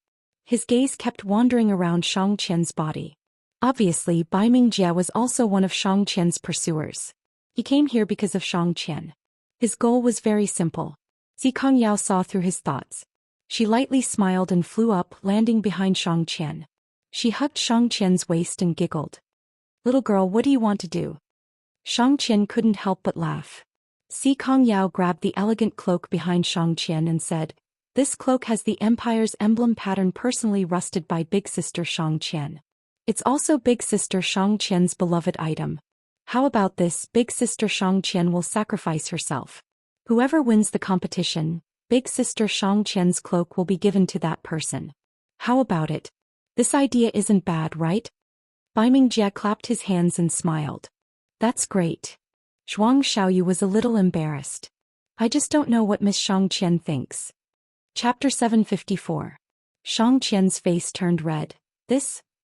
A: His gaze kept wandering around Xiangqian's body. Obviously, Baiming was also one of Xiangqian's pursuers. He came here because of Xiangqian. His goal was very simple. Xianxia saw through his thoughts. She lightly smiled and flew up, landing behind Xiangqian. She hugged Xiangqian's waist and giggled. Little girl, what do you want to do? Xiangqian couldn't help but laugh. Xianxia grabbed the elegant cloak behind Xiangqian and said, this cloak has the Empire's emblem pattern personally rusted by Big Sister Xiangqian. It's also Big Sister Xiangqian's beloved item. How about this? Big Sister Xiangqian will sacrifice herself. Whoever wins the competition, Big Sister Xiangqian's cloak will be given to that person. How about it? This idea isn't bad, right? Baiming clapped his hands and smiled. That's great. Zhuang Xiaoyu was a little embarrassed. I just don't know what Miss Xiangqian thinks. Chapter 754. Xiangqian's face turned red.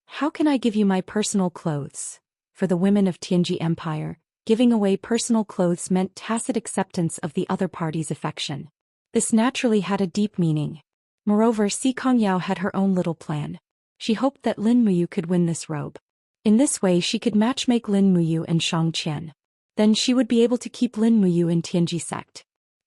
A: How can I give you my personal clothes? For the women of Tianji Empire, giving away personal clothes meant tacit acceptance of the other party's affection. This naturally had a deep meaning. Moreover, Xianxia had her own little plan. She hoped that Lin Muyu could win this robe. In this way she could matchmake Lin Muyu and Xiangqian. Then she would be able to keep Lin Muyu in Tianji sect.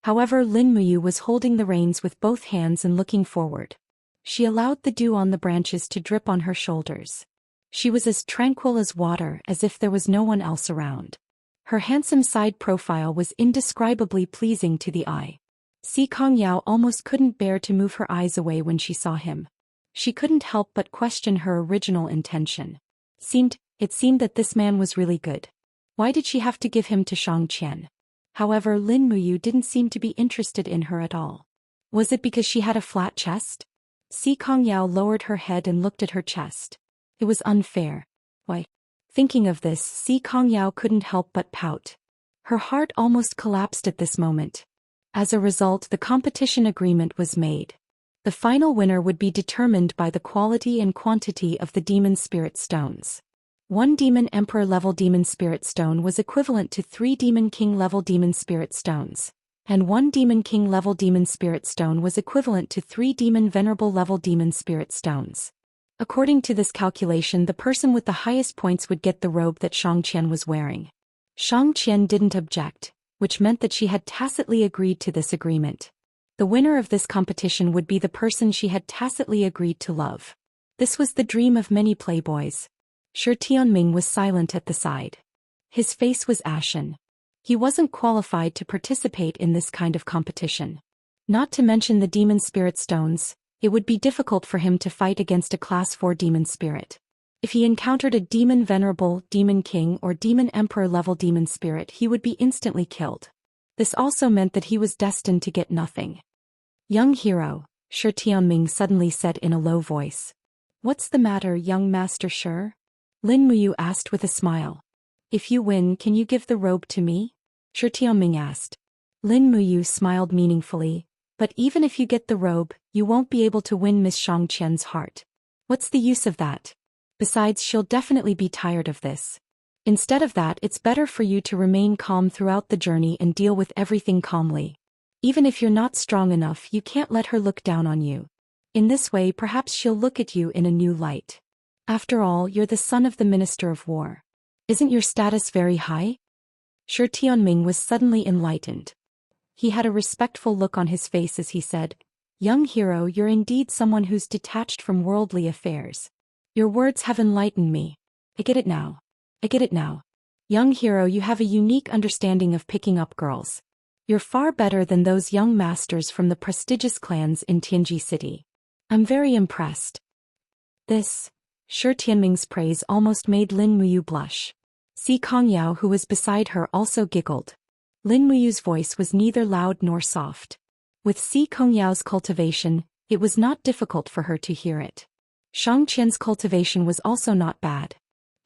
A: However, Lin Muyu was holding the reins with both hands and looking forward. She allowed the dew on the branches to drip on her shoulders. She was as tranquil as water, as if there was no one else around. Her handsome side profile was indescribably pleasing to the eye. Xianxia almost couldn't bear to move her eyes away when she saw him. She couldn't help but question her original intention. It seemed that this man was really good. Why did she have to give him to Xiangqian? However, Lin Muyu didn't seem to be interested in her at all. Was it because she had a flat chest? Xianxia lowered her head and looked at her chest. It was unfair. Why? Thinking of this, Xianxia couldn't help but pout. Her heart almost collapsed at this moment. As a result, the competition agreement was made. The final winner would be determined by the quality and quantity of the Demon Spirit Stones. 1 Demon Emperor level Demon Spirit Stone was equivalent to 3 Demon King level Demon Spirit Stones, and 1 Demon King level Demon Spirit Stone was equivalent to 3 Demon Venerable level Demon Spirit Stones. According to this calculation, the person with the highest points would get the robe that Xiangqian was wearing. Xiangqian didn't object, which meant that she had tacitly agreed to this agreement. The winner of this competition would be the person she had tacitly agreed to love. This was the dream of many playboys. Shi Tianming was silent at the side. His face was ashen. He wasn't qualified to participate in this kind of competition. Not to mention the Demon Spirit Stones, it would be difficult for him to fight against a Class 4 Demon Spirit. If he encountered a Demon Venerable, Demon King or Demon Emperor level Demon Spirit, he would be instantly killed. This also meant that he was destined to get nothing. Young hero, Shi Tianming suddenly said in a low voice. What's the matter, young Master Shi? Lin Muyu asked with a smile. If you win, can you give the robe to me? Shi Tianming asked. Lin Muyu smiled meaningfully. But even if you get the robe, you won't be able to win Miss Xiangqian's heart. What's the use of that? Besides, she'll definitely be tired of this. Instead of that, it's better for you to remain calm throughout the journey and deal with everything calmly. Even if you're not strong enough, you can't let her look down on you. In this way, perhaps she'll look at you in a new light. After all, you're the son of the Minister of War. Isn't your status very high? Shi Tianming was suddenly enlightened. He had a respectful look on his face as he said, Young hero, you're indeed someone who's detached from worldly affairs. Your words have enlightened me. I get it now. I get it now. Young hero, you have a unique understanding of picking up girls. You're far better than those young masters from the prestigious clans in Tianji City. I'm very impressed. This, Shi Tianming's praise almost made Lin Muyu blush. Si Kongyao, who was beside her, also giggled. Lin Muyu's voice was neither loud nor soft. With Si Kongyao's cultivation, it was not difficult for her to hear it. Xianxia's cultivation was also not bad.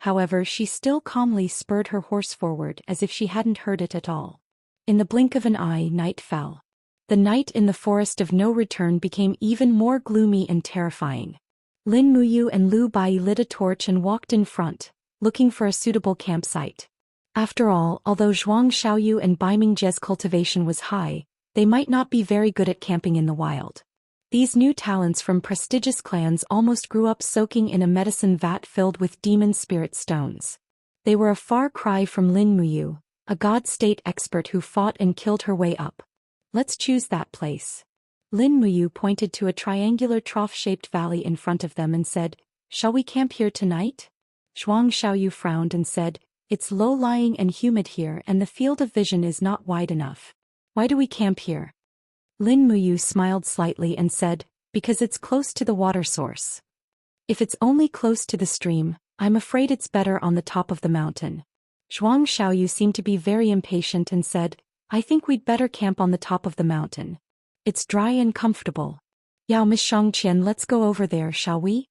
A: However, she still calmly spurred her horse forward as if she hadn't heard it at all. In the blink of an eye, night fell. The night in the forest of no return became even more gloomy and terrifying. Lin Muyu and Lu Bai lit a torch and walked in front, looking for a suitable campsite. After all, although Zhuang Xiaoyu and Bai Mingjie's cultivation was high, they might not be very good at camping in the wild. These new talents from prestigious clans almost grew up soaking in a medicine vat filled with demon spirit stones. They were a far cry from Lin Muyu, a god state expert who fought and killed her way up. Let's choose that place. Lin Muyu pointed to a triangular trough-shaped valley in front of them and said, "Shall we camp here tonight?" Zhuang Xiaoyu frowned and said, "It's low-lying and humid here and the field of vision is not wide enough. Why do we camp here?" Lin Muyu smiled slightly and said, "Because it's close to the water source. If it's only close to the stream, I'm afraid it's better on the top of the mountain." Zhuang Xiaoyu seemed to be very impatient and said, "I think we'd better camp on the top of the mountain. It's dry and comfortable. Yao Miss Xianxian, let's go over there, shall we?"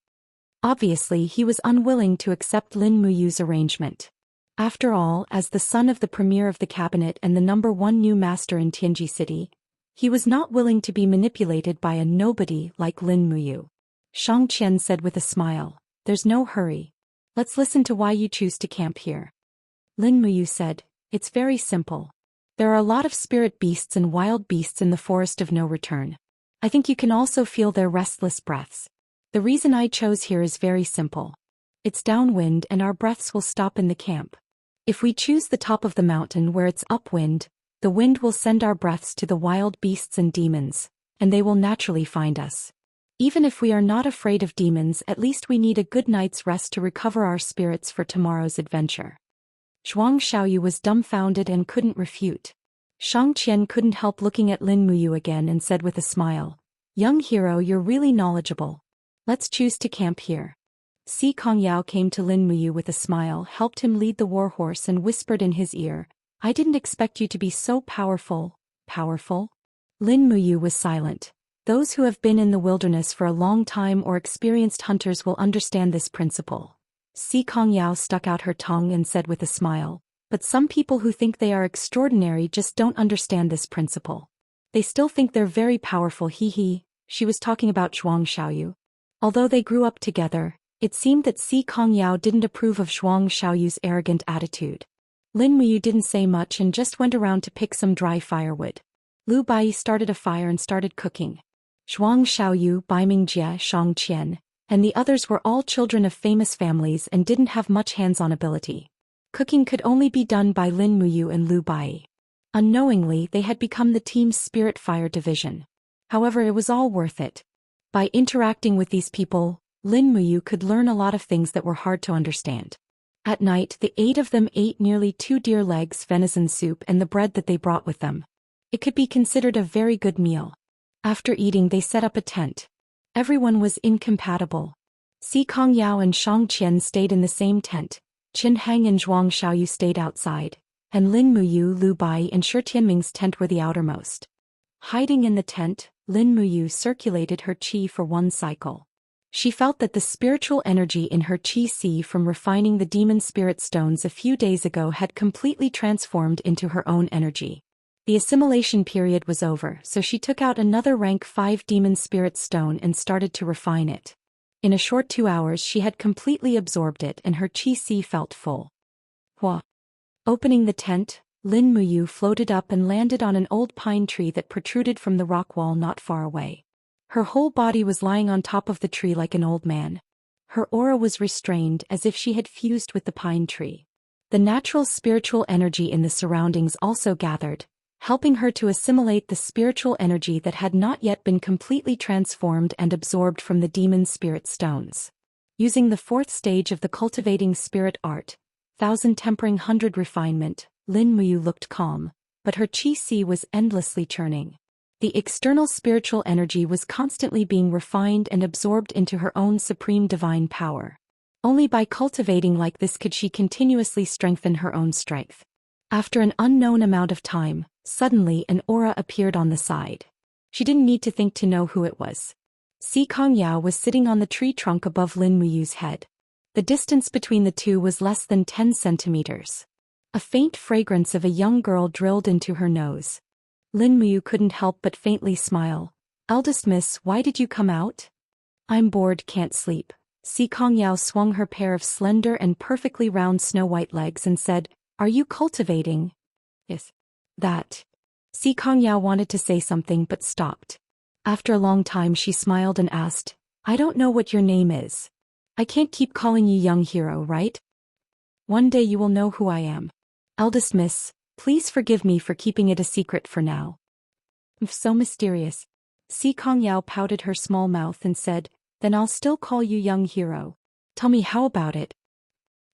A: Obviously, he was unwilling to accept Lin Muyu's arrangement. After all, as the son of the premier of the cabinet and the #1 new master in Tianji City, he was not willing to be manipulated by a nobody like Lin Muyu. Xianxian said with a smile, "There's no hurry. Let's listen to why you choose to camp here." Lin Muyu said, "It's very simple. There are a lot of spirit beasts and wild beasts in the forest of no return. I think you can also feel their restless breaths. The reason I chose here is very simple. It's downwind and our breaths will stop in the camp. If we choose the top of the mountain where it's upwind, the wind will send our breaths to the wild beasts and demons, and they will naturally find us. Even if we are not afraid of demons, at least we need a good night's rest to recover our spirits for tomorrow's adventure." Zhuang Xiaoyu was dumbfounded and couldn't refute. Xianxian couldn't help looking at Lin Muyu again and said with a smile, "Young hero, you're really knowledgeable. Let's choose to camp here." Si Kongyao came to Lin Muyu with a smile, helped him lead the warhorse and whispered in his ear, "I didn't expect you to be so powerful." Powerful? Lin Muyu was silent. Those who have been in the wilderness for a long time or experienced hunters will understand this principle. Si Kongyao stuck out her tongue and said with a smile, "But some people who think they are extraordinary just don't understand this principle. They still think they're very powerful, he. She was talking about Zhuang Xiaoyu. Although they grew up together, it seemed that Si Kongyao didn't approve of Zhuang Xiaoyu's arrogant attitude. Lin Muyu didn't say much and just went around to pick some dry firewood. Lu Bai started a fire and started cooking. Zhuang Xiaoyu, Bai Mingjie, Xianxian, and the others were all children of famous families and didn't have much hands-on ability. Cooking could only be done by Lin Muyu and Lu Bai. Unknowingly, they had become the team's spirit fire division. However, it was all worth it. By interacting with these people, Lin Muyu could learn a lot of things that were hard to understand. At night, the 8 of them ate nearly 2 deer legs, venison soup, and the bread that they brought with them. It could be considered a very good meal. After eating, they set up a tent. Everyone was incompatible. Si Kongyao and Xianxian stayed in the same tent. Qin Hang and Zhuang Xiaoyu stayed outside, and Lin Muyu, Lu Bai, and Shi Tianming's tent were the outermost. Hiding in the tent, Lin Muyu circulated her qi for 1 cycle. She felt that the spiritual energy in her qi from refining the demon spirit stones a few days ago had completely transformed into her own energy. The assimilation period was over, so she took out another rank 5 demon spirit stone and started to refine it. In a short 2 hours she had completely absorbed it and her qi felt full. Hua! Opening the tent, Lin Muyu floated up and landed on an old pine tree that protruded from the rock wall not far away. Her whole body was lying on top of the tree like an old man. Her aura was restrained as if she had fused with the pine tree. The natural spiritual energy in the surroundings also gathered, helping her to assimilate the spiritual energy that had not yet been completely transformed and absorbed from the demon spirit stones. Using the fourth stage of the cultivating spirit art, 1000 tempering 100 refinement, Lin Muyu looked calm, but her qi was endlessly churning. The external spiritual energy was constantly being refined and absorbed into her own supreme divine power. Only by cultivating like this could she continuously strengthen her own strength. After an unknown amount of time, suddenly an aura appeared on the side. She didn't need to think to know who it was. Xianxia was sitting on the tree trunk above Lin Muyu's head. The distance between the two was less than 10 centimeters. A faint fragrance of a young girl drilled into her nose. Lin Muyu couldn't help but faintly smile. "Eldest miss, why did you come out?" "I'm bored, can't sleep." Xianxia swung her pair of slender and perfectly round snow-white legs and said, "Are you cultivating?" "Yes." "That." Xianxia wanted to say something but stopped. After a long time she smiled and asked, "I don't know what your name is. I can't keep calling you young hero, right? One day you will know who I am. Eldest miss, please forgive me for keeping it a secret for now." "So mysterious." Xianxia pouted her small mouth and said, "Then I'll still call you young hero. Tell me, how about it?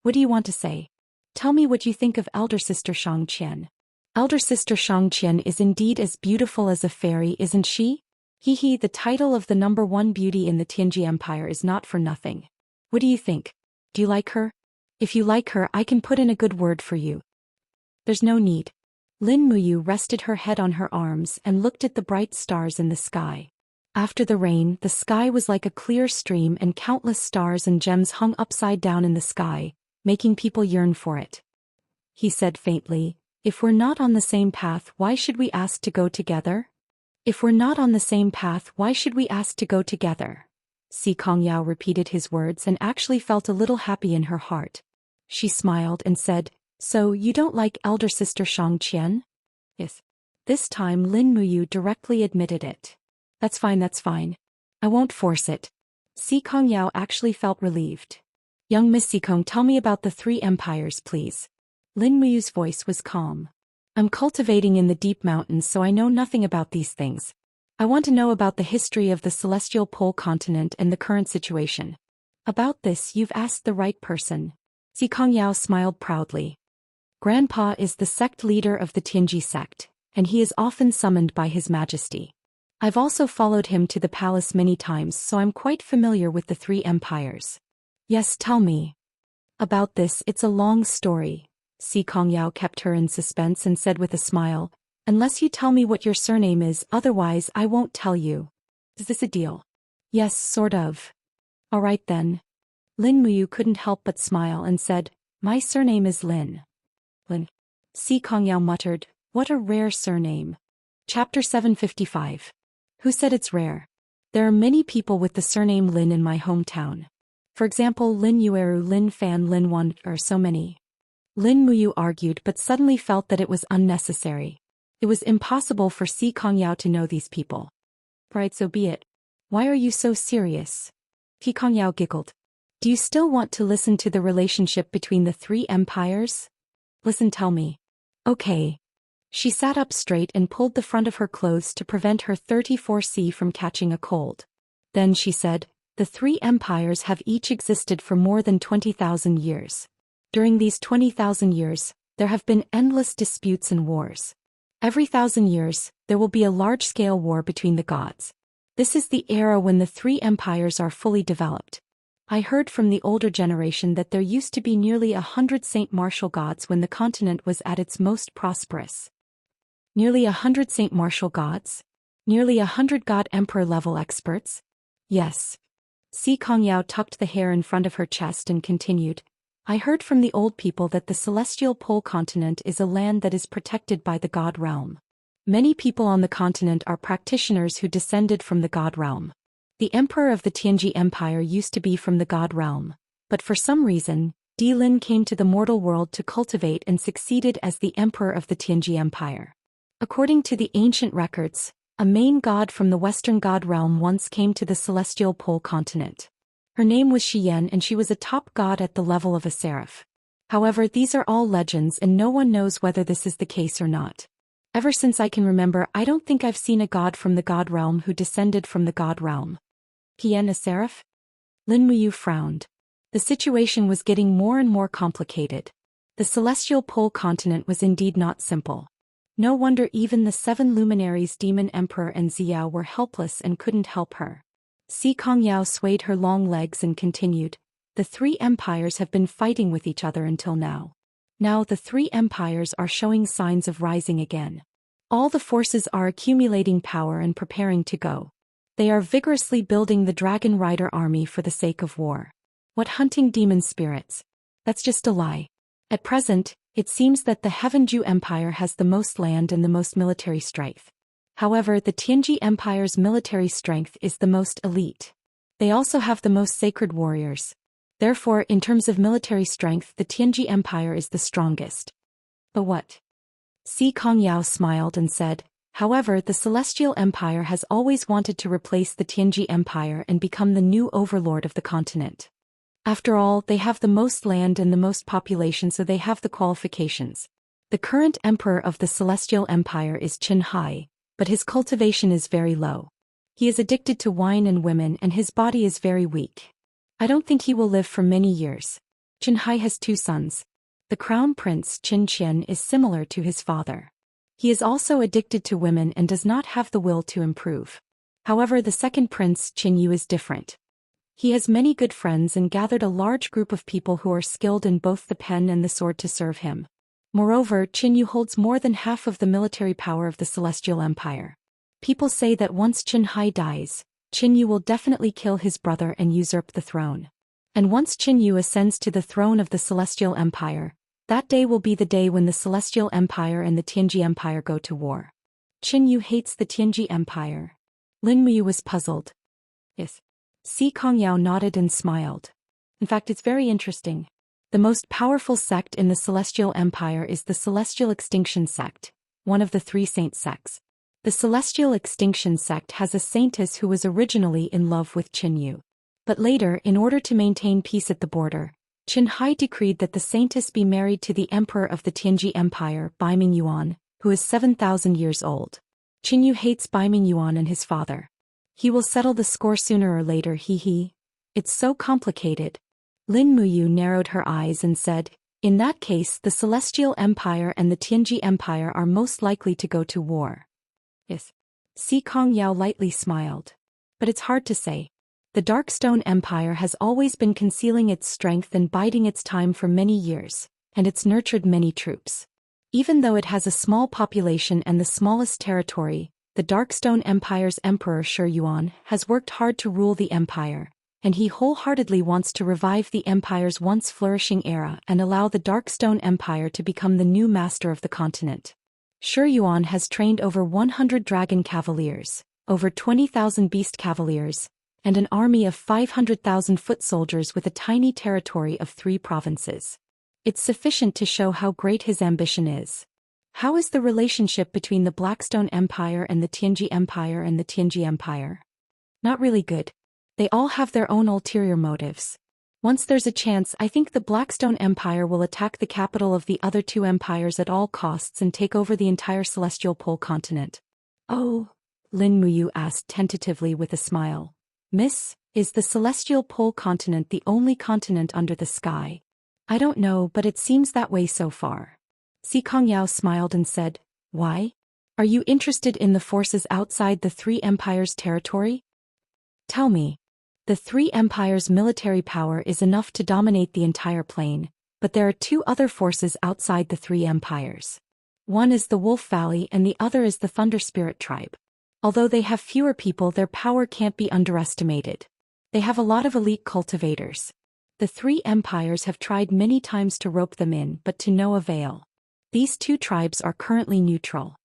A: What do you want to say? Tell me what you think of elder sister Xianxian." "Elder sister Xianxian is indeed as beautiful as a fairy, isn't she?" "Hee, the title of the #1 beauty in the Tianji Empire is not for nothing. What do you think? Do you like her? If you like her, I can put in a good word for you." "There's no need." Lin Muyu rested her head on her arms and looked at the bright stars in the sky. After the rain, the sky was like a clear stream and countless stars and gems hung upside down in the sky, making people yearn for it. He said faintly, "If we're not on the same path, why should we ask to go together? If we're not on the same path, why should we ask to go together?" Xianxia repeated his words and actually felt a little happy in her heart. She smiled and said, "So you don't like elder sister Xianxian?" "Yes." This time Lin Muyu directly admitted it. That's fine. I won't force it." Xianxia actually felt relieved. "Young Miss Xikong, tell me about the 3 empires, please." Lin Muyu's voice was calm. "I'm cultivating in the deep mountains, so I know nothing about these things. I want to know about the history of the celestial pole continent and the current situation." "About this, you've asked the right person." Xianxia smiled proudly. "Grandpa is the sect leader of the Tianji sect, and he is often summoned by His Majesty. I've also followed him to the palace many times, so I'm quite familiar with the 3 empires." "Yes, tell me." "About this, it's a long story." Xianxia kept her in suspense and said with a smile, "Unless you tell me what your surname is, otherwise I won't tell you. Is this a deal?" "Yes, sort of." "All right then." Lin Muyu couldn't help but smile and said, "My surname is Lin." "Lin." Xianxia muttered, "What a rare surname." Chapter 755. Who said it's rare? There are many people with the surname Lin in my hometown. For example, Lin Yueru, Lin Fan, Lin Wan, are so many. Lin Muyu argued but suddenly felt that it was unnecessary. It was impossible for Xianxia to know these people. "Right, so be it. Why are you so serious?" Xianxia giggled. "Do you still want to listen to the relationship between the 3 empires? Listen, tell me." "Okay." She sat up straight and pulled the front of her clothes to prevent her 34C from catching a cold. Then she said, "The 3 empires have each existed for more than 20,000 years. During these 20,000 years, there have been endless disputes and wars. Every 1,000 years, there will be a large-scale war between the gods. This is the era when the 3 empires are fully developed. I heard from the older generation that there used to be nearly 100 Saint Martial gods when the continent was at its most prosperous." "Nearly 100 Saint Martial gods? Nearly 100 God Emperor level experts?" "Yes." Xianxia tucked the hair in front of her chest and continued, "I heard from the old people that the celestial pole continent is a land that is protected by the god realm. Many people on the continent are practitioners who descended from the god realm. The emperor of the Tianji Empire used to be from the god realm, but for some reason, Lin came to the mortal world to cultivate and succeeded as the emperor of the Tianji Empire. According to the ancient records, a main god from the western god realm once came to the celestial pole continent. Her name was Xian and she was a top god at the level of a seraph. However, these are all legends and no one knows whether this is the case or not. Ever since I can remember, I don't think I've seen a god from the god realm who descended from the god realm." "Xian, a seraph?" Lin Muyu frowned. The situation was getting more and more complicated. The celestial pole continent was indeed not simple. No wonder even the 7 luminaries Demon Emperor and Xiao were helpless and couldn't help her. Si Kongyao swayed her long legs and continued, the 3 empires have been fighting with each other until now. Now the 3 empires are showing signs of rising again. All the forces are accumulating power and preparing to go. They are vigorously building the Dragon Rider army for the sake of war. What hunting demon spirits? That's just a lie. At present, it seems that the Heavenju Empire has the most land and the most military strength. However, the Tianji Empire's military strength is the most elite. They also have the most sacred warriors. Therefore, in terms of military strength, the Tianji Empire is the strongest. But what? Si Kongyao smiled and said, however, the Celestial Empire has always wanted to replace the Tianji Empire and become the new overlord of the continent. After all, they have the most land and the most population, so they have the qualifications. The current emperor of the Celestial Empire is Qin Hai, but his cultivation is very low. He is addicted to wine and women and his body is very weak. I don't think he will live for many years. Qin Hai has 2 sons. The crown prince Zhou Xian is similar to his father. He is also addicted to women and does not have the will to improve. However, the second prince Qin Yu is different. He has many good friends and gathered a large group of people who are skilled in both the pen and the sword to serve him. Moreover, Qin Yu holds more than half of the military power of the Celestial Empire. People say that once Qin Hai dies, Qin Yu will definitely kill his brother and usurp the throne. And once Qin Yu ascends to the throne of the Celestial Empire, that day will be the day when the Celestial Empire and the Tianji Empire go to war. Qin Yu hates the Tianji Empire. Lin Muyu was puzzled. Yes. Si Kongyao nodded and smiled. In fact, it's very interesting. The most powerful sect in the Celestial Empire is the Celestial Extinction Sect, one of the 3 saint sects. The Celestial Extinction Sect has a saintess who was originally in love with Qin Yu. But later, in order to maintain peace at the border, Qin Hai decreed that the saintess be married to the emperor of the Tianji Empire, Baiming Yuan, who is 7,000 years old. Qin Yu hates Baiming Yuan and his father. He will settle the score sooner or later, he. It's so complicated. Lin Muyu narrowed her eyes and said, in that case the Celestial Empire and the Tianji Empire are most likely to go to war. Yes. Si Kongyao lightly smiled. But it's hard to say. The Darkstone Empire has always been concealing its strength and biding its time for many years, and it's nurtured many troops. Even though it has a small population and the smallest territory, the Darkstone Empire's Emperor Shi Yuan has worked hard to rule the empire, and he wholeheartedly wants to revive the empire's once flourishing era and allow the Darkstone Empire to become the new master of the continent. Shi Yuan has trained over 100 dragon cavaliers, over 20,000 beast cavaliers, and an army of 500,000 foot soldiers with a tiny territory of 3 provinces. It's sufficient to show how great his ambition is. How is the relationship between the Blackstone Empire and the Tianji Empire and the Tianji Empire? Not really good. They all have their own ulterior motives. Once there's a chance, I think the Blackstone Empire will attack the capital of the other 2 empires at all costs and take over the entire Celestial Pole continent. Oh, Lin Muyu asked tentatively with a smile. Miss, is the Celestial Pole continent the only continent under the sky? I don't know, but it seems that way so far. Si Kongyao smiled and said, why? Are you interested in the forces outside the 3 empires' territory? Tell me. The 3 empires' military power is enough to dominate the entire plain, but there are 2 other forces outside the 3 empires. One is the Wolf Valley and the other is the Thunder Spirit tribe. Although they have fewer people, their power can't be underestimated. They have a lot of elite cultivators. The 3 empires have tried many times to rope them in, but to no avail. These 2 tribes are currently neutral.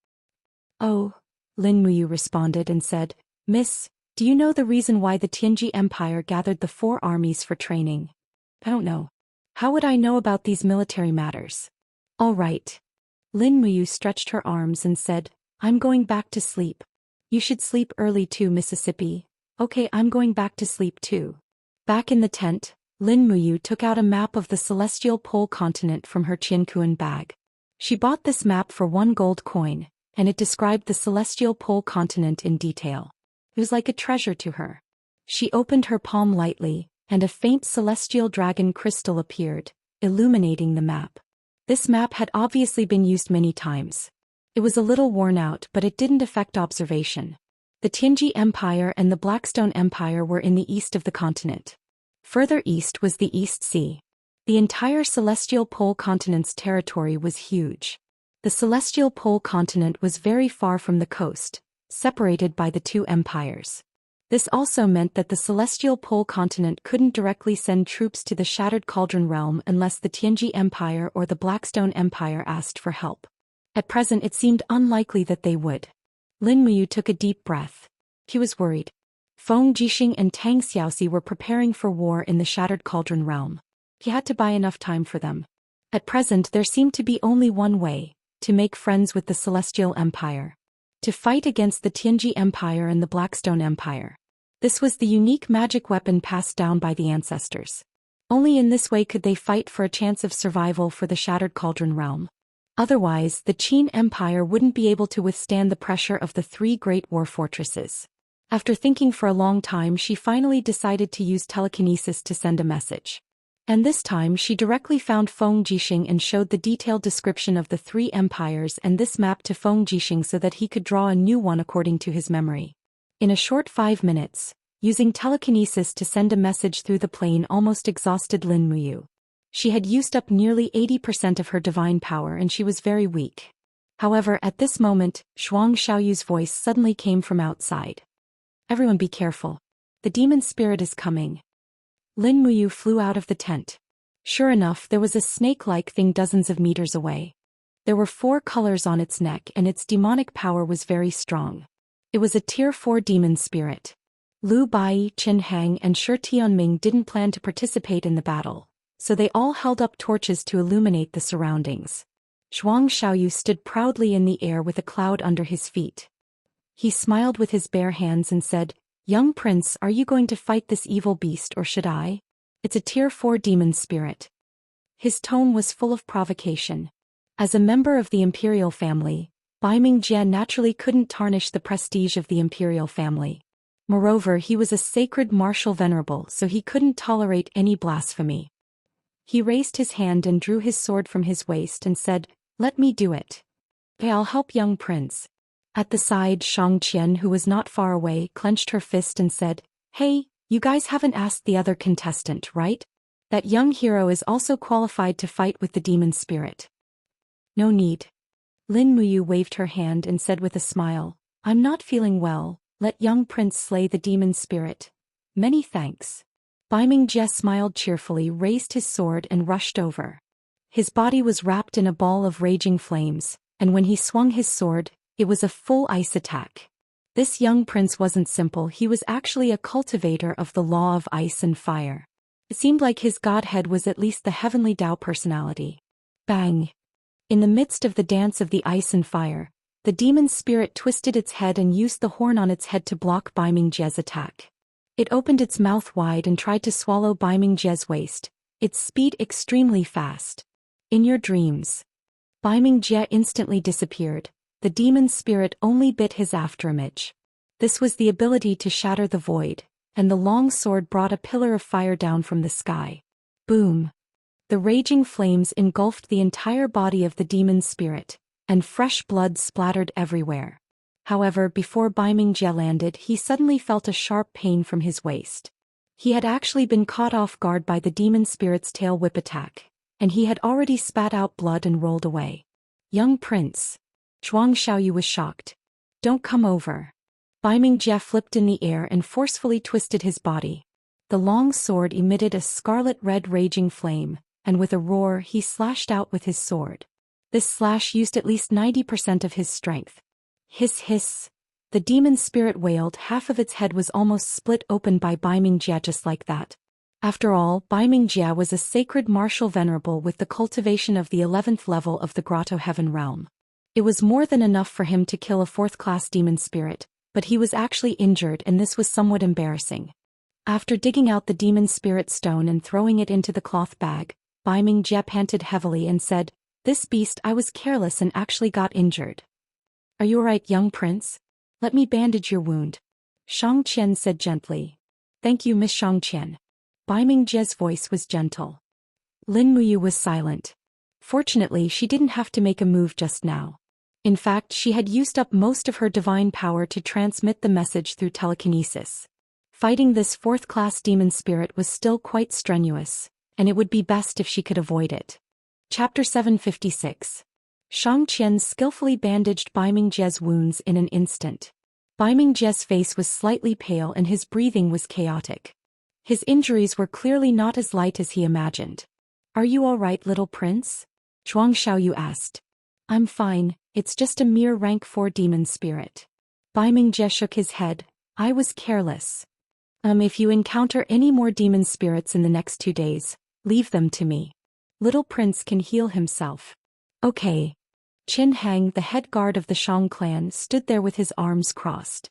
A: Oh, Lin Muyu responded and said, Miss, do you know the reason why the Tianji Empire gathered the 4 armies for training? I don't know. How would I know about these military matters? All right. Lin Muyu stretched her arms and said, I'm going back to sleep. You should sleep early too, Mississippi. Okay, I'm going back to sleep too. Back in the tent, Lin Muyu took out a map of the Celestial Pole continent from her Qiankuan bag. She bought this map for 1 gold coin, and it described the Celestial Pole continent in detail. It was like a treasure to her. She opened her palm lightly, and a faint celestial dragon crystal appeared, illuminating the map. This map had obviously been used many times. It was a little worn out, but it didn't affect observation. The Tianji Empire and the Blackstone Empire were in the east of the continent. Further east was the East Sea. The entire Celestial Pole continent's territory was huge. The Celestial Pole continent was very far from the coast, separated by the two empires. This also meant that the Celestial Pole continent couldn't directly send troops to the Shattered Cauldron realm unless the Tianji Empire or the Blackstone Empire asked for help. At present it seemed unlikely that they would. Lin Muyu took a deep breath. He was worried. Feng Jixing and Tang Xiaoxi were preparing for war in the Shattered Cauldron realm. He had to buy enough time for them. At present there seemed to be only one way, to make friends with the Celestial Empire. To fight against the Tianji Empire and the Blackstone Empire. This was the unique magic weapon passed down by the ancestors. Only in this way could they fight for a chance of survival for the Shattered Cauldron realm. Otherwise, the Qin Empire wouldn't be able to withstand the pressure of the three great war fortresses. After thinking for a long time, she finally decided to use telekinesis to send a message. And this time she directly found Feng Jixing and showed the detailed description of the three empires and this map to Feng Jixing so that he could draw a new one according to his memory. In a short 5 minutes, using telekinesis to send a message through the plane almost exhausted Lin Muyu. She had used up nearly 80% of her divine power and she was very weak. However, at this moment, Zhuang Xiaoyu's voice suddenly came from outside. "Everyone be careful. The demon spirit is coming." Lin Muyu flew out of the tent. Sure enough, there was a snake-like thing dozens of meters away. There were 4 colors on its neck and its demonic power was very strong. It was a Tier 4 demon spirit. Lu Bai, Qin Hang and Shi Tianming didn't plan to participate in the battle, so they all held up torches to illuminate the surroundings. Zhuang Xiaoyu stood proudly in the air with a cloud under his feet. He smiled with his bare hands and said, "Young prince, are you going to fight this evil beast or should I? It's a Tier 4 demon spirit." His tone was full of provocation. As a member of the imperial family, Baiming Jie naturally couldn't tarnish the prestige of the imperial family. Moreover, he was a sacred martial venerable, so he couldn't tolerate any blasphemy. He raised his hand and drew his sword from his waist and said, "Let me do it. I'll help young prince." At the side, Xianxia, who was not far away, clenched her fist and said, "Hey, you guys haven't asked the other contestant, right? That young hero is also qualified to fight with the demon spirit." "No need." Lin Muyu waved her hand and said with a smile, "I'm not feeling well, let young prince slay the demon spirit. Many thanks." Baiming Jie smiled cheerfully, raised his sword and rushed over. His body was wrapped in a ball of raging flames, and when he swung his sword, it was a full ice attack. This young prince wasn't simple, he was actually a cultivator of the law of ice and fire. It seemed like his godhead was at least the heavenly Tao personality. Bang! In the midst of the dance of the ice and fire, the demon spirit twisted its head and used the horn on its head to block Baiming Jie's attack. It opened its mouth wide and tried to swallow Baiming Jie's waist, its speed extremely fast. In your dreams. Baiming Jie instantly disappeared. The demon spirit only bit his afterimage. This was the ability to shatter the void, and the long sword brought a pillar of fire down from the sky. Boom! The raging flames engulfed the entire body of the demon spirit, and fresh blood splattered everywhere. However, before Baiming Jie landed, he suddenly felt a sharp pain from his waist. He had actually been caught off guard by the demon spirit's tail whip attack, and he had already spat out blood and rolled away. "Young prince." Zhuang Xiaoyu was shocked. "Don't come over." Baiming Jie flipped in the air and forcefully twisted his body. The long sword emitted a scarlet-red raging flame, and with a roar he slashed out with his sword. This slash used at least 90% of his strength. Hiss hiss. The demon spirit wailed, half of its head was almost split open by Baiming Jie just like that. After all, Baiming Jie was a sacred martial venerable with the cultivation of the 11th level of the Grotto Heaven realm. It was more than enough for him to kill a 4th-class demon spirit, but he was actually injured and this was somewhat embarrassing. After digging out the demon spirit stone and throwing it into the cloth bag, Baiming Jie panted heavily and said, "This beast, I was careless and actually got injured." "Are you alright, young prince? Let me bandage your wound," Xianxia said gently. "Thank you, Miss Xianxia." Bai Mingjie's voice was gentle. Lin Muyu was silent. Fortunately, she didn't have to make a move just now. In fact, she had used up most of her divine power to transmit the message through telekinesis. Fighting this fourth-class demon spirit was still quite strenuous, and it would be best if she could avoid it. Chapter 756. Xianxia skillfully bandaged Bai Mingjie's wounds in an instant. Bai Mingjie's face was slightly pale and his breathing was chaotic. His injuries were clearly not as light as he imagined. "Are you all right, little prince?" Zhuang Xiaoyu asked. "I'm fine, it's just a mere rank 4 demon spirit." Bai Mingjie shook his head. "I was careless. If you encounter any more demon spirits in the next 2 days, leave them to me. Little prince can heal himself." "Okay." Qin Hang, the head guard of the Shang clan, stood there with his arms crossed.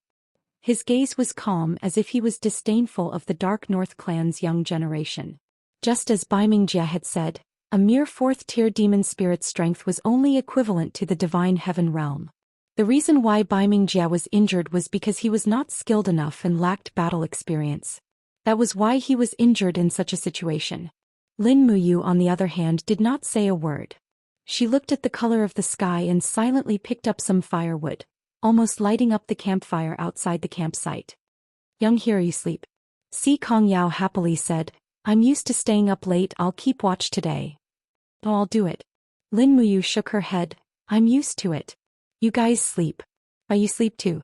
A: His gaze was calm as if he was disdainful of the Dark North clan's young generation. Just as Bai Mingjie had said, a mere 4th-tier demon spirit strength was only equivalent to the divine heaven realm. The reason why Bai Mingjie was injured was because he was not skilled enough and lacked battle experience. That was why he was injured in such a situation. Lin Muyu, on the other hand, did not say a word. She looked at the color of the sky and silently picked up some firewood, almost lighting up the campfire outside the campsite. "Young, here you sleep." Si Kongyao happily said, "I'm used to staying up late, I'll keep watch today." "Oh, I'll do it." Lin Muyu shook her head, "I'm used to it. You guys sleep. You sleep too."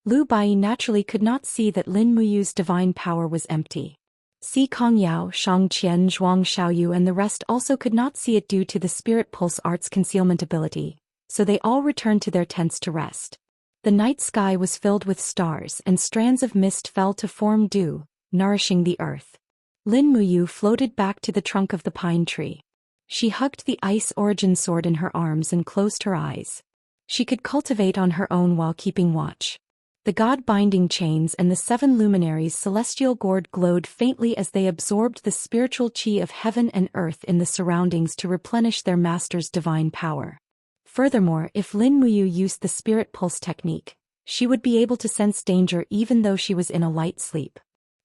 A: Lu Bai naturally could not see that Lin Muyu's divine power was empty. Si Kongyao, Shang Qian, Zhuang Xiaoyu and the rest also could not see it due to the Spirit Pulse Art's concealment ability, so they all returned to their tents to rest. The night sky was filled with stars and strands of mist fell to form dew, nourishing the earth. Lin Muyu floated back to the trunk of the pine tree. She hugged the ice origin sword in her arms and closed her eyes. She could cultivate on her own while keeping watch. The god-binding chains and the 7 luminaries' celestial gourd glowed faintly as they absorbed the spiritual chi of heaven and earth in the surroundings to replenish their master's divine power. Furthermore, if Lin Muyu used the spirit pulse technique, she would be able to sense danger even though she was in a light sleep.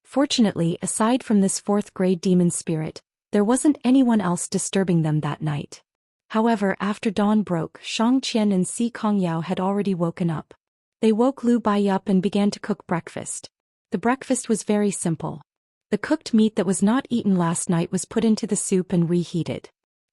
A: Fortunately, aside from this 4th-grade demon spirit, there wasn't anyone else disturbing them that night. However, after dawn broke, Shang Qian and Si Kongyao had already woken up. They woke Lu Bai up and began to cook breakfast. The breakfast was very simple. The cooked meat that was not eaten last night was put into the soup and reheated.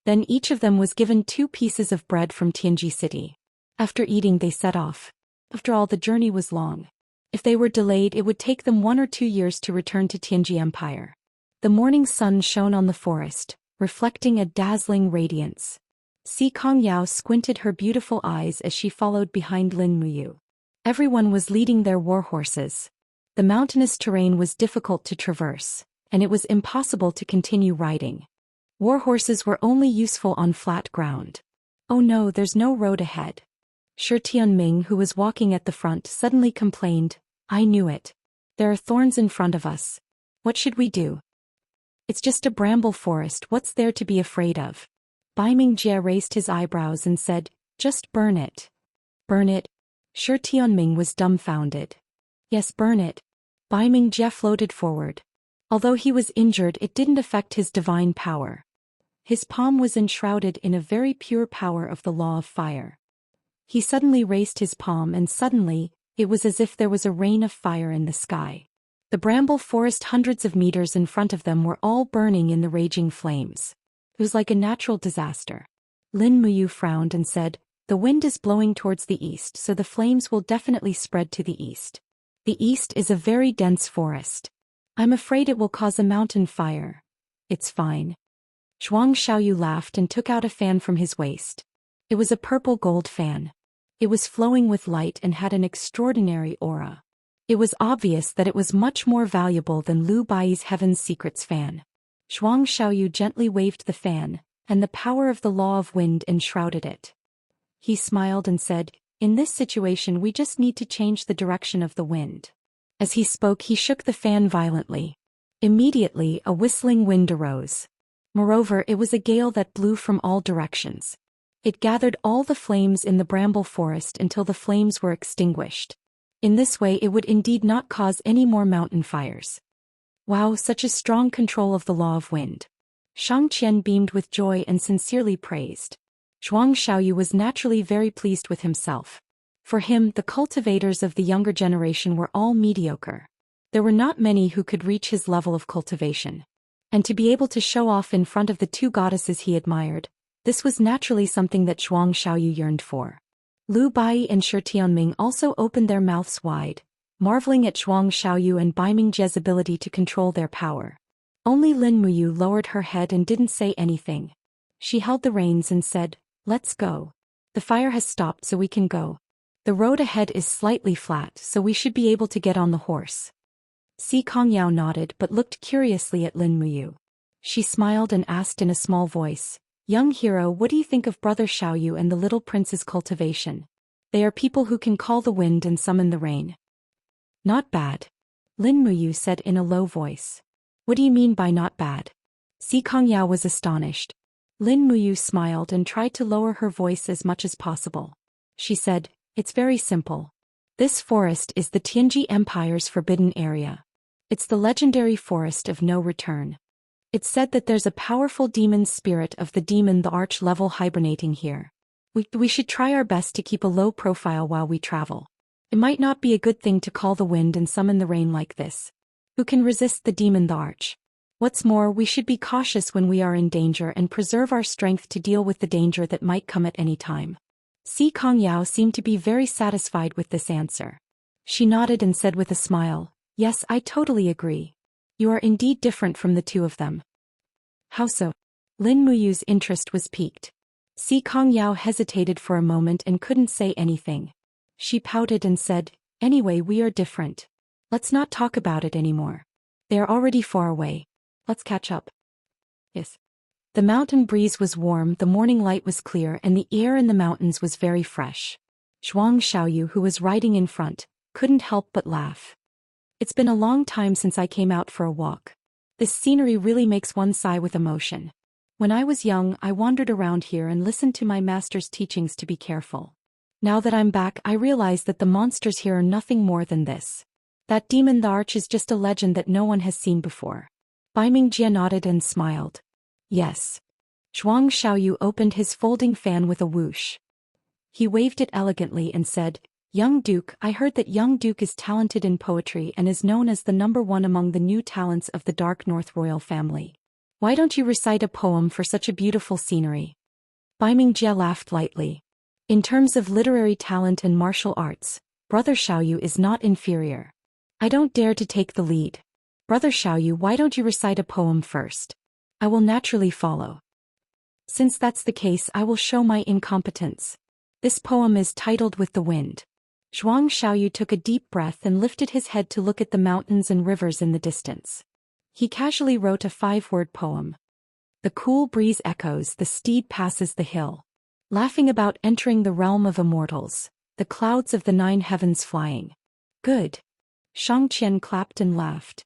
A: Then each of them was given 2 pieces of bread from Tianji City. After eating, they set off. After all, the journey was long. If they were delayed, it would take them 1 or 2 years to return to Tianji Empire. The morning sun shone on the forest, reflecting a dazzling radiance. Si Kongyao squinted her beautiful eyes as she followed behind Lin Muyu. Everyone was leading their war horses. The mountainous terrain was difficult to traverse, and it was impossible to continue riding. War horses were only useful on flat ground. "Oh no, there's no road ahead." Shi Tianming, who was walking at the front, suddenly complained, "I knew it. There are thorns in front of us. What should we do?" "It's just a bramble forest, what's there to be afraid of?" Bai Mingjie raised his eyebrows and said, "Just burn it." "Burn it?" Shi Tianming was dumbfounded. "Yes, burn it." Bai Mingjie floated forward. Although he was injured, it didn't affect his divine power. His palm was enshrouded in a very pure power of the law of fire. He suddenly raised his palm and suddenly, it was as if there was a rain of fire in the sky. The bramble forest hundreds of meters in front of them were all burning in the raging flames. It was like a natural disaster. Lin Muyu frowned and said, "The wind is blowing towards the east, so the flames will definitely spread to the east. The east is a very dense forest. I'm afraid it will cause a mountain fire." "It's fine." Zhuang Xiaoyu laughed and took out a fan from his waist. It was a purple gold fan. It was flowing with light and had an extraordinary aura. It was obvious that it was much more valuable than Lu Bai's Heaven's Secrets fan. Zhuang Xiaoyu gently waved the fan, and the power of the law of wind enshrouded it. He smiled and said, "In this situation we just need to change the direction of the wind." As he spoke, he shook the fan violently. Immediately, a whistling wind arose. Moreover, it was a gale that blew from all directions. It gathered all the flames in the bramble forest until the flames were extinguished. In this way it would indeed not cause any more mountain fires. Wow, such a strong control of the law of wind. Xianxia beamed with joy and sincerely praised. Zhuang Xiaoyu was naturally very pleased with himself. For him, the cultivators of the younger generation were all mediocre. There were not many who could reach his level of cultivation. And to be able to show off in front of the two goddesses he admired, this was naturally something that Zhuang Xiaoyu yearned for. Lu Bai and Shi Tianming also opened their mouths wide, marveling at Zhuang Xiaoyu and Bai Mingjia's ability to control their power. Only Lin Muyu lowered her head and didn't say anything. She held the reins and said, "Let's go. The fire has stopped so we can go. The road ahead is slightly flat so we should be able to get on the horse." Si Kongyao nodded but looked curiously at Lin Muyu. She smiled and asked in a small voice, "Young hero, what do you think of Brother Xiaoyu and the little prince's cultivation? They are people who can call the wind and summon the rain." "Not bad," Lin Muyu said in a low voice. "What do you mean by not bad?" Si Kongyao was astonished. Lin Muyu smiled and tried to lower her voice as much as possible. She said, "It's very simple. This forest is the Tianji Empire's forbidden area. It's the legendary forest of no return. It's said that there's a powerful demon spirit of the demon the arch level hibernating here. We should try our best to keep a low profile while we travel. It might not be a good thing to call the wind and summon the rain like this. Who can resist the demon the arch? What's more, we should be cautious when we are in danger and preserve our strength to deal with the danger that might come at any time." Si Kongyao seemed to be very satisfied with this answer. She nodded and said with a smile, "Yes, I totally agree. You are indeed different from the two of them." "How so?" Lin Muyu's interest was piqued. Si Kongyao hesitated for a moment and couldn't say anything. She pouted and said, "Anyway, we are different. Let's not talk about it anymore. They are already far away. Let's catch up." "Yes." The mountain breeze was warm, the morning light was clear, and the air in the mountains was very fresh. Zhuang Xiaoyu, who was riding in front, couldn't help but laugh. "It's been a long time since I came out for a walk. This scenery really makes one sigh with emotion. When I was young, I wandered around here and listened to my master's teachings to be careful. Now that I'm back, I realize that the monsters here are nothing more than this. That demon the arch is just a legend that no one has seen before." Bai Mingjie nodded and smiled. "Yes." Zhuang Xiaoyu opened his folding fan with a whoosh. He waved it elegantly and said, "Young Duke, I heard that young Duke is talented in poetry and is known as the #1 among the new talents of the Dark North royal family. Why don't you recite a poem for such a beautiful scenery?" Bai Mingjie laughed lightly. "In terms of literary talent and martial arts, Brother Xiaoyu is not inferior. I don't dare to take the lead. Brother Xiaoyu, why don't you recite a poem first? I will naturally follow." "Since that's the case, I will show my incompetence. This poem is titled With the Wind." Zhuang Xiaoyu took a deep breath and lifted his head to look at the mountains and rivers in the distance. He casually wrote a 5-word poem. "The cool breeze echoes, the steed passes the hill. Laughing about entering the realm of immortals, the clouds of the 9 heavens flying. Good." Xianxia clapped and laughed.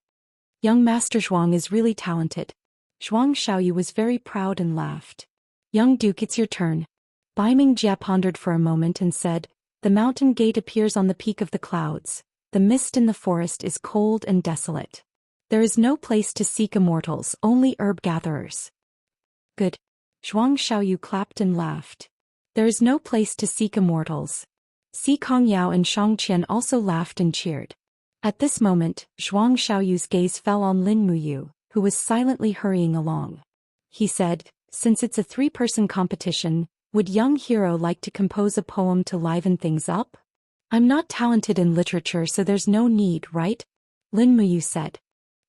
A: "Young Master Zhuang is really talented." Zhuang Xiaoyu was very proud and laughed. "Young Duke, it's your turn." Bai Mingjie pondered for a moment and said, "The mountain gate appears on the peak of the clouds. The mist in the forest is cold and desolate. There is no place to seek immortals, only herb gatherers." "Good." Zhuang Xiaoyu clapped and laughed. "There is no place to seek immortals." Si Kongyao and Xianxia also laughed and cheered. At this moment, Zhuang Xiaoyu's gaze fell on Lin Muyu, who was silently hurrying along. He said, "Since it's a 3-person competition, would young hero like to compose a poem to liven things up?" "I'm not talented in literature, so there's no need, right?" Lin Muyu said.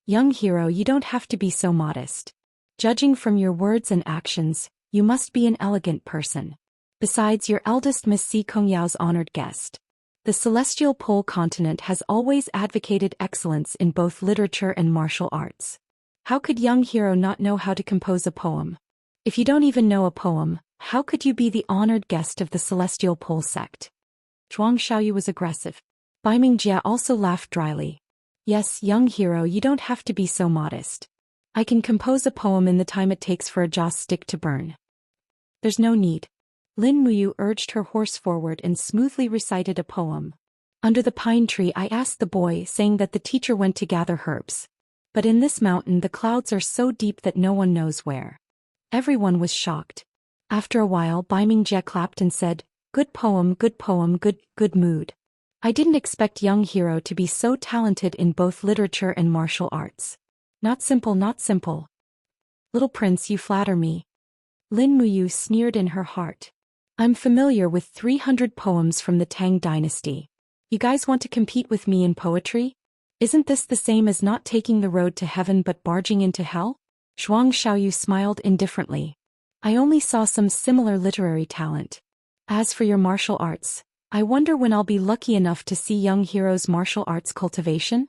A: "Young hero, you don't have to be so modest. Judging from your words and actions, you must be an elegant person. Besides, your eldest Miss Si Kongyao's honored guest. The celestial pole continent has always advocated excellence in both literature and martial arts. How could young hero not know how to compose a poem? If you don't even know a poem, how could you be the honored guest of the celestial pole sect?" Zhuang Xiaoyu was aggressive. Bai Mingjie also laughed dryly. "Yes, young hero, you don't have to be so modest. I can compose a poem in the time it takes for a joss stick to burn." "There's no need." Lin Muyu urged her horse forward and smoothly recited a poem. "Under the pine tree I asked the boy, saying that the teacher went to gather herbs. But in this mountain the clouds are so deep that no one knows where. Everyone was shocked. After a while Jie clapped and said, good poem, good mood. I didn't expect young hero to be so talented in both literature and martial arts. Not simple, not simple. Little prince, you flatter me. Lin Muyu sneered in her heart. I'm familiar with 300 poems from the Tang dynasty. You guys want to compete with me in poetry? Isn't this the same as not taking the road to heaven but barging into hell? Zhuang Xiaoyu smiled indifferently. I only saw some similar literary talent. As for your martial arts, I wonder when I'll be lucky enough to see young hero's martial arts cultivation?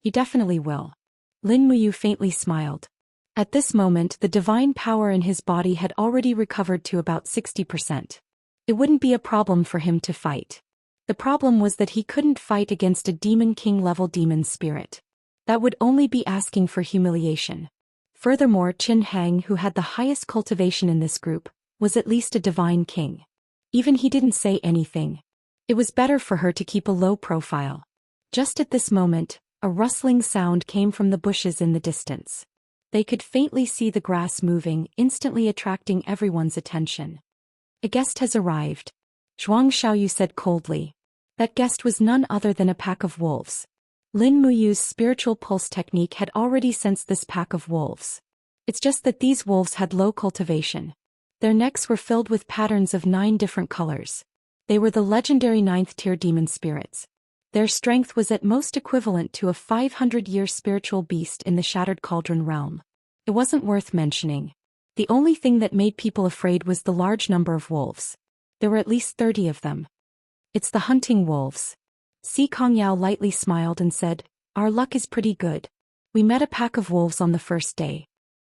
A: You definitely will. Lin Muyu faintly smiled. At this moment the divine power in his body had already recovered to about 60%. It wouldn't be a problem for him to fight. The problem was that he couldn't fight against a Demon King level demon spirit. That would only be asking for humiliation. Furthermore, Qin Hang, who had the highest cultivation in this group, was at least a divine king. Even he didn't say anything. It was better for her to keep a low profile. Just at this moment, a rustling sound came from the bushes in the distance. They could faintly see the grass moving, instantly attracting everyone's attention. A guest has arrived. Zhuang Xiaoyu said coldly. That guest was none other than a pack of wolves. Lin Muyu's spiritual pulse technique had already sensed this pack of wolves. It's just that these wolves had low cultivation. Their necks were filled with patterns of 9 different colors. They were the legendary 9th-tier demon spirits. Their strength was at most equivalent to a 500-year spiritual beast in the Shattered Cauldron realm. It wasn't worth mentioning. The only thing that made people afraid was the large number of wolves. There were at least 30 of them. It's the hunting wolves. Si Kongyao lightly smiled and said, our luck is pretty good. We met a pack of wolves on the first day.